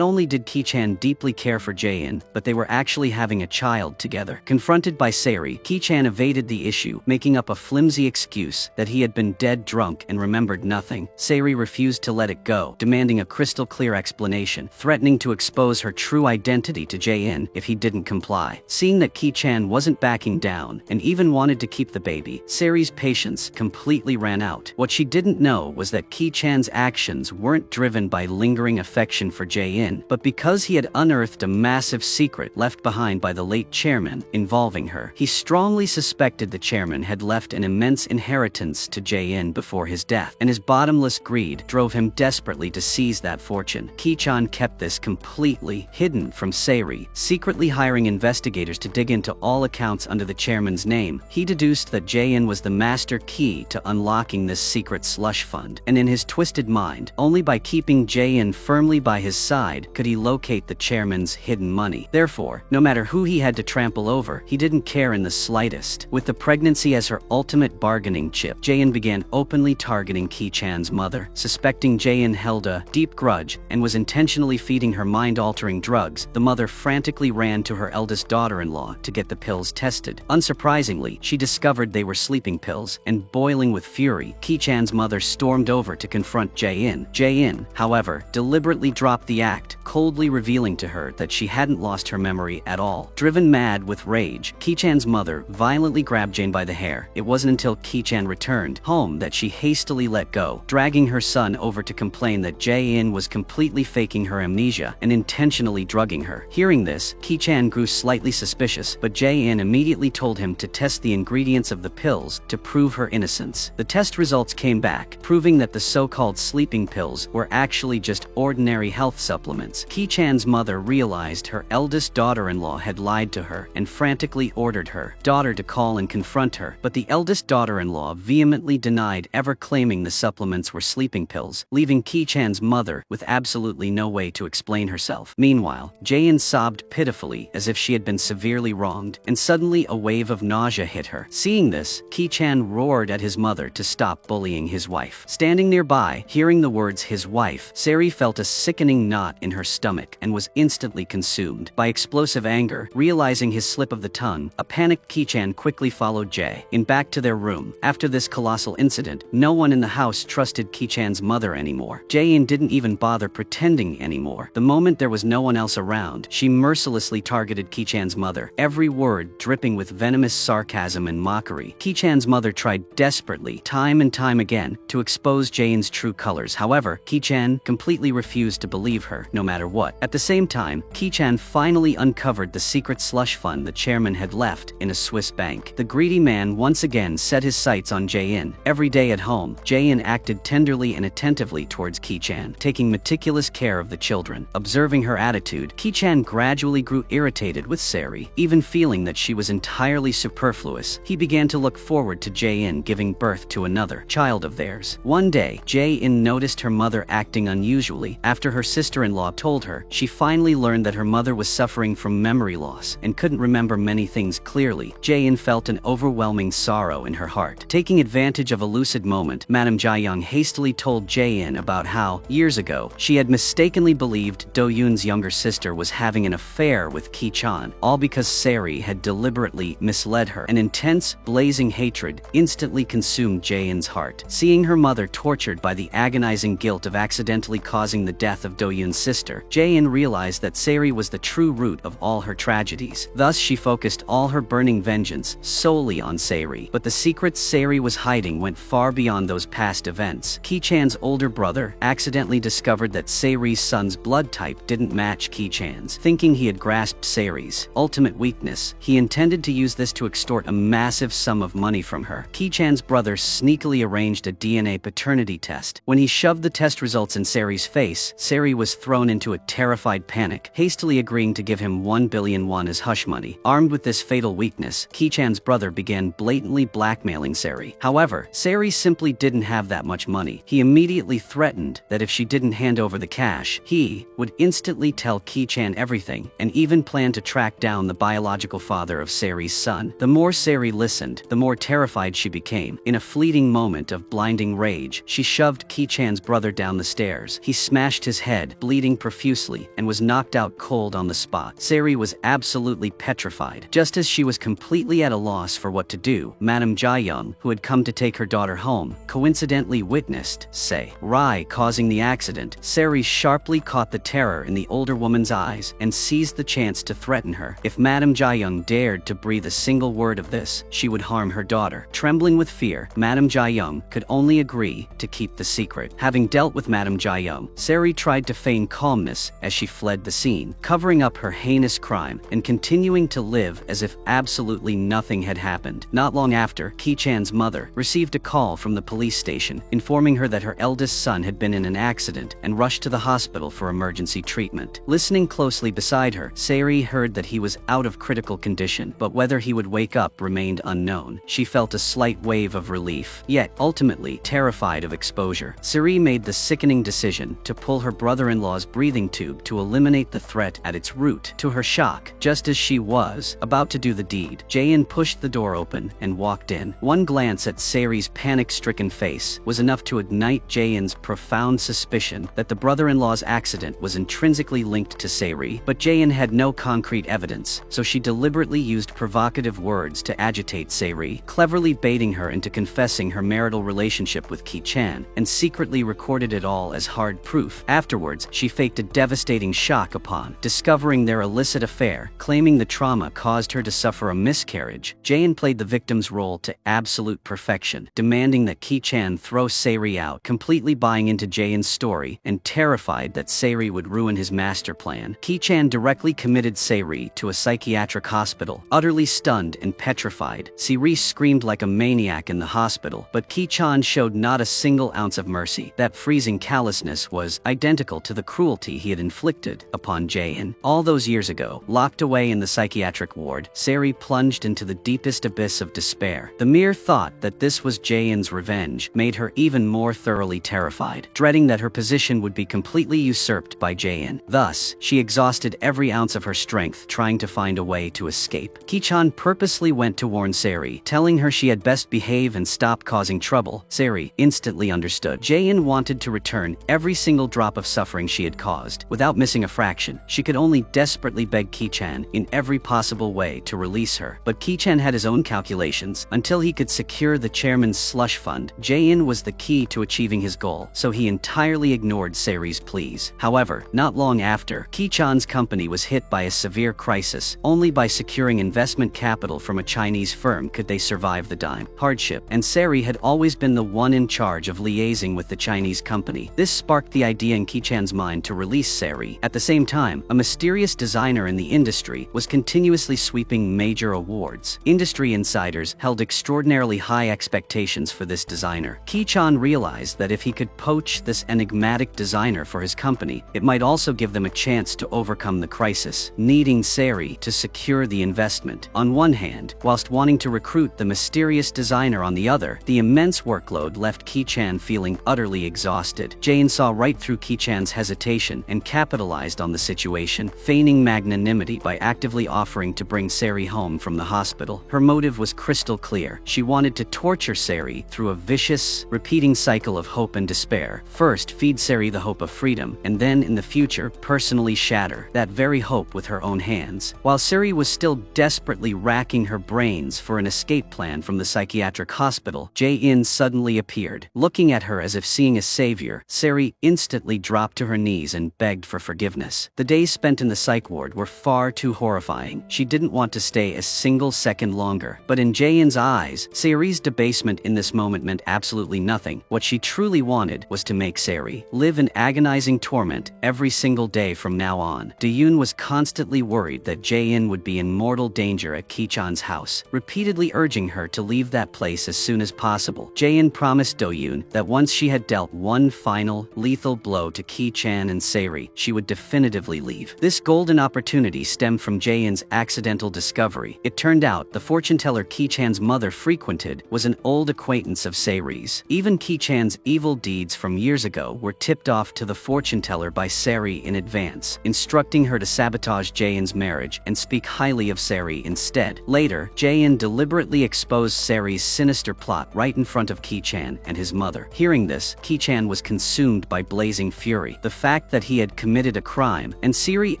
only did Ki-chan deeply care for Jae-in, but they were actually having a child together. Confronted by Saeri, Ki-chan evaded the issue, making up a flimsy excuse that he had been dead drunk and remembered nothing. Saeri refused to let it go, demanding a crystal-clear explanation, threatening to expose her true identity to Jae-in if he didn't comply. Seeing that Ki-chan wasn't backing down and even wanted to keep the baby, Saeri's patience completely ran out. What she didn't know was that Ki-chan's actions weren't driven by lingering affection for Jae-in, but because he had unearthed a massive secret left behind by the late chairman involving her. He strongly suspected the chairman had left an immense inheritance to Jae-in before his death, and his bottomless greed drove him desperately to seize that fortune. Ki-chan kept this completely hidden from Saeri, secretly hiring investigators to dig into all accounts under the chairman's name. He deduced that Jae-in was the master key to unlocking this secret slush fund, and in his twisted mind, only by keeping Jae-in firmly by his side could he locate the chairman's hidden money. Therefore, no matter who he had to trample over, he didn't care in the slightest. With the pregnancy as her ultimate bargaining chip, Jae-in began openly targeting Ki-chan's mother. Suspecting Jae-in held a deep grudge and was intentionally feeding her mind-altering drugs, the mother frantically ran to her eldest daughter-in-law to get the pills tested. Unsurprisingly, she discovered they were sleeping pills, and boiling with fury, Ki-chan's mother stormed over to confront Jae-in. Jae-in, however, deliberately dropped the act, coldly revealing to her that she hadn't lost her memory at all. Driven mad with rage, Ki-chan's mother violently grabbed Jae-in by the hair. It wasn't until Ki-chan returned home that she hastily let go, dragging her son over to complain that Jae-in was completely faking her amnesia and intentionally drugging her. Hearing this, Ki-chan grew slightly suspicious, but Jae-in immediately told him to test the ingredients of the pills to prove her innocence. The test results came back, proving that the so-called sleeping pills were actually just ordinary health supplements. Ki-chan's mother realized her eldest daughter-in-law had lied to her and frantically ordered her daughter to call and confront her, but the eldest daughter-in-law vehemently denied ever claiming the supplements were sleeping pills, leaving Ki-chan's mother with absolutely no way to explain herself. Meanwhile, Jae-in sobbed pitifully as if she had been severely wronged, and suddenly a wave of nausea hit her. Seeing this, Ki-chan roared at his mother to stop bullying his wife. Standing nearby, hearing the words "his wife," Saeri felt a sickening knot in her stomach and was instantly consumed by explosive anger. Realizing his slip of the tongue, a panicked Ki-chan quickly followed Jae-in back to their room. After this colossal incident, no one in the house trusted Ki-chan's mother anymore. Jae-in didn't even bother pretending anymore. The moment there was no one else around, she mercilessly targeted Ki-chan's mother, every word dripping with venomous sarcasm and mockery. Ki-chan's mother tried desperately, time and time again, to expose Jae-in's true colors. However, Ki-chan completely refused to believe her, no matter what. At the same time, Ki-chan finally uncovered the secret slush fund the chairman had left in a Swiss bank. The greedy man once again set his sights on Jae-in. Every day at home, Jae-in acted tenderly and attentively towards Ki-chan, taking meticulous care of the children. Observing her attitude, Ki-chan gradually grew irritated with Sari. Even feeling that she was entirely superfluous, he began to look forward to Jae-in giving birth to another child of theirs. One day, Jae-in noticed her mother acting unusually. After her sister-in-law told her, she finally learned that her mother was suffering from memory loss and couldn't remember many things clearly. Jae-in felt an overwhelming sorrow in her heart. Taking advantage of a lucid moment, Madame Jae-young hastily told Jae-in about how, years ago, she had mistakenly believed Do-yoon's younger sister was having an affair with Ki-chan, all because Sari had deliberately misled her. An intense, blazing hatred instantly consumed Jae-in's heart. Seeing her mother tortured by the agonizing guilt of accidentally causing the death of Do-yoon's sister, Jae-in realized that Sari was the true root of all her tragedies. Thus, she focused all her burning vengeance solely on Sari. But the secrets Sari was hiding went far beyond those past events. Ki-chan's older brother accidentally discovered that Sari's son's blood type didn't match Ki-chan's. Thinking he had grasped Sari's ultimate weakness, he intended to use this to extort a massive sum of money from her. Ki-chan's brother sneakily arranged a DNA paternity test. When he shoved the test results in Sari's face, Sari was thrown into a terrified panic, hastily agreeing to give him 1 billion won as hush money. Armed with this fatal weakness, Ki-chan's brother began blatantly blackmailing Sari. However, Sari simply didn't have that much money. He immediately threatened that if she didn't hand over the cash, he would instantly tell Ki-chan everything, and even plan to track down the biological father of Sari's son. The more Sari listened, the more terrified she became. In a fleeting moment of blinding rage, she shoved Ki-chan's brother down the stairs. He smashed his head, bleeding profusely, and was knocked out cold on the spot. Sari was absolutely petrified. Just as she was completely at a loss for what to do, Madame Jae-young, who had come to take her daughter home, coincidentally witnessed Sari causing the accident. Sari sharply caught the terror in the older woman's eyes and seized the chance to threaten her. If Madame Jae-young dared to breathe a single word of this, she would harm her daughter. Trembling with fear, Madame Jae-young could only agree to keep the secret. Having dealt with Madame Jae-young, Sari tried to feign calmness as she fled the scene, covering up her heinous crime and continuing to live as if absolutely nothing had happened. Not long after, Ki-chan's mother received a call from the police station, informing her that her eldest son had been in an accident and rushed to the hospital for emergency treatment. Listening closely beside her, Sari heard that he was out of critical condition, but whether he would wake up remained unknown. She felt a slight wave of relief, yet ultimately terrified of exposure. Sari made the sickening decision to pull her brother-in-law's breathing tube to eliminate the threat at its root. To her shock, just as she was about to do the deed, Jae-in pushed the door open and walked in. One glance at Sari's panic-stricken face was enough to ignite Jae-in's profound suspicion that the brother-in-law's accident was intrinsically linked to Sari, but Jae-in had no concrete evidence, so she deliberately used provocative words to agitate Sari, cleverly baiting her into confessing her marital relationship with Ki-chan, and secretly recorded it all as hard proof. Afterwards, she faked a devastating shock upon discovering their illicit affair, claiming the trauma caused her to suffer a miscarriage. Jae-in played the victim's role to absolute perfection, demanding that Ki-chan throw Sari out, completely buying into Jae-in's story, and terrified that Sari would ruin his master plan. Ki-chan directly committed Sari to a psychiatric hospital. Utterly stunned and petrified, Sari screamed like a maniac in the hospital, but Ki-chan showed not a single ounce of mercy. That freezing callousness was identical to the cruelty he had inflicted upon Jae-in. All those years ago, locked away in the psychiatric ward, Sari plunged into the deepest abyss of despair. The mere thought that this was Jae-in's revenge made her even more thoroughly terrified, dreading that her position would be completely usurped by Jae-in. Thus, she exhausted every ounce of her strength trying to find a way to escape. Ki-chan purposely went to warn Sari, telling her she had best behave and stop causing trouble. Sari instantly understood. Jae-in wanted to return every single drop of suffering she had caused. paused. Without missing a fraction, she could only desperately beg Ki-chan in every possible way to release her. But Ki-chan had his own calculations. Until he could secure the chairman's slush fund, Jae-in was the key to achieving his goal, so he entirely ignored Saeri's pleas. However, not long after, Ki-chan's company was hit by a severe crisis. Only by securing investment capital from a Chinese firm could they survive the hardship, and Saeri had always been the one in charge of liaising with the Chinese company. This sparked the idea in Ki-chan's mind to release Saeri. At the same time, a mysterious designer in the industry was continuously sweeping major awards. Industry insiders held extraordinarily high expectations for this designer. Ki-chan realized that if he could poach this enigmatic designer for his company, it might also give them a chance to overcome the crisis, needing Saeri to secure the investment. On one hand, whilst wanting to recruit the mysterious designer on the other, the immense workload left Ki-chan feeling utterly exhausted. Jae-in saw right through Ki-chan's hesitation and capitalized on the situation, feigning magnanimity by actively offering to bring Saeri home from the hospital. Her motive was crystal clear. She wanted to torture Saeri through a vicious, repeating cycle of hope and despair. First, feed Saeri the hope of freedom, and then, in the future, personally shatter that very hope with her own hands. While Saeri was still desperately racking her brains for an escape plan from the psychiatric hospital, Jae-in suddenly appeared. Looking at her as if seeing a savior, Saeri instantly dropped to her knees and begged for forgiveness. The days spent in the psych ward were far too horrifying. She didn't want to stay a single second longer. But in Jae-in's eyes, Saeri's debasement in this moment meant absolutely nothing. What she truly wanted was to make Saeri live in agonizing torment every single day from now on. Do-yoon was constantly worried that Jae-in would be in mortal danger at Ki-chan's house, repeatedly urging her to leave that place as soon as possible. Jae-in promised Do-yoon that once she had dealt one final, lethal blow to Ki-chan and Saeri, she would definitively leave. This golden opportunity stemmed from Jae-in's accidental discovery. It turned out the fortune teller Ki-chan's mother frequented was an old acquaintance of Saeri's. Even Ki-chan's evil deeds from years ago were tipped off to the fortune teller by Saeri in advance, instructing her to sabotage Jae-in's marriage and speak highly of Saeri instead. Later, Jae-in deliberately exposed Saeri's sinister plot right in front of Ki-chan and his mother. Hearing this, Ki-chan was consumed by blazing fury. The fact that he had committed a crime, and Saeri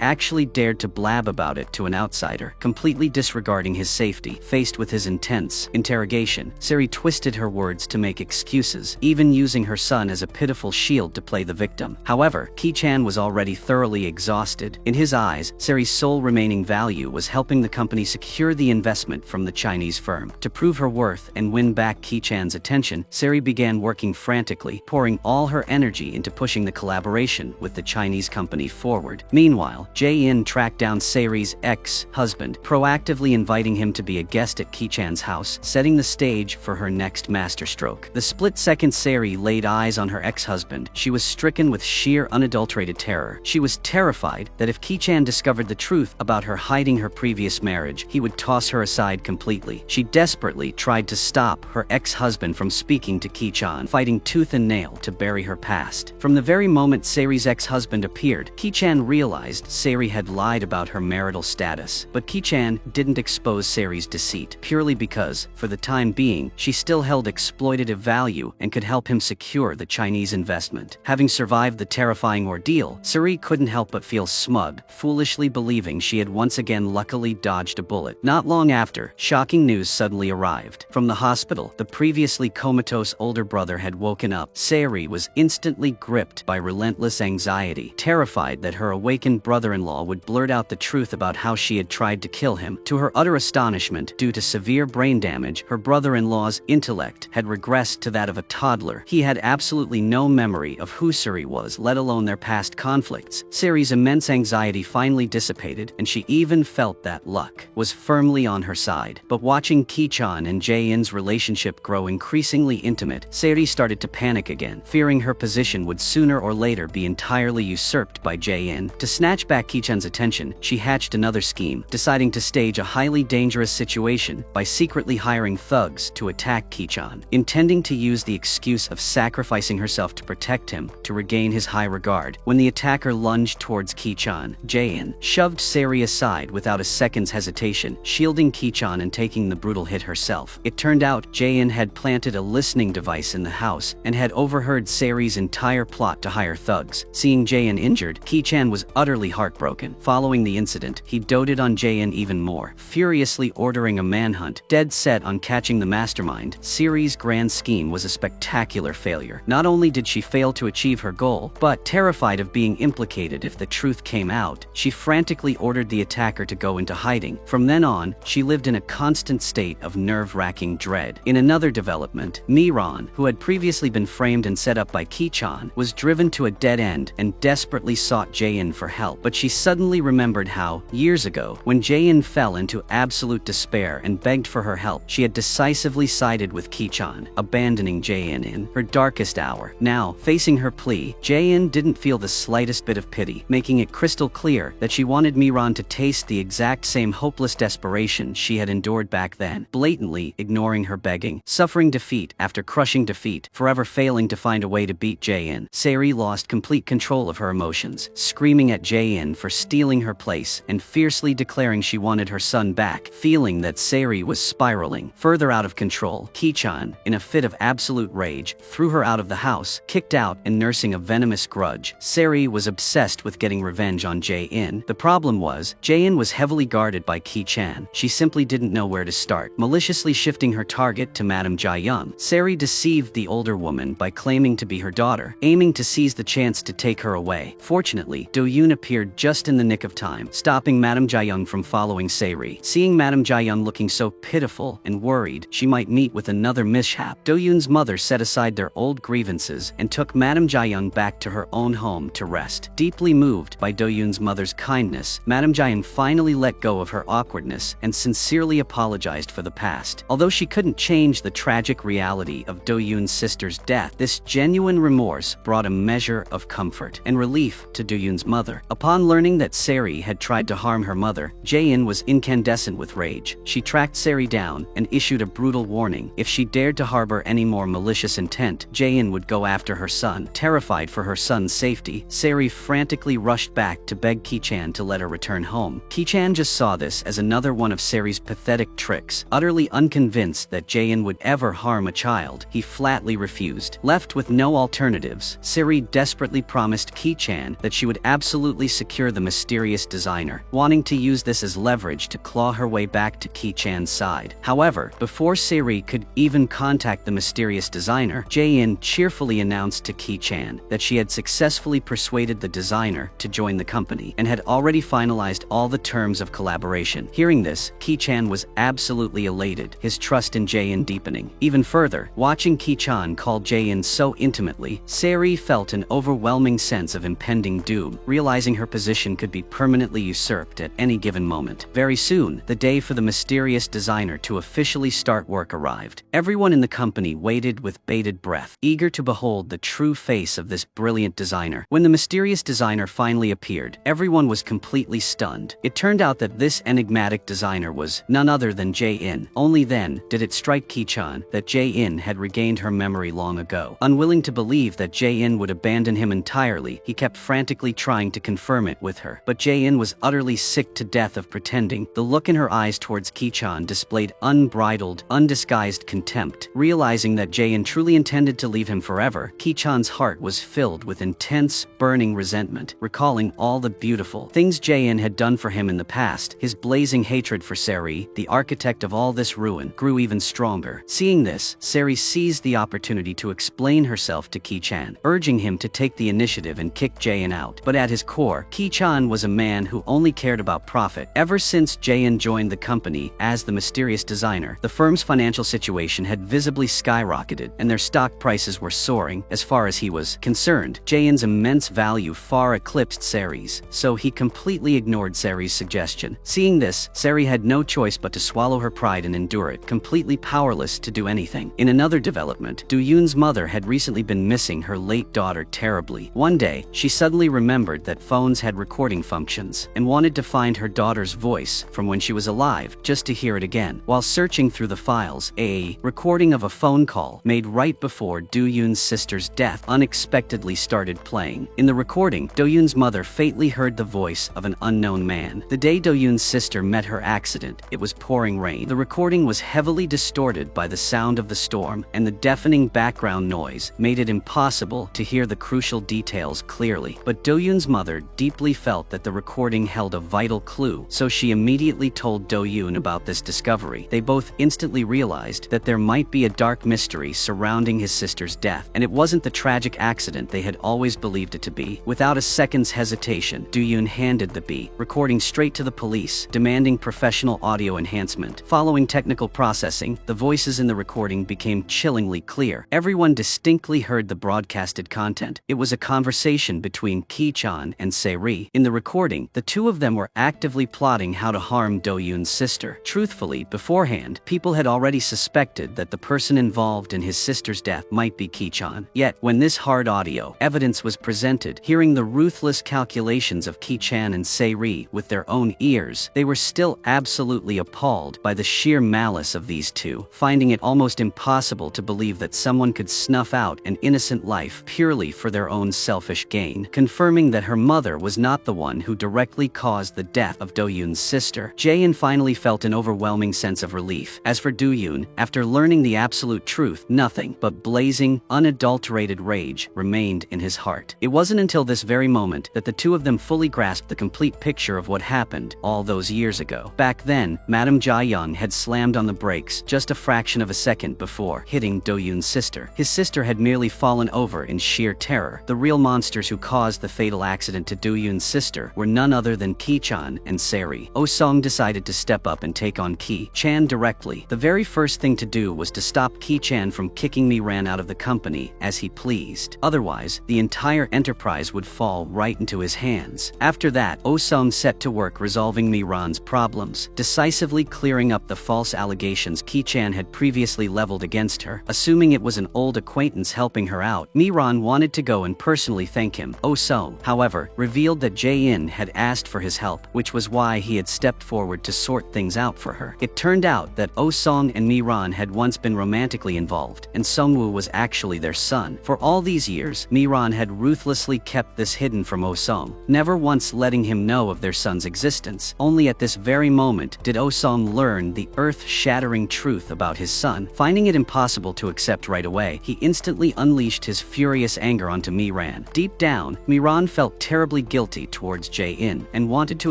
actually dared to blab about it to an outsider, completely disregarding his safety. Faced with his intense interrogation, Saeri twisted her words to make excuses, even using her son as a pitiful shield to play the victim. However, Ki-chan was already thoroughly exhausted. In his eyes, Saeri's sole remaining value was helping the company secure the investment from the Chinese firm. To prove her worth and win back Ki-chan's attention, Saeri began working frantically, pouring all her energy into pushing the collaboration with the Chinese company forward. Meanwhile, Jae-in tracked down Saeri's ex-husband, proactively inviting him to be a guest at Ki-chan's house, setting the stage for her next masterstroke. The split-second Saeri laid eyes on her ex-husband, she was stricken with sheer unadulterated terror. She was terrified that if Ki-chan discovered the truth about her hiding her previous marriage, he would toss her aside completely. She desperately tried to stop her ex-husband from speaking to Ki-chan, fighting tooth and nail to bury her past. From the very moment Saeri's ex-husband appeared, Ki-chan realized Saeri had lied about her marital status. But Ki-chan didn't expose Saeri's deceit, purely because, for the time being, she still held exploitative value and could help him secure the Chinese investment. Having survived the terrifying ordeal, Saeri couldn't help but feel smug, foolishly believing she had once again luckily dodged a bullet. Not long after, shocking news suddenly arrived. From the hospital, the previously comatose older brother had woken up. Saeri was instantly gripped by relentless anxiety, terrified that her awakened brother-in-law would blurt out the truth about how she had tried to kill him. To her utter astonishment, due to severe brain damage, her brother-in-law's intellect had regressed to that of a toddler. He had absolutely no memory of who Saeri was, let alone their past conflicts. Saeri's immense anxiety finally dissipated, and she even felt that luck was firmly on her side. But watching Ki-chan and Jae-in's relationship grow increasingly intimate, Saeri started to panic again, fearing her position would sooner or later be entirely usurped by Jae-in. To snatch back Ki-chan's attention, she hatched another scheme, deciding to stage a highly dangerous situation by secretly hiring thugs to attack Ki-chan, intending to use the excuse of sacrificing herself to protect him to regain his high regard. When the attacker lunged towards Ki-chan, Jae-in shoved Saeri aside without a second's hesitation, shielding Ki-chan and taking the brutal hit herself. It turned out Jae-in had planted a listening device in the house and had overheard Saeri's entire plot to hire thugs. Seeing Seeing Jae-in injured, Ki-chan was utterly heartbroken. Following the incident, he doted on Jae-in even more, furiously ordering a manhunt. Dead set on catching the mastermind, Siri's grand scheme was a spectacular failure. Not only did she fail to achieve her goal, but terrified of being implicated if the truth came out, she frantically ordered the attacker to go into hiding. From then on, she lived in a constant state of nerve-wracking dread. In another development, Miran, who had previously been framed and set up by Ki-chan, was driven to a dead end and desperately sought Jae-in for help. But she suddenly remembered how, years ago, when Jae-in fell into absolute despair and begged for her help, she had decisively sided with Ki-chan, abandoning Jae-in in her darkest hour. Now, facing her plea, Jae-in didn't feel the slightest bit of pity, making it crystal clear that she wanted Miran to taste the exact same hopeless desperation she had endured back then, blatantly ignoring her begging. Suffering defeat after crushing defeat, forever failing to find a way to beat Jae-in, Sari lost complete control of her emotions, screaming at Jae-in for stealing her place and fiercely declaring she wanted her son back. Feeling that Sari was spiraling further out of control, Ki-chan, in a fit of absolute rage, threw her out of the house, kicked out, and nursing a venomous grudge. Sari was obsessed with getting revenge on Jae-in. The problem was, Jae-in was heavily guarded by Ki-chan. She simply didn't know where to start. Maliciously shifting her target to Madame Jae-young, Sari deceived the older woman by claiming to be her daughter, aiming to seize the chance to take her away. Fortunately, Do-yoon appeared just in the nick of time, stopping Madame Jae-young from following Sari. Seeing Madame Jae-young looking so pitiful and worried she might meet with another mishap, Do-yoon's mother set aside their old grievances and took Madame Jae-young back to her own home to rest. Deeply moved by Do-yoon's mother's kindness, Madame Jae-young finally let go of her awkwardness and sincerely apologized for the past. Although she couldn't change the tragic reality of Do-yoon's sister's death, this genuine remorse brought a measure of comfort and relief to Do-yoon's mother. Upon learning that Sari had tried to harm her mother, Jae-in was incandescent with rage. She tracked Sari down and issued a brutal warning. If she dared to harbor any more malicious intent, Jae-in would go after her son. Terrified for her son's safety, Sari frantically rushed back to beg Ki-chan to let her return home. Ki-chan just saw this as another one of Sari's pathetic tricks. Utterly unconvinced that Jae-in would ever harm a child, he flatly refused. Left with no alternatives, Sari desperately promised Ki-chan that she would absolutely secure the mysterious designer, wanting to use this as leverage to claw her way back to Ki-chan's side. However, before Sari could even contact the mysterious designer, Jae-in cheerfully announced to Ki-chan that she had successfully persuaded the designer to join the company and had already finalized all the terms of collaboration. Hearing this, Ki-chan was absolutely elated, his trust in Jae-in deepening. Even further, watching Ki-chan call Jae-in so intimately, Sari felt an overwhelming sense of impending doom, realizing her position could be permanently usurped at any given moment. Very soon, the day for the mysterious designer to officially start work arrived. Everyone in the company waited with bated breath, eager to behold the true face of this brilliant designer. When the mysterious designer finally appeared, everyone was completely stunned. It turned out that this enigmatic designer was none other than Jae-in. Only then did it strike Ki-chan that Jae-in had regained her memory long ago. Unwilling to believe that Jae-in would abandon him entirely, he kept frantically trying to confirm it with her. But Jae-in was utterly sick to death of pretending. The look in her eyes towards Ki-chan displayed unbridled, undisguised contempt. Realizing that Jae-in truly intended to leave him forever, Ki-chan's heart was filled with intense, burning resentment. Recalling all the beautiful things Jae-in had done for him in the past, his blazing hatred for Sari, the architect of all this ruin, grew even stronger. Seeing this, Sari seized the opportunity to explain herself to Ki-chan, urging him to take the initiative and kick Jae-in out. But at his core, Ki-chan was a man who only cared about profit. Ever since Jae-in joined the company as the mysterious designer, the firm's financial situation had visibly skyrocketed, and their stock prices were soaring. As far as he was concerned, Jae-in's immense value far eclipsed Sari's, so he completely ignored Sari's suggestion. Seeing this, Sari had no choice but to swallow her pride and endure it, completely powerless to do anything. In another development, Do-yoon's mother had recently been missing her late daughter terribly. One day, she suddenly remembered that phones had recording functions and wanted to find her daughter's voice from when she was alive, just to hear it again. While searching through the files, a recording of a phone call made right before Do-yoon's sister's death unexpectedly started playing. In the recording, Do-yoon's mother faintly heard the voice of an unknown man. The day Do-yoon's sister met her accident, it was pouring rain. The recording was heavily distorted by the sound of the storm, and the deafening background noise made it impossible to hear the crucial details details clearly. But Do-yoon's mother deeply felt that the recording held a vital clue, so she immediately told Do-yoon about this discovery. They both instantly realized that there might be a dark mystery surrounding his sister's death, and it wasn't the tragic accident they had always believed it to be. Without a second's hesitation, Do-yoon handed the recording straight to the police, demanding professional audio enhancement. Following technical processing, the voices in the recording became chillingly clear. Everyone distinctly heard the broadcasted content. It was a conversation between Ki-chan and Se-ri. In the recording, the two of them were actively plotting how to harm Do-yoon's sister. Truthfully, beforehand, people had already suspected that the person involved in his sister's death might be Ki-chan. Yet, when this hard audio evidence was presented, hearing the ruthless calculations of Ki-chan and Se-ri with their own ears, they were still absolutely appalled by the sheer malice of these two, finding it almost impossible to believe that someone could snuff out an innocent life purely for their own selfish gain. Confirming that her mother was not the one who directly caused the death of Do-yoon's sister, Jae-in finally felt an overwhelming sense of relief. As for Do-yoon, after learning the absolute truth, nothing but blazing, unadulterated rage remained in his heart. It wasn't until this very moment that the two of them fully grasped the complete picture of what happened all those years ago. Back then, Madam Ja-young had slammed on the brakes just a fraction of a second before hitting Do-yoon's sister. His sister had merely fallen over in sheer terror. The real monsters who caused the fatal accident to Do-yoon's sister were none other than Ki-chan and Se-ri. Oh-sung decided to step up and take on Ki-chan directly. The very first thing to do was to stop Ki-chan from kicking Mi-ran out of the company as he pleased. Otherwise, the entire enterprise would fall right into his hands. After that, Oh-sung set to work resolving Mi-ran's problems, decisively clearing up the false allegations Ki-chan had previously leveled against her. Assuming it was an old acquaintance helping her out, Mi-ran wanted to go and personally thank him. Oh-sung, however, revealed that Jae-in had asked for his help, which was why he had stepped forward to sort things out for her. It turned out that Oh-sung and Mi-ran had once been romantically involved, and Sung-woo was actually their son. For all these years, Mi-ran had ruthlessly kept this hidden from Oh-sung, never once letting him know of their son's existence. Only at this very moment did Oh-sung learn the earth-shattering truth about his son. Finding it impossible to accept right away, he instantly unleashed his furious anger onto Mi-ran. Deep down, Mi-ran felt terribly guilty towards Jae-in and wanted to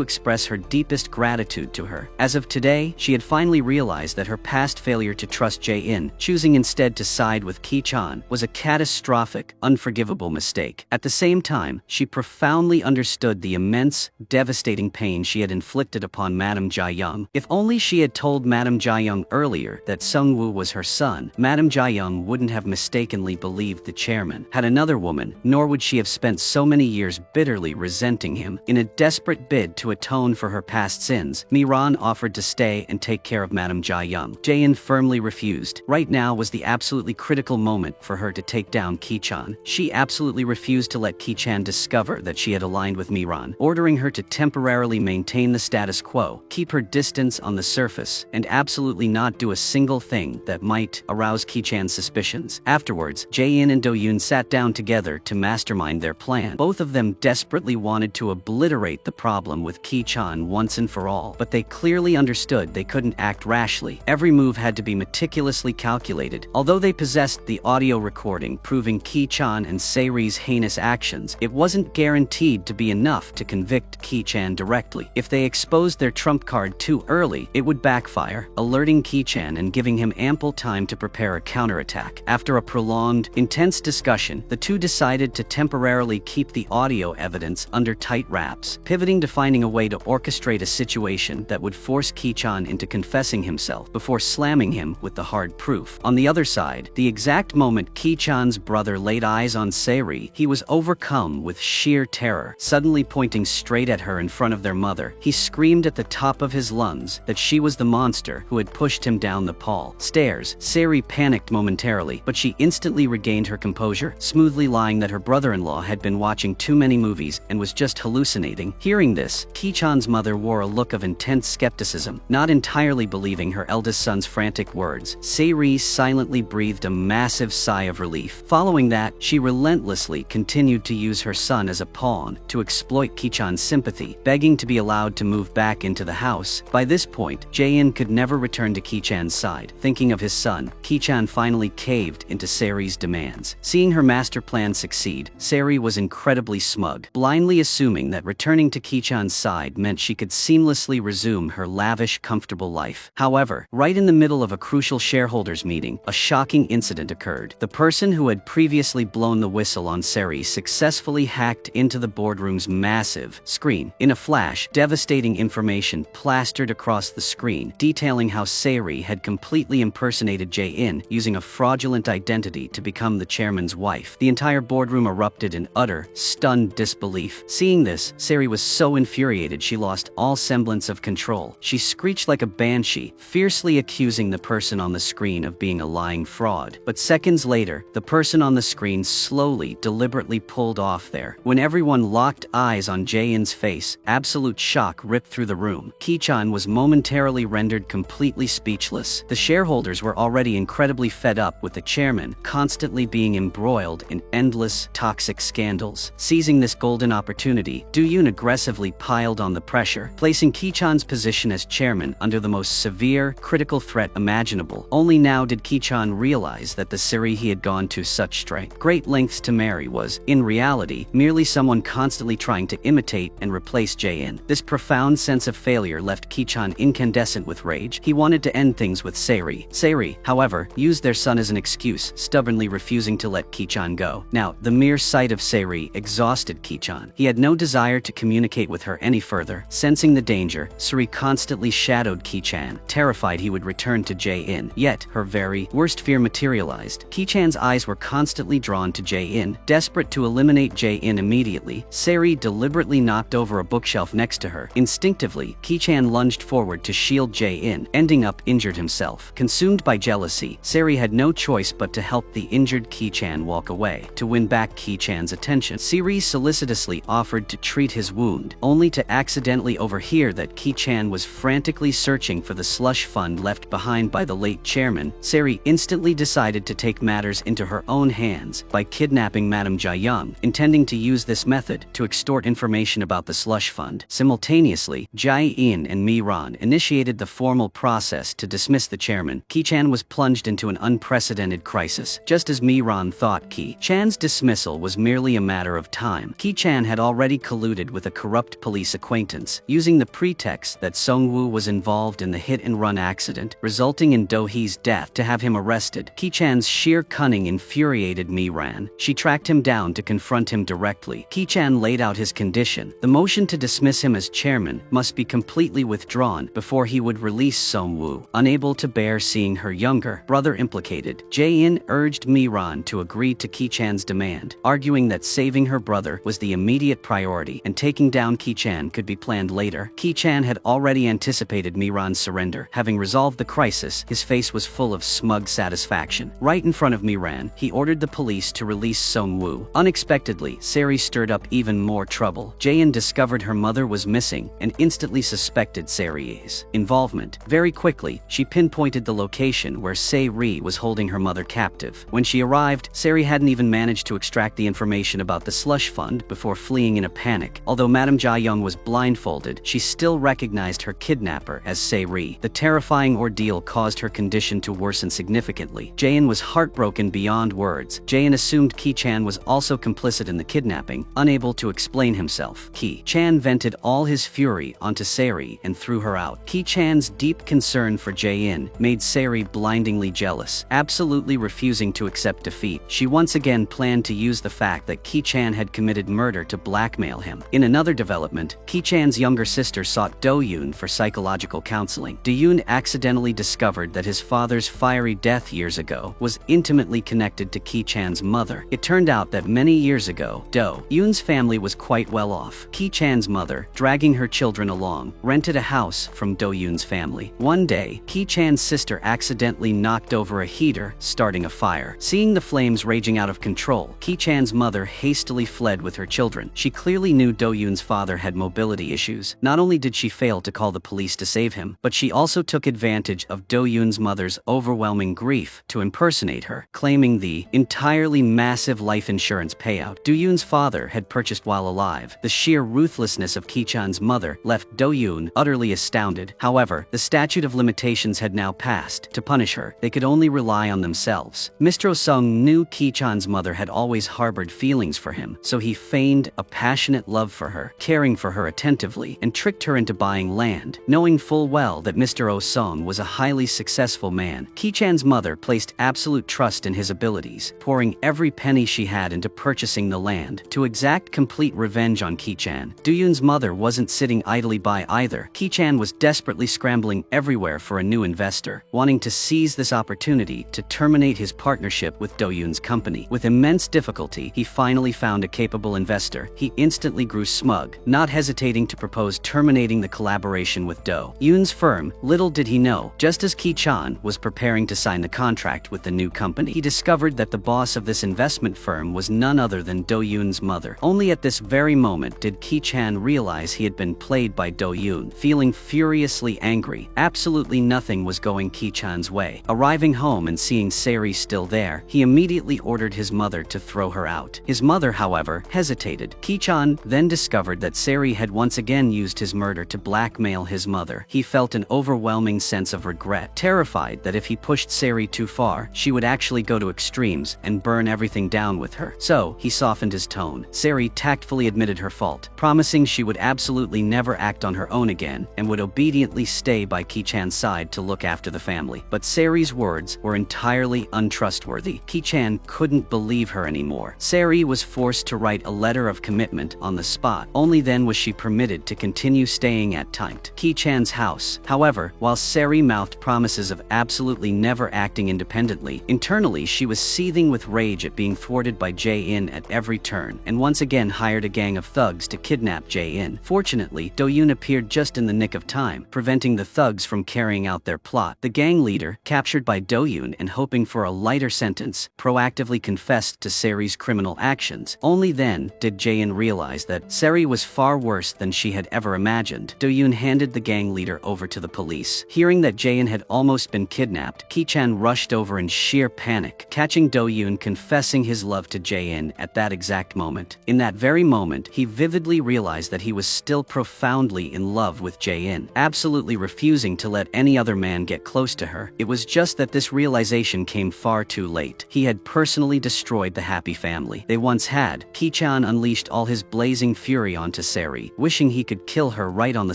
express her deepest gratitude to her. As of today, she had finally realized that her past failure to trust Jae-in, choosing instead to side with Ki-chan, was a catastrophic, unforgivable mistake. At the same time, she profoundly understood the immense, devastating pain she had inflicted upon Madam Ja-young. If only she had told Madam Ja-young earlier that Sung-woo was her son, Madam Ja-young wouldn't have mistakenly believed the chairman had another woman, nor would she have spent so many years bitterly resenting him. In a desperate bid to atone for her past sins, Mi-ran offered to stay and take care of Madam Ja-young. Jae-in firmly refused. Right now was the absolutely critical moment for her to take down Ki-chan. She absolutely refused to let Ki-chan discover that she had aligned with Mi-ran, ordering her to temporarily maintain the status quo, keep her distance on the surface, and absolutely not do a single thing that might arouse Ki-chan's suspicions. Afterwards, Jae-in and Do-yoon sat down together to mastermind their plan. Both of them desperately wanted to obliterate the problem with Ki-chan once and for all, but they clearly understood they couldn't act rashly. Every move had to be meticulously calculated. Although they possessed the audio recording proving Ki-chan and Se-ri's heinous actions, it wasn't guaranteed to be enough to convict Ki-chan directly. If they exposed their trump card too early, it would backfire, alerting Ki-chan and giving him ample time to prepare a counterattack. After a prolonged, intense discussion, the two decided to temporarily keep the audio evidence under tight wraps, pivoting to finding a way to orchestrate a situation that would force Ki-chan into confessing himself before slamming him with the hard proof. On the other side, the exact moment Ki-chan's brother laid eyes on Se-ri, he was overcome with sheer terror. Suddenly pointing straight at her in front of their mother, he screamed at the top of his lungs that she was the monster who had pushed him down the stairs. Se-ri panicked momentarily, but she instantly regained her composure, smoothly lying that her brother-in-law had been watching too many movies and was just hallucinating. Hearing this, Ki-chan's mother wore a look of intense skepticism, not entirely believing her eldest son's frantic words. Se-ri silently breathed a massive sigh of relief. Following that, she relentlessly continued to use her son as a pawn to exploit Ki-chan's sympathy, begging to be allowed to move back into the house. By this point, Jae-in could never return to Ki-chan's side. Thinking of his son, Ki-chan finally caved into Se-ri's demands. Seeing her master plan succeed, Sari was incredibly smug, blindly assuming that returning to Ki-chan's side meant she could seamlessly resume her lavish, comfortable life. However, right in the middle of a crucial shareholders meeting, a shocking incident occurred. The person who had previously blown the whistle on Sari successfully hacked into the boardroom's massive screen. In a flash, devastating information plastered across the screen, detailing how Sari had completely impersonated Jae-in using a fraudulent identity to become the chairman's wife. The entire boardroom erupted in utter, stunned disbelief. Seeing this, Sari was so infuriated she lost all semblance of control. She screeched like a banshee, fiercely accusing the person on the screen of being a lying fraud. But seconds later, the person on the screen slowly, deliberately pulled off there. When everyone locked eyes on Jae-in's face, absolute shock ripped through the room. Ki-chan was momentarily rendered completely speechless. The shareholders were already incredibly fed up with the chairman constantly being embroiled in endless, toxic scandals. Seizing this golden opportunity, Do-yoon aggressively piled on the pressure, placing Ki-chan's position as chairman under the most severe, critical threat imaginable. Only now did Ki-chan realize that the Sari he had gone to such great lengths to marry was, in reality, merely someone constantly trying to imitate and replace Jae-in. This profound sense of failure left Ki-chan incandescent with rage. He wanted to end things with Sari. Sari, however, used their son as an excuse, stubbornly refusing to let Ki-chan go. Now, the mere sight of Sari exhausted Ki-chan. He had no desire to communicate with her any further. Sensing the danger, Sari constantly shadowed Ki-chan, terrified he would return to Jae-in. Yet, her very worst fear materialized. Ki-chan's eyes were constantly drawn to Jae-in. Desperate to eliminate Jae-in immediately, Sari deliberately knocked over a bookshelf next to her. Instinctively, Ki-chan lunged forward to shield Jae-in, ending up injured himself. Consumed by jealousy, Sari had no choice but to help the injured Ki-chan walk away. To win back Ki-chan's attention, Sari solicitously offered to treat his wound, only to accidentally overhear that Ki-chan was frantically searching for the slush fund left behind by the late chairman. Sari instantly decided to take matters into her own hands by kidnapping Madame Ja-young, intending to use this method to extort information about the slush fund. Simultaneously, Jae-in and Mi-ran initiated the formal process to dismiss the chairman. Ki-chan was plunged into an unprecedented crisis. Just as Mi-ran thought Ki-chan's dismissal was merely a matter of time, Ki-chan had already colluded with a corrupt police acquaintance, using the pretext that Sung-woo was involved in the hit-and-run accident, resulting in Do-hee's death, to have him arrested. Ki-chan's sheer cunning infuriated Mi-ran. She tracked him down to confront him directly. Ki-chan laid out his condition. The motion to dismiss him as chairman must be completely withdrawn before he would release Sung-woo. Unable to bear seeing her younger brother implicated, Jae-in urged Mi-ran to agree to Ki-chan's demand, arguing that saving her brother was the immediate priority and taking down Ki-chan could be planned later. Ki-chan had already anticipated Mi-ran's surrender. Having resolved the crisis, his face was full of smug satisfaction. Right in front of Mi-ran, he ordered the police to release Sung-woo. Unexpectedly, Sari stirred up even more trouble. Jae-in discovered her mother was missing and instantly suspected Sari's involvement. Very quickly, she pinpointed the location where Sari was holding her mother captive. When she arrived, Sari hadn't even managed to extract the information about the slush fund before fleeing in a panic. Although Madame Ja-young was blindfolded, she still recognized her kidnapper as Sari. The terrifying ordeal caused her condition to worsen significantly. Jae-in was heartbroken beyond words. Jae-in assumed Ki-chan was also complicit in the kidnapping, unable to explain himself. Ki-chan vented all his fury onto Sari and threw her out. Ki-chan's deep concern for Jae-in made Sari blindingly jealous. Absolutely refusing to accept defeat, she once again planned to use the fact that Ki-chan had committed murder to blackmail him. In another development, Ki-chan's younger sister sought Do-yoon for psychological counseling. Do-yoon accidentally discovered that his father's fiery death years ago was intimately connected to Ki-chan's mother. It turned out that many years ago, Do-yoon's family was quite well off. Ki-chan's mother, dragging her children along, rented a house from Do-yoon's family. One day, Ki-chan's sister accidentally knocked over a heater, starting a fire. Seeing the flames raging out of control, Ki-chan's mother hastily fled with her children. She clearly knew Do-yoon's father had mobility issues. Not only did she fail to call the police to save him, but she also took advantage of Do-yoon's mother's overwhelming grief to impersonate her, claiming the entirely massive life insurance payout Do-yoon's father had purchased while alive. The sheer ruthlessness of Ki-chan's mother left Do-yoon utterly astounded. However, the statute of limitations had now passed. To punish her, they could only rely on themselves. Mr. Sung knew Ki-chan's mother had always harbored harbored feelings for him, so he feigned a passionate love for her, caring for her attentively, and tricked her into buying land. Knowing full well that Mr. Oh Song was a highly successful man, Ki-chan's mother placed absolute trust in his abilities, pouring every penny she had into purchasing the land. To exact complete revenge on Ki-chan, Do-yoon's mother wasn't sitting idly by either. Ki-chan was desperately scrambling everywhere for a new investor, wanting to seize this opportunity to terminate his partnership with Do-yoon's company. With immense difficulty, he finally found a capable investor. He instantly grew smug, not hesitating to propose terminating the collaboration with Do-yoon's firm. Little did he know, just as Ki-chan was preparing to sign the contract with the new company, he discovered that the boss of this investment firm was none other than Do-yoon's mother. Only at this very moment did Ki-chan realize he had been played by Do-yoon. Feeling furiously angry, absolutely nothing was going Ki-chan's way. Arriving home and seeing Sari still there, he immediately ordered his mother to throw her out. His mother, however, hesitated. Ki-chan then discovered that Sari had once again used his murder to blackmail his mother. He felt an overwhelming sense of regret, terrified that if he pushed Sari too far, she would actually go to extremes and burn everything down with her. So, he softened his tone. Sari tactfully admitted her fault, promising she would absolutely never act on her own again and would obediently stay by Ki-chan's side to look after the family. But Sari's words were entirely untrustworthy. Ki-chan couldn't believe her anymore. Sari was forced to write a letter of commitment on the spot. Only then was she permitted to continue staying at Ki-chan's house. However, while Sari mouthed promises of absolutely never acting independently, internally she was seething with rage at being thwarted by Jae-in at every turn, and once again hired a gang of thugs to kidnap Jae-in. Fortunately, Do-yoon appeared just in the nick of time, preventing the thugs from carrying out their plot. The gang leader, captured by Do-yoon and hoping for a lighter sentence, proactively confessed to Sari's criminal actions. Only then did Jae-in realize that Sari was far worse than she had ever imagined. Do-yoon handed the gang leader over to the police. Hearing that Jae-in had almost been kidnapped, Ki-chan rushed over in sheer panic, catching Do-yoon confessing his love to Jae-in at that exact moment. In that very moment, he vividly realized that he was still profoundly in love with Jae-in, absolutely refusing to let any other man get close to her. It was just that this realization came far too late. He had personally destroyed the happy family they once had. Ki-chan unleashed all his blazing fury onto Sari, wishing he could kill her right on the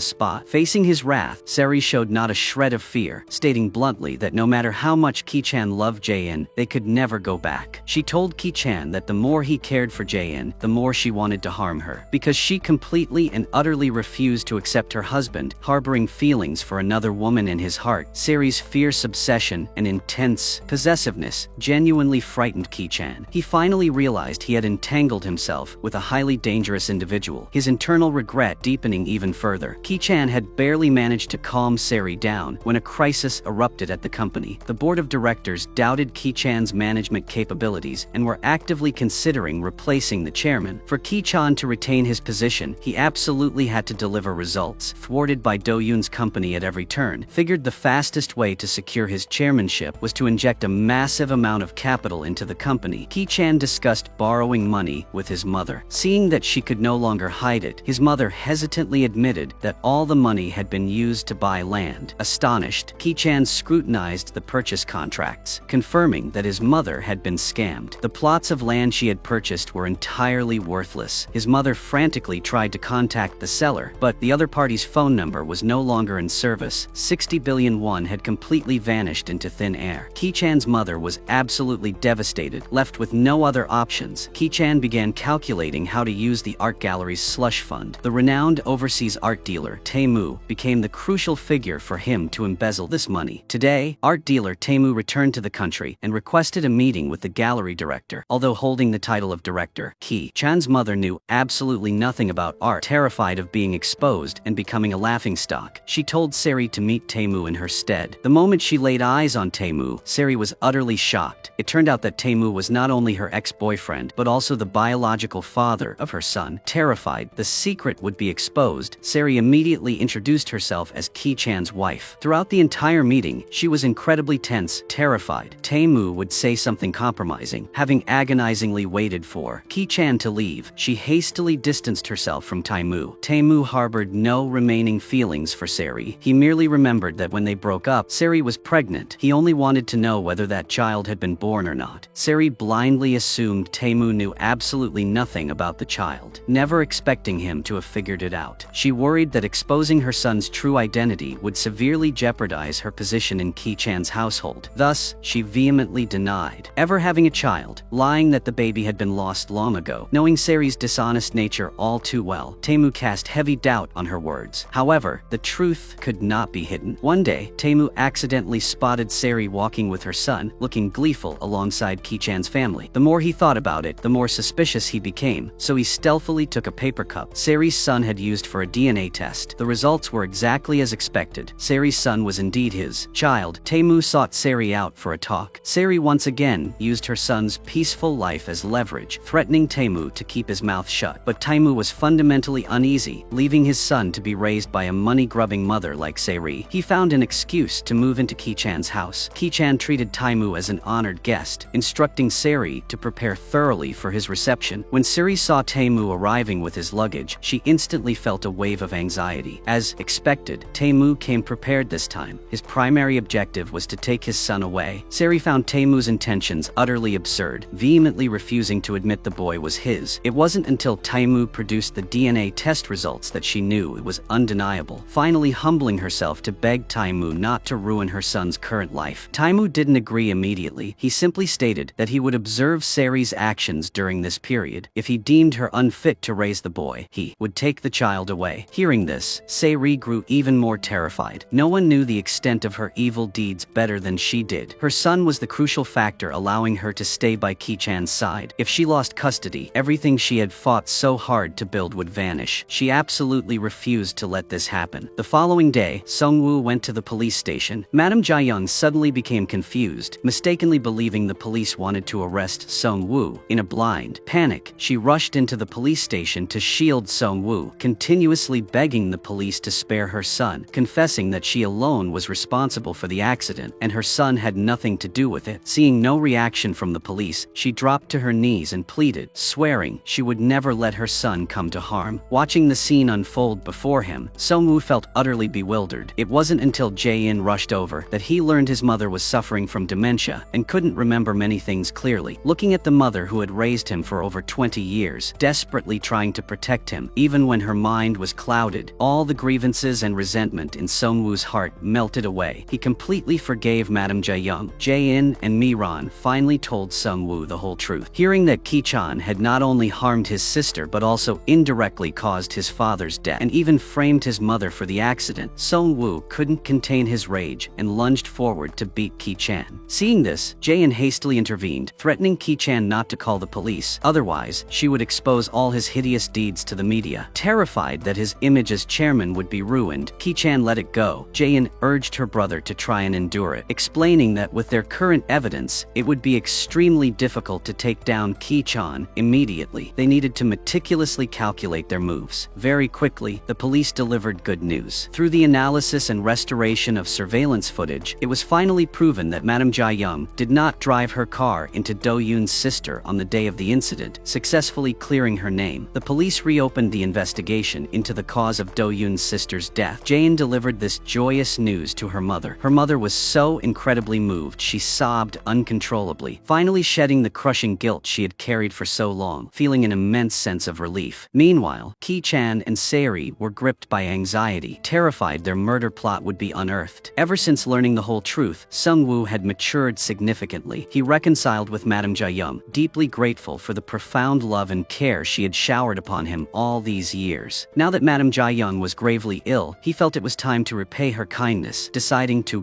spot. Facing his wrath, Sari showed not a shred of fear, stating bluntly that no matter how much Ki-chan loved Jae-in, they could never go back. She told Ki-chan that the more he cared for Jae-in, the more she wanted to harm her, because she completely and utterly refused to accept her husband harboring feelings for another woman in his heart. Sari's fierce obsession and intense possessiveness genuinely frightened Ki-chan. He finally realized he had entangled himself with a highly dangerous individual, his internal regret deepening even further. Ki-chan had barely managed to calm Sari down when a crisis erupted at the company. The board of directors doubted Ki-chan's management capabilities and were actively considering replacing the chairman. For Ki-chan to retain his position, he absolutely had to deliver results. Thwarted by Do-yoon's company at every turn, figured the fastest way to secure his chairmanship was to inject a massive amount of capital into the company. Ki-chan discussed borrowing money with his mother. Seeing that she could no longer hide it, his mother hesitantly admitted that all the money had been used to buy land. Astonished, Ki-chan scrutinized the purchase contracts, confirming that his mother had been scammed. The plots of land she had purchased were entirely worthless. His mother frantically tried to contact the seller, but the other party's phone number was no longer in service. 60 billion won had completely vanished into thin air. Ki-chan's mother was absolutely devastated. Left with no other options, Ki-chan began calculating how to use the art gallery's slush fund. The renowned overseas art dealer, Tae-moo, became the crucial figure for him to embezzle this money. Today, art dealer Tae-moo returned to the country and requested a meeting with the gallery director. Although holding the title of director, Ki-chan's mother knew absolutely nothing about art. Terrified of being exposed and becoming a laughingstock, she told Sari to meet Tae-moo in her stead. The moment she laid eyes on Tae-moo, Sari was utterly shocked. It turned out that Tae-moo was not only her ex-boyfriend, but also the biological father of her son. Terrified the secret would be exposed, Sari immediately introduced herself as Ki-chan's wife. Throughout the entire meeting, she was incredibly tense, terrified Tae-moo would say something compromising. Having agonizingly waited for Ki-chan to leave, she hastily distanced herself from Tae-moo. Tae-moo harbored no remaining feelings for Sari. He merely remembered that when they broke up, Sari was pregnant. He only wanted to know whether that child had been born or not. Sari blindly assumed told Taemu knew absolutely nothing about the child, never expecting him to have figured it out. She worried that exposing her son's true identity would severely jeopardize her position in Ki-chan's household. Thus, she vehemently denied ever having a child, lying that the baby had been lost long ago. Knowing Saeri's dishonest nature all too well, Taemu cast heavy doubt on her words. However, the truth could not be hidden. One day, Taemu accidentally spotted Saeri walking with her son, looking gleeful alongside Ki-chan's family. The more he thought about it, the more suspicious he became, so he stealthily took a paper cup Saeri's son had used for a DNA test. The results were exactly as expected. Saeri's son was indeed his child. Taemu sought Saeri out for a talk. Saeri once again used her son's peaceful life as leverage, threatening Taemu to keep his mouth shut. But Taemu was fundamentally uneasy, leaving his son to be raised by a money-grubbing mother like Saeri. He found an excuse to move into Ki-chan's house. Ki-chan treated Taemu as an honored guest, instructing Saeri to prepare thoroughly for his reception. When Saeri saw Taemu arriving with his luggage, she instantly felt a wave of anxiety. As expected, Taemu came prepared this time. His primary objective was to take his son away. Saeri found Taemu's intentions utterly absurd, vehemently refusing to admit the boy was his. It wasn't until Taemu produced the DNA test results that she knew it was undeniable, finally humbling herself to beg Taemu not to ruin her son's current life. Taemu didn't agree immediately. He simply stated that he would observe Saeri's actions during this period. If he deemed her unfit to raise the boy, he would take the child away. Hearing this, Saeri grew even more terrified. No one knew the extent of her evil deeds better than she did. Her son was the crucial factor allowing her to stay by Ki-chan's side. If she lost custody, everything she had fought so hard to build would vanish. She absolutely refused to let this happen. The following day, Sungwoo went to the police station. Madame Jaeyoung suddenly became confused, mistakenly believing the police wanted to arrest Sungwoo. In a blind panic, she rushed into the police station to shield Sungwoo, continuously begging the police to spare her son, confessing that she alone was responsible for the accident and her son had nothing to do with it. Seeing no reaction from the police, she dropped to her knees and pleaded, swearing she would never let her son come to harm. Watching the scene unfold before him, Sungwoo felt utterly bewildered. It wasn't until Jae-in rushed over that he learned his mother was suffering from dementia and couldn't remember many things clearly. Looking at the mother who had raised him for over 20 years, desperately trying to protect him, even when her mind was clouded, all the grievances and resentment in Sungwoo's heart melted away. He completely forgave Madame Jaeyoung. Jae-in and Miran finally told Sungwoo the whole truth. Hearing that Ki-chan had not only harmed his sister but also indirectly caused his father's death and even framed his mother for the accident, Sungwoo couldn't contain his rage and lunged forward to beat Ki-chan. Seeing this, Jae-in hastily intervened, threatening Ki-chan not to call the police, otherwise she would expose all his hideous deeds to the media. Terrified that his image as chairman would be ruined, Ki-chan let it go. Jae-in urged her brother to try and endure it, explaining that with their current evidence, it would be extremely difficult to take down Ki-chan immediately. They needed to meticulously calculate their moves. Very quickly, the police delivered good news. Through the analysis and restoration of surveillance footage, it was finally proven that Madame Jaeyoung did not drive her car into Do-yoon's sister on the day of the incident, successfully clearing her name. The police reopened the investigation into the cause of Do-yoon's sister's death. Jae-in delivered this joyous news to her mother. Her mother was so incredibly moved she sobbed uncontrollably, finally shedding the crushing guilt she had carried for so long, feeling an immense sense of relief. Meanwhile, Ki-chan and Saeri were gripped by anxiety, terrified their murder plot would be unearthed. Ever since learning the whole truth, Sungwoo had matured significantly. He reconciled with Madame Jaeyoung, deeply grateful for the profound love and care she had showered upon him all these years. Now that Madame Jaeyoung was gravely ill, he felt it was time to repay her kindness, deciding to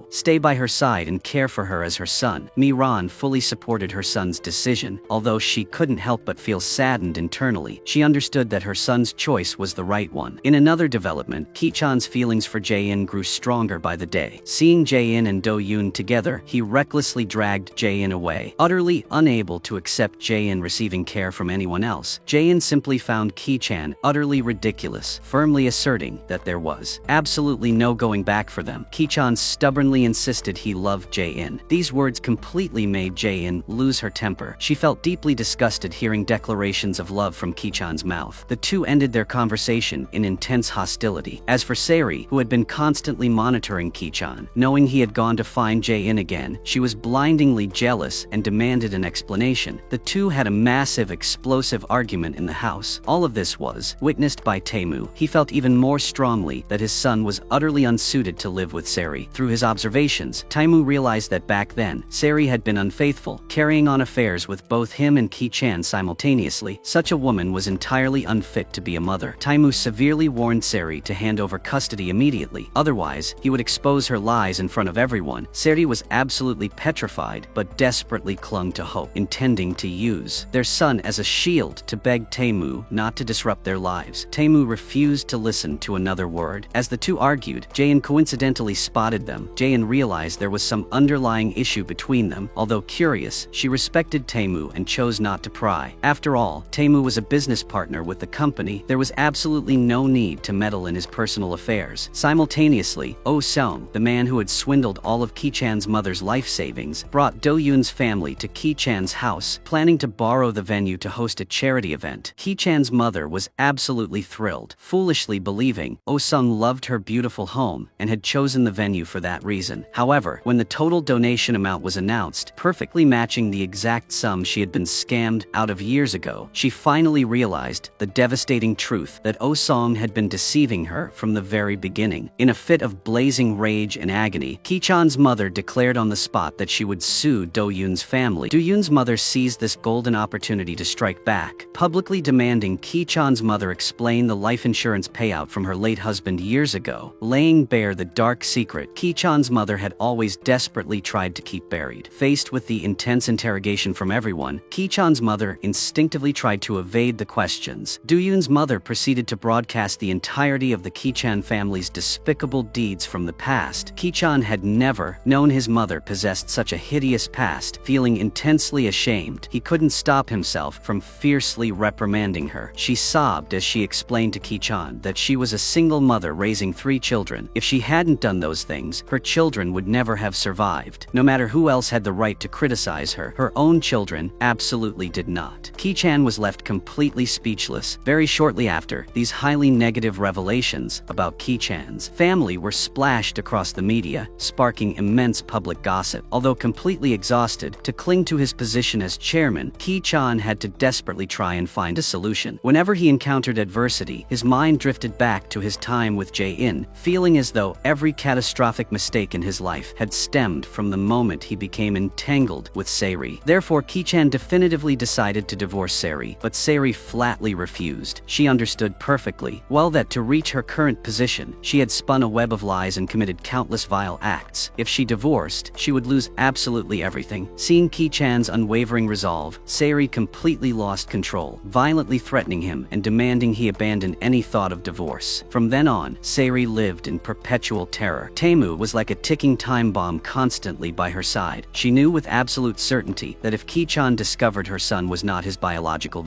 stay by her side and care for her as her son. Miran fully supported her son's decision, although she couldn't help but feel saddened internally. She understood that her son's choice was the right one. In another development, Ki-chan's feelings for Jae-in grew stronger by the day. Seeing Jae-in and Do-yoon together, he recklessly dragged Jae-in away. Utterly unable to accept Jae-in receiving care from anyone else, Jae-in simply found Ki-chan utterly ridiculous, firmly asserting that there was absolutely no going back for them. Ki-chan stubbornly insisted he loved Jae-in. These words completely made Jae-in lose her temper. She felt deeply disgusted hearing declarations of love from Ki-chan's mouth. The two ended their conversation in intense hostility. As for Saeri, who had been constantly monitoring Ki-chan, knowing he had gone to find Jae-in again, she was blindingly jealous and demanded an explanation. information, the two had a massive explosive argument in the house. All of this was witnessed by Taemu. He felt even more strongly that his son was utterly unsuited to live with Sari. Through his observations, Taemu realized that back then, Sari had been unfaithful, carrying on affairs with both him and Ki-chan simultaneously. Such a woman was entirely unfit to be a mother. Taemu severely warned Sari to hand over custody immediately, otherwise, he would expose her lies in front of everyone. Sari was absolutely petrified, but desperately clung to hope, intending to use their son as a shield to beg Taemu not to disrupt their lives. Taemu refused to listen to another word. As the two argued, Jae-in coincidentally spotted them. Jae-in realized there was some underlying issue between them. Although curious, she respected Taemu and chose not to pry. After all, Taemu was a business partner with the company. There was absolutely no need to meddle in his personal affairs. Simultaneously, Oh Seong, the man who had swindled all of Ki-chan's mother's life savings, brought Do-yoon's family to Ki-chan's house, planning to borrow the venue to host a charity event. Ki-chan's mother was absolutely thrilled, foolishly believing Oh Seong loved her beautiful home and had chosen the venue for that reason. However, when the total donation amount was announced, perfectly matching the exact sum she had been scammed out of years ago, she finally realized the devastating truth that Oh Seong had been deceiving her from the very beginning. In a fit of blazing rage and agony, Ki-chan's mother declared on the spot that she would sue Do-yoon's family. Do-yoon's mother seized this golden opportunity to strike back, publicly demanding Ki-chan's mother explain the life insurance payout from her late husband years ago, laying bare the dark secret Ki-chan's mother had always desperately tried to keep buried. Faced with the intense interrogation from everyone, Ki-chan's mother instinctively tried to evade the questions. Do-yoon's mother proceeded to broadcast the entirety of the Ki-chan family's despicable deeds from the past. Ki-chan had never known his mother possessed such a hideous past. Feeling intensely ashamed, he couldn't stop himself from fiercely reprimanding her. She sobbed as she explained to Ki-chan that she was a single mother raising 3 children. If she hadn't done those things, her children would never have survived. No matter who else had the right to criticize her, her own children absolutely did not. Ki-chan was left completely speechless. Very shortly after, these highly negative revelations about Ki-chan's family were splashed across the media, sparking immense public gossip. Although completely exhausted, to cling to his position as chairman, Ki-chan had to desperately try and find a solution. Whenever he encountered adversity, his mind drifted back to his time with Jae-in, feeling as though every catastrophic mistake in his life had stemmed from the moment he became entangled with Sari. Therefore, Ki-chan definitively decided to divorce Sari, but Sari flatly refused. She understood perfectly well that to reach her current position, she had spun a web of lies and committed countless vile acts. If she divorced, she would lose absolutely everything. Seeing Ki-chan's unwavering resolve, Sari completely lost control, violently threatening him and demanding he abandon any thought of divorce. From then on, Sari lived in perpetual terror. Taemu was like a ticking time bomb constantly by her side. She knew with absolute certainty that if Ki-chan discovered her son was not his biological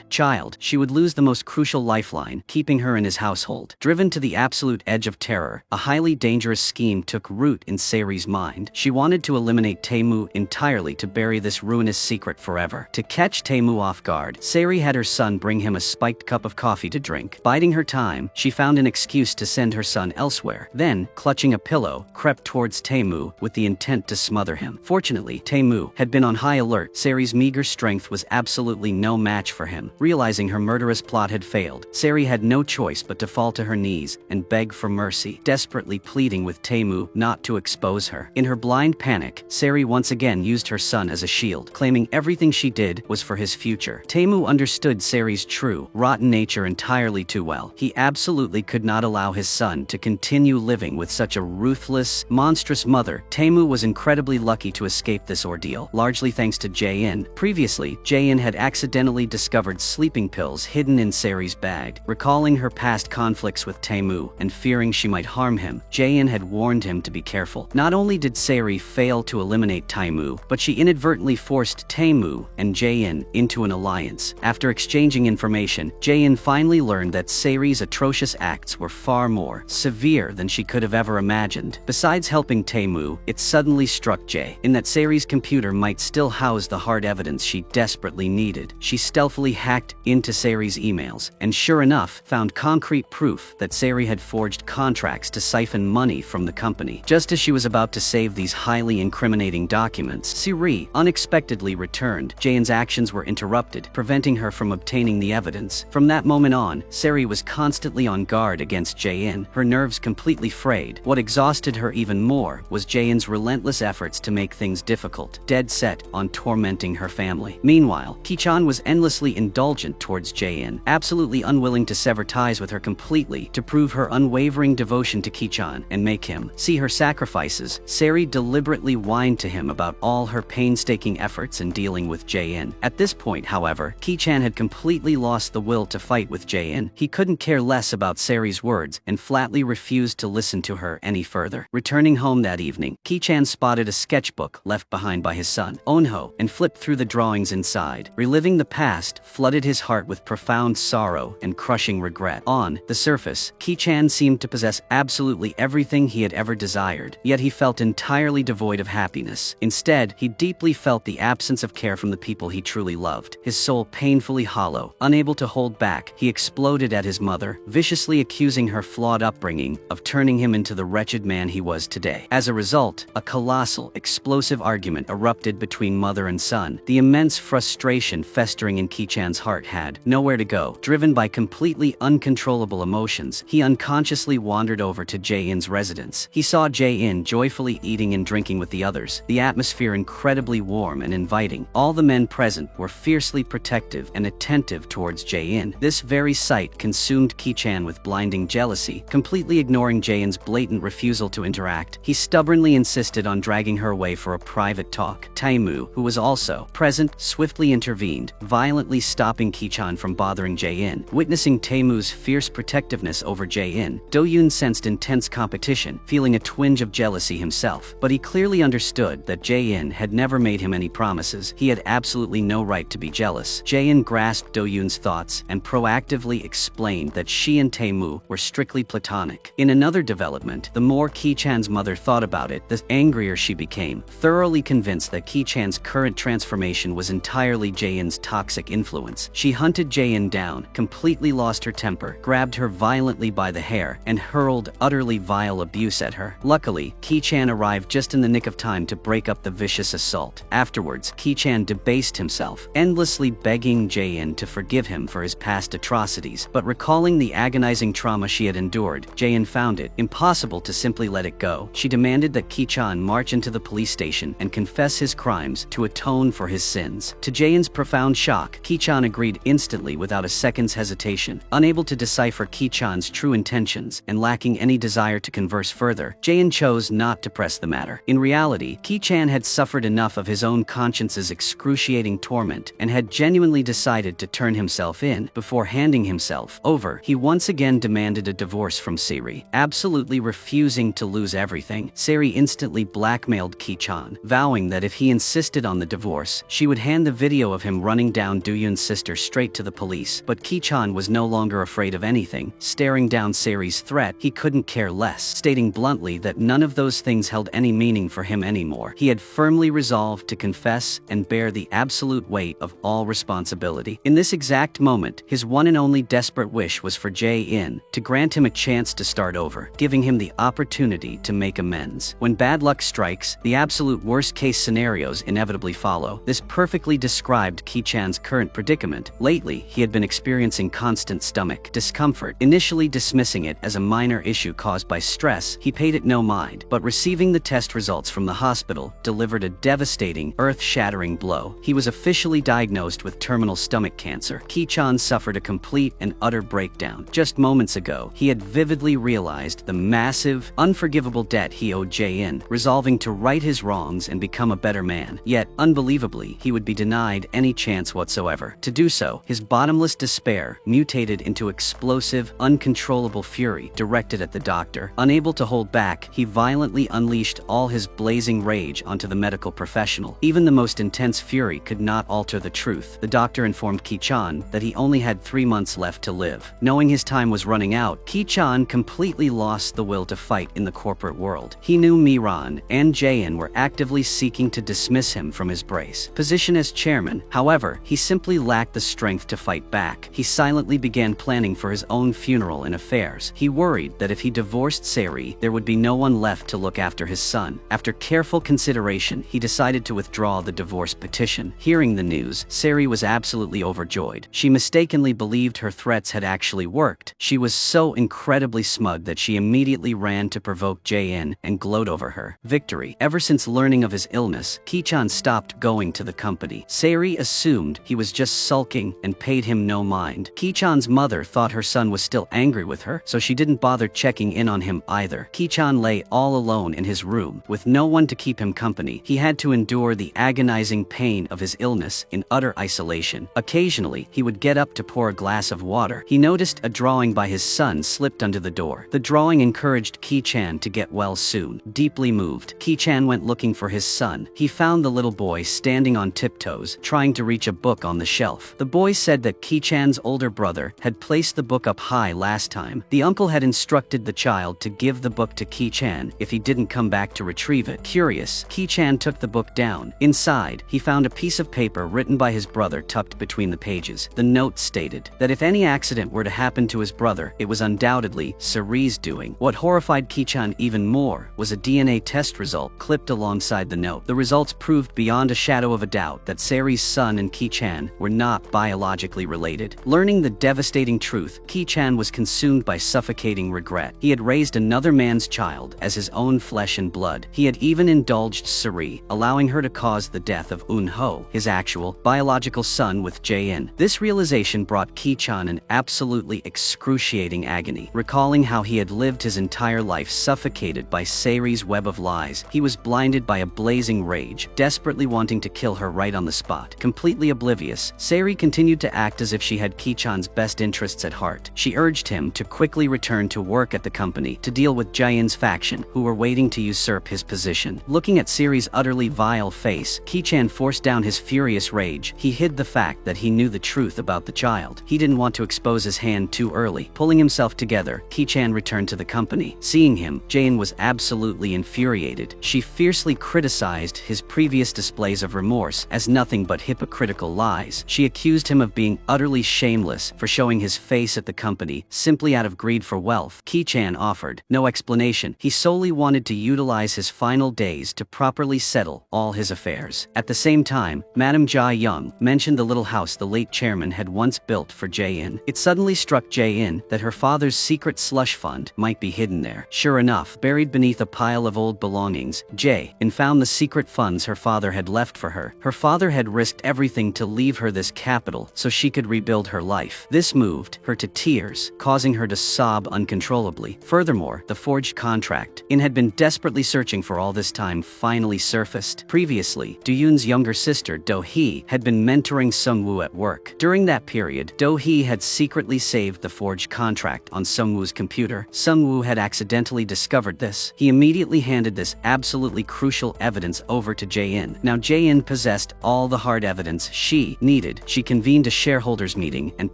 child, she would lose the most crucial lifeline, keeping her in his household. Driven to the absolute edge of terror, a highly dangerous scheme took root in Sari's mind. She wanted to eliminate Taemu entirely to bury this ruinous secret forever. To catch Taemu off guard, Sari had her son bring him a spiked cup of coffee to drink. Biding her time, she found an excuse to send her son elsewhere. Then, clutching a pillow, crept towards Taemu with the intent to smother him. Fortunately, Taemu had been on high alert. Sari's meager strength was absolutely no match for him. Realizing her murderous plot had failed, Sari had no choice but to fall to her knees and beg for mercy, desperately pleading with Taemu not to expose her. In her blind panic, Sari once again used her son as a shield, claiming everything she did was for his future. Taemu understood Sari's true, rotten nature entirely too well. He absolutely could not allow his son to continue living with such a ruthless, monstrous mother. Taemu was incredibly lucky to escape this ordeal, largely thanks to Jae-in. Previously, Jae-in had accidentally discovered sleeping pills hidden in Sari's bag. Recalling her past conflicts with Taemu and fearing she might harm him, Jae-in had warned him to be careful. Not only did Sari fail to eliminate Taemu, but she inadvertently forced Taemu and Jae-in into an alliance. After exchanging information, Jae-in finally learned that Sari's atrocious acts were far more severe than she could have ever imagined. Besides helping Taemu, it suddenly struck Jae-in that Sari's computer might still house the hard evidence she desperately needed. She stealthily hacked into Sari's emails, and sure enough, found concrete proof that Sari had forged contracts to siphon money from the company. Just as she was about to save these highly incriminating documents, Sari unexpectedly finally returned, Jaein's actions were interrupted, preventing her from obtaining the evidence. From that moment on, Sari was constantly on guard against Jaein, her nerves completely frayed. What exhausted her even more was Jaein's relentless efforts to make things difficult, dead set on tormenting her family. Meanwhile, Ki-chan was endlessly indulgent towards Jaein, absolutely unwilling to sever ties with her completely to prove her unwavering devotion to Ki-chan and make him see her sacrifices. Sari deliberately whined to him about all her painstaking efforts in dealing with Jaein. At this point, however, Ki-chan had completely lost the will to fight with Jaein. He couldn't care less about Sari's words and flatly refused to listen to her any further. Returning home that evening, Ki-chan spotted a sketchbook left behind by his son, Onho, and flipped through the drawings inside. Reliving the past flooded his heart with profound sorrow and crushing regret. On the surface, Ki-chan seemed to possess absolutely everything he had ever desired, yet he felt entirely devoid of happiness. Instead, he deeply felt the absence of care from the people he truly loved. His soul painfully hollow, unable to hold back, he exploded at his mother, viciously accusing her flawed upbringing of turning him into the wretched man he was today. As a result, a colossal, explosive argument erupted between mother and son. The immense frustration festering in Ki-chan's heart had nowhere to go. Driven by completely uncontrollable emotions, he unconsciously wandered over to Jaein's residence. He saw Jaein joyfully eating and drinking with the others, the atmosphere incredibly warm and inviting. All the men present were fiercely protective and attentive towards Jaein. This very sight consumed Ki-chan with blinding jealousy. Completely ignoring Jaein's blatant refusal to interact, he stubbornly insisted on dragging her away for a private talk. Taemu, who was also present, swiftly intervened, violently stopping Ki-chan from bothering Jaein. Witnessing Taemu's fierce protectiveness over Jaein, Do-yoon sensed intense competition, feeling a twinge of jealousy himself. But he clearly understood that Jaein had never made him any promises. He had absolutely no right to be jealous. Jaein grasped Do-yoon's thoughts and proactively explained that she and Taemu were strictly platonic. In another development, the more Ki-chan's mother thought about it, the angrier she became, thoroughly convinced that Ki-chan's current transformation was entirely Jaein's toxic influence. She hunted Jaein down, completely lost her temper, grabbed her violently by the hair, and hurled utterly vile abuse at her. Luckily, Ki-chan arrived just in the nick of time to break up the vicious assault. Afterwards, Ki-chan debased himself, endlessly begging Jaein to forgive him for his past atrocities. But recalling the agonizing trauma she had endured, Jaein found it impossible to simply let it go. She demanded that Ki-chan march into the police station and confess his crimes to atone for his sins. To Jaein's profound shock, Ki-chan agreed instantly without a second's hesitation. Unable to decipher Ki-chan's true intentions and lacking any desire to converse further, Jaein chose not to press the matter. In reality, Ki-chan had suffered enough of his own conscience's excruciating torment and had genuinely decided to turn himself in. Before handing himself over, he once again demanded a divorce from Sari. Absolutely refusing to lose everything, Sari instantly blackmailed Ki-chan, vowing that if he insisted on the divorce, she would hand the video of him running down Do-yoon's sister straight to the police. But Ki-chan was no longer afraid of anything. Staring down Sari's threat, he couldn't care less, stating bluntly that none of those things held any meaning for him anymore. He had firmly resolved to confess and bear the absolute weight of all responsibility. In this exact moment, his one and only desperate wish was for Jaein to grant him a chance to start over, giving him the opportunity to make amends. When bad luck strikes, the absolute worst-case scenarios inevitably follow. This perfectly described Ki-chan's current predicament. Lately, he had been experiencing constant stomach discomfort. Initially dismissing it as a minor issue caused by stress, he paid it no mind, but receiving the test results from the hospital delivered a devastating, earth-shattering blow. He was officially diagnosed with terminal stomach cancer. Ki-chan suffered a complete and utter breakdown. Just moments ago, he had vividly realized the massive, unforgivable debt he owed Jaein, resolving to right his wrongs and become a better man. Yet, unbelievably, he would be denied any chance whatsoever. To do so, his bottomless despair mutated into explosive, uncontrollable fury directed at the doctor. Unable to hold back, he violently unleashed all his blazing rage onto the medical professional. Even the most intense fury could not alter the truth. The doctor informed Ki-chan that he only had 3 months left to live. Knowing his time was running out, Ki-chan completely lost the will to fight in the corporate world. He knew Miran and Jaein were actively seeking to dismiss him from his position as chairman. However, he simply lacked the strength to fight back. He silently began planning for his own funeral and affairs. He worried that if he divorced Sari, there would be no one left to look after his son. After careful consideration, he decided to withdraw the divorce petition. Hearing the news, Sari was absolutely overjoyed. She mistakenly believed her threats had actually worked. She was so incredibly smug that she immediately ran to provoke Jae-in and gloat over her victory. Ever since learning of his illness, Ki-chan stopped going to the company. Sari assumed he was just sulking and paid him no mind. Ki-chan's mother thought her son was still angry with her, so she didn't bother checking in on him either. Ki-chan lay all alone in his room, with no one to keep him company. He had to endure the agonizing pain of his illness in utter isolation. Occasionally, he would get up to pour a glass of water. He noticed a drawing by his son slipped under the door. The drawing encouraged Ki-chan to get well soon. Deeply moved, Ki-chan went looking for his son. He found the little boy standing on tiptoes, trying to reach a book on the shelf. The boy said that Ki-chan's older brother had placed the book up high last time. The uncle had instructed the child to give the book to Ki-chan if he didn't come back to retrieve it. Curious, Ki-chan took the book down. Inside, he found a piece of paper written by his brother tucked between the pages. The note stated that if any accident were to happen to his brother, it was undoubtedly Sari's doing. What horrified Ki-chan even more was a DNA test result clipped alongside the note. The results proved beyond a shadow of a doubt that Sari's son and Ki-chan were not biologically related. Learning the devastating truth, Ki-chan was consumed by suffocating regret. He had raised another man's child as his own flesh and blood. He had even indulged Sari, allowing her to cause the death of Un-ho, his actual, biological son with Jae-in. This realization brought Ki-chan an absolutely excruciating agony. Recalling how he had lived his entire life suffocated by Sari's web of lies, he was blinded by a blazing rage, desperately wanting to kill her right on the spot. Completely oblivious, Sari continued to act as if she had Ki-chan's best interests at heart. She urged him to quickly return to work at the company to deal with Jae-in's faction, who were waiting to usurp his position. Looking at Sari's utterly vile face, Ki-chan forced down his furious rage. He hid the fact that he knew the truth about the child. He didn't want to expose his hand too early. Pulling himself together, Ki-chan returned to the company. Seeing him, Jae-in was absolutely infuriated. She fiercely criticized his previous displays of remorse as nothing but hypocritical lies. She accused him of being utterly shameless for showing his face at the company simply out of greed for wealth. Ki-chan offered no explanation. He solely wanted to utilize his final days to properly settle all his affairs. At the same time, Madame Ja-young mentioned the little house the late chairman had once built for Jae-in. It suddenly struck Jae-in that her father's secret slush fund might be hidden there. Sure enough, buried beneath a pile of old belongings, Jae-in found the secret funds her father had left for her. Her father had risked everything to leave her this capital so she could rebuild her life. This moved her to tears, causing her to sob uncontrollably. Furthermore, the forged contract In had been desperately searching for all this time finally surfaced. Previously, Do-yoon's younger sister Do-hee had been mentoring Sung-woo at work. During that period, Do-hee had secretly saved the forged contract on Sung-woo's computer. Sung-woo had accidentally discovered this. He immediately handed this absolutely crucial evidence over to Jae-in. Now Jae-in possessed all the hard evidence she needed. She convened a shareholders meeting and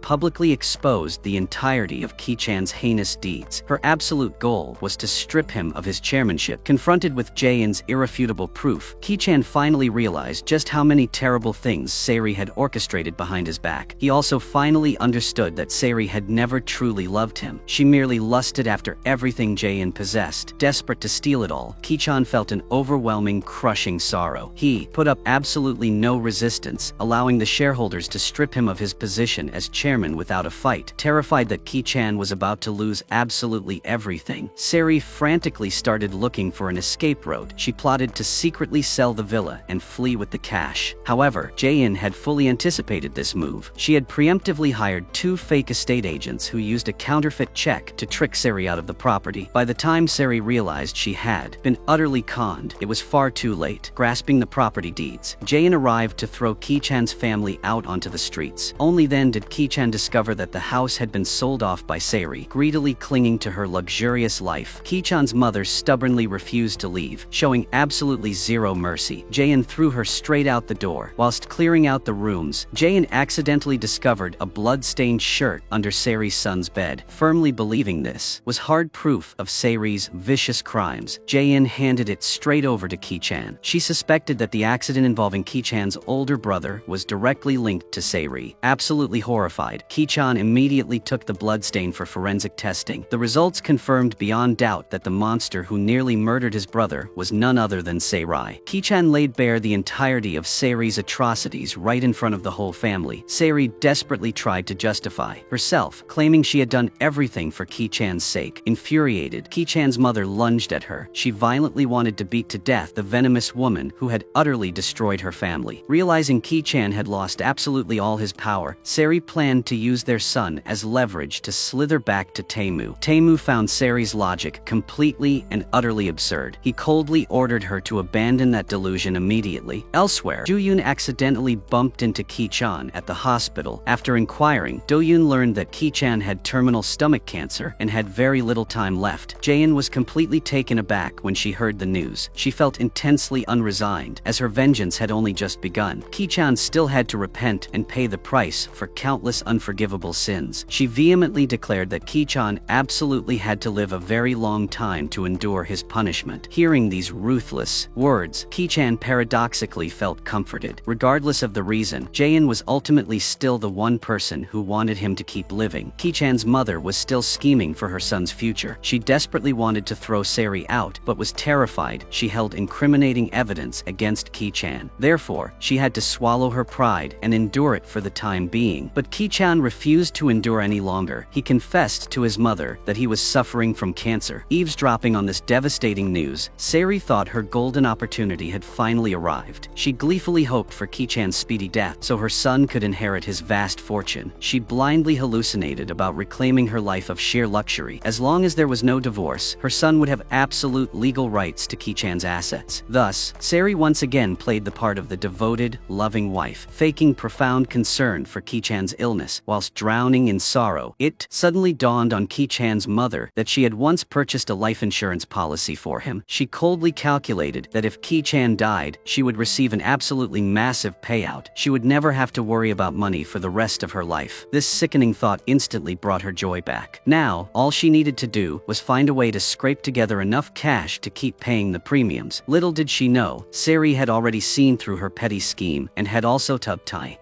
publicly exposed the entirety of Ki-chan's heinous deeds. Her absolute goal was to strip him of his chairmanship. Confronted with Jae-in's irrefutable proof, Ki-chan finally realized just how many terrible things Sari had orchestrated behind his back. He also finally understood that Sari had never truly loved him. She merely lusted after everything Jae-in possessed. Desperate to steal it all, Ki-chan felt an overwhelming, crushing sorrow. He put up absolutely no resistance, allowing the shareholders to strip him of his position as chairman without a fight. Terrified that Ki-chan was about to lose absolutely everything, Sari frantically started looking for an escape route. She plotted to secretly sell the villa and flee with the cash. However, Jae-in had fully anticipated this move. She had preemptively hired 2 fake estate agents who used a counterfeit check to trick Sari out of the property. By the time Sari realized she had been utterly conned, it was far too late. Grasping the property deeds, Jae-in arrived to throw Ki-chan's family out onto the streets. Only then did Ki-chan discover that the house had been sold off by Sari, greedily clinging to her luxurious life. Ki-chan's mother stubbornly refused to leave, showing absolutely zero mercy. Jae-in threw her straight out the door. Whilst clearing out the rooms, Jae-in accidentally discovered a blood-stained shirt under Sari's son's bed. Firmly believing this was hard proof of Sari's vicious crimes, Jae-in handed it straight over to Ki-chan. She suspected that the accident involving Ki-chan's older brother was directly linked to Sari. Absolutely horrified, Ki-chan immediately took the bloodstain for forensic testing. The results confirmed beyond doubt that the monster who nearly murdered his brother was none other than Sari. Ki-chan laid bare the entirety of Saeri's atrocities right in front of the whole family. Saeri desperately tried to justify herself, claiming she had done everything for Ki-chan's sake. Infuriated, Ki-chan's mother lunged at her. She violently wanted to beat to death the venomous woman who had utterly destroyed her family. Realizing Ki-chan had lost absolutely all his power, Saeri planned to use their son as leverage to slither back to Taemu. Taemu found Saeri's logic completely and utterly absurd. He coldly ordered her to abandon that delusion immediately. Elsewhere, Doyoon accidentally bumped into Ki-chan at the hospital. After inquiring, Doyoon learned that Ki-chan had terminal stomach cancer and had very little time left. Jaein was completely taken aback when she heard the news. She felt intensely unresigned, as her vengeance had only just begun. Ki-chan still had to repent and pay the price for countless unforgivable sins. She vehemently declared that Ki-chan absolutely had to live a very long time to endure his punishment. Hearing these ruthless words, Ki-chan paradoxically felt comforted. Regardless of the reason, Jaein was ultimately still the one person who wanted him to keep living. Ki-chan's mother was still scheming for her son's future. She desperately wanted to throw Saeri out, but was terrified she held incriminating evidence against Ki-chan. Therefore, she had to swallow her pride and endure it for the time being. But Ki-chan refused to endure any longer. He confessed to his mother that he was suffering from cancer. Eavesdropping on this devastating news, Saeri thought her golden opportunity had finally arrived. She gleefully hoped for Ki-chan's speedy death so her son could inherit his vast fortune. She blindly hallucinated about reclaiming her life of sheer luxury. As long as there was no divorce, her son would have absolute legal rights to Ki-chan's assets. Thus, Saeri once again played the part of the devoted, loving wife, faking profound concern for Ki-chan's illness whilst drowning in sorrow. It suddenly dawned on Ki-chan's mother that she had once purchased a life insurance policy for him. She coldly calculated that if Ki-chan died, she would receive an absolutely massive payout. She would never have to worry about money for the rest of her life. This sickening thought instantly brought her joy back. Now, all she needed to do was find a way to scrape together enough cash to keep paying the premiums. Little did she know, Saeri had already seen through her petty scheme and had also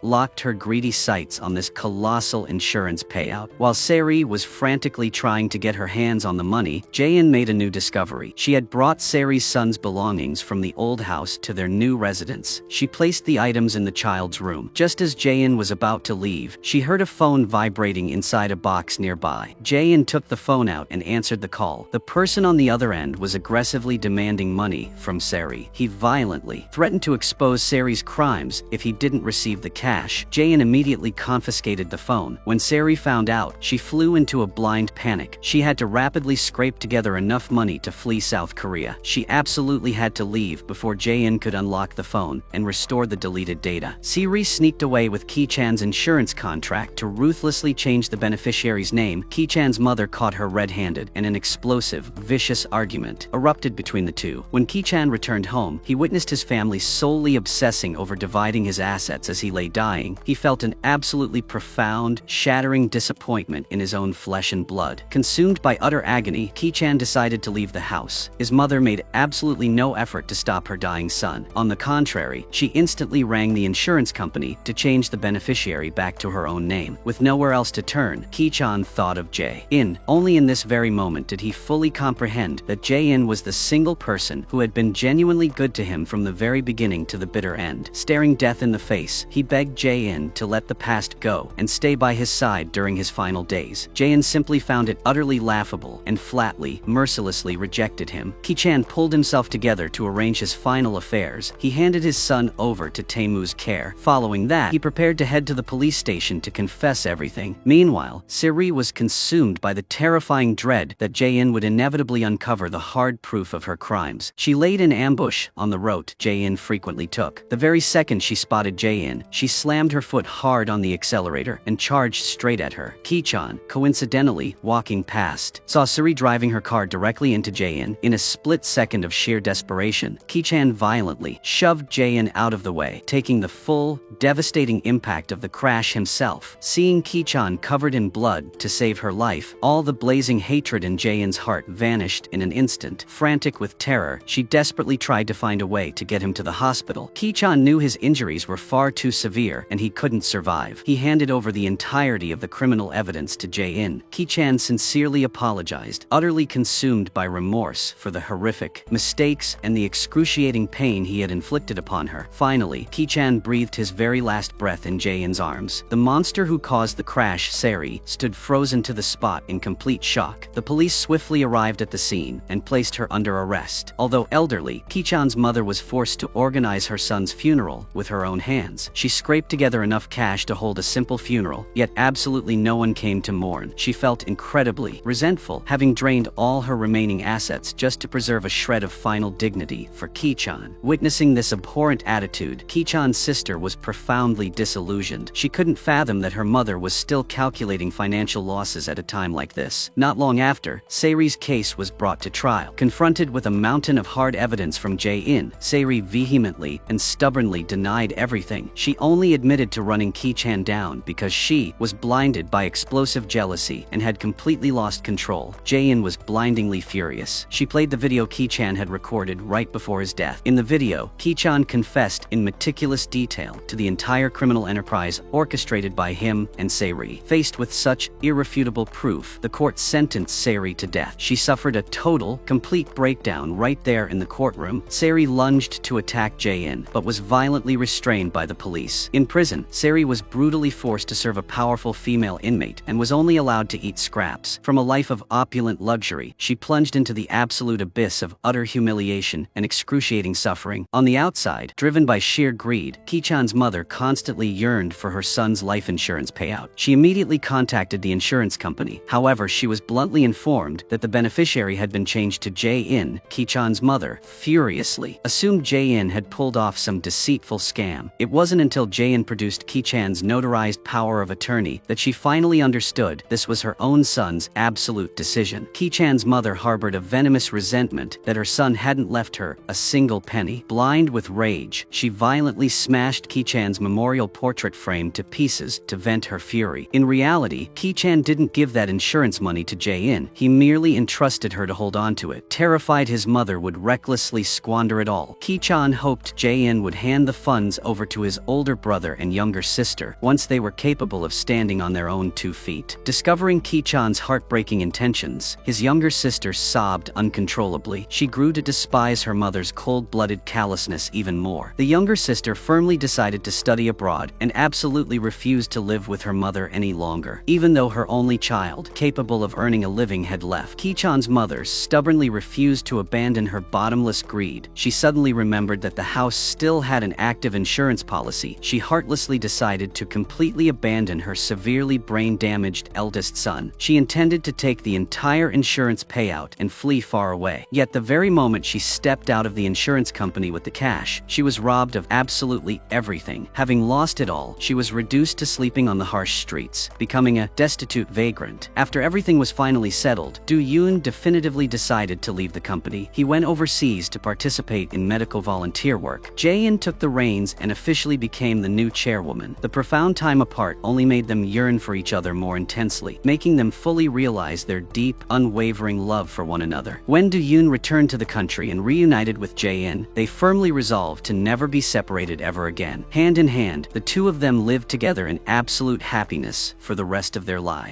locked her greedy sights on this colossal insurance payout. While Saeri was frantically trying to get her hands on the money, Jaein made a new discovery. She had brought Saeri's son's belongings from the old house to their new residence. She placed the items in the child's room. Just as Jaein was about to leave, she heard a phone vibrating inside a box nearby. Jaein took the phone out and answered the call. The person on the other end was aggressively demanding money from Saeri. He violently threatened to expose Saeri's crimes if he didn't receive the cash. Jaein immediately confiscated the phone. When Saeri found out, she flew into a blind panic. She had to rapidly scrape together enough money to flee South Korea. She absolutely had to leave before Jaein could unlock the phone and restore the deleted data. Saeri sneaked away with Ki-chan's insurance contract to ruthlessly change the beneficiary's name. Ki-chan's mother caught her red-handed, and an explosive, vicious argument erupted between the two. When Ki-chan returned home, he witnessed his family solely obsessing over dividing his assets as he lay dying. He felt an absolutely profound, shattering disappointment in his own flesh and blood. Consumed by utter agony, Ki-chan decided to leave the house. His mother made absolutely no effort to stop her dying son. On the contrary, she instantly rang the insurance company to change the beneficiary back to her own name. With nowhere else to turn, Ki-chan thought of Jae-in. Only in this very moment did he fully comprehend that Jae-in was the single person who had been genuinely good to him from the very beginning to the bitter end. Staring death in the face, he begged Jae-in to let the past go and stay by his side during his final days. Jae-in simply found it utterly laughable and flatly, mercilessly rejected him. Ki-chan pulled himself together to arrange his final affairs. He handed his son over to Taemu's care. Following that, he prepared to head to the police station to confess everything. Meanwhile, Saeri was consumed by the terrifying dread that Jae-in would inevitably uncover the hard proof of her crimes. She laid in ambush on the road Jae-in frequently took. The very second she spotted Jae-in, she slammed her foot hard on the accelerator and charged straight at her. Ki-chan, coincidentally walking past, saw Saeri driving her car directly into Jae-in. In a split second of sheer desperation, Ki-chan violently shoved Jae-in out of the way, taking the full, devastating impact of the crash himself. Seeing Ki-chan covered in blood to save her life, all the blazing hatred in Jae-in's heart vanished in an instant. Frantic with terror, she desperately tried to find a way to get him to the hospital. Ki-chan knew his injuries were far too severe and he couldn't survive. He handed over the entirety of the criminal evidence to Jae-in. Ki-chan sincerely apologized, utterly consumed by remorse for the horrific mistakes and the excruciating pain he had inflicted upon her. Finally, Ki-chan breathed his very last breath in Jae-in's arms. The monster who caused the crash, Sari, stood frozen to the spot in complete shock. The police swiftly arrived at the scene and placed her under arrest. Although elderly, Ki-chan's mother was forced to organize her son's funeral with her own hands. She scraped together enough cash to hold a simple funeral, yet absolutely no one came to mourn. She felt incredibly resentful, having drained all her remaining assets just to preserve a shred of final dignity for Ki-chan. Witnessing this abhorrent attitude, Ki-chan's sister was profoundly disillusioned. She couldn't fathom that her mother was still calculating financial losses at a time like this. Not long after, Sari's case was brought to trial. Confronted with a mountain of hard evidence from Jae-in, Sari vehemently and stubbornly denied everything. She only admitted to running Ki-chan down because she was blinded by explosive jealousy and had completely lost control. Jae-in was blindingly furious. She played the video Ki-chan had recorded right before his death. In the video, Ki-chan confessed in meticulous detail to the entire criminal enterprise orchestrated by him and Sari. Faced with such irrefutable proof, the court sentenced Sari to death. She suffered a total, complete breakdown right there in the courtroom. Sari lunged to attack Jae-in, but was violently restrained by the police. In prison, Sari was brutally forced to serve a powerful female inmate and was only allowed to eat scraps. From a life of opulent luxury, she plunged into the absolute abyss of utter humiliation and excruciating suffering. On the outside, driven by sheer greed, Ki-chan's mother constantly yearned for her son's life insurance payout. She immediately contacted the insurance company. However, she was bluntly informed that the beneficiary had been changed to Jae-in. Ki-chan's mother furiously assumed Jae-in had pulled off some deceitful scam. It wasn't until Jae-in produced Ki-chan's notarized power of attorney that she finally understood this was her own son's absolute decision. Ki-chan's mother harbored a venomous resentment that her son hadn't left her a single penny. Blind with rage, she violently smashed Ki-chan's memorial portrait frame to pieces to vent her fury. In reality, Ki-chan didn't give that insurance money to Jae-in. He merely entrusted her to hold on to it. Terrified his mother would recklessly squander it all, Ki-chan hoped Jae-in would hand the funds over to his older brother and younger sister once they were capable of standing on their own 2 feet. Discovering Ki-chan's heartbreaking intentions, his younger sister sobbed uncontrollably. She grew to despise her mother's cold-blooded callousness even more. The younger sister firmly decided to study abroad and absolutely refused to live with her mother any longer. Even though her only child, capable of earning a living, had left, Ki-chan's mother stubbornly refused to abandon her bottomless greed. She suddenly remembered that the house still had an active insurance policy. She heartlessly decided to completely abandon her severely brain-damaged eldest son. She intended to take the entire insurance payout and flee far away. Yet the very moment she stepped out of the insurance company with the cash, she was robbed of absolutely everything. Having lost it all, she was reduced to sleeping on the harsh streets, becoming a destitute vagrant. After everything was finally settled, Do-yoon definitively decided to leave the company. He went overseas to participate in medical volunteer work. Jae-in took the reins and officially became the new chairwoman. The profound time apart only made them yearn for each other more intensely, making them fully realize their deep, unwavering love for one another. When Do-yoon returned to the country and reunited with Jae-in, they firmly resolved to never be separated ever again. Hand in hand, the two of them lived together in absolute happiness for the rest of their lives.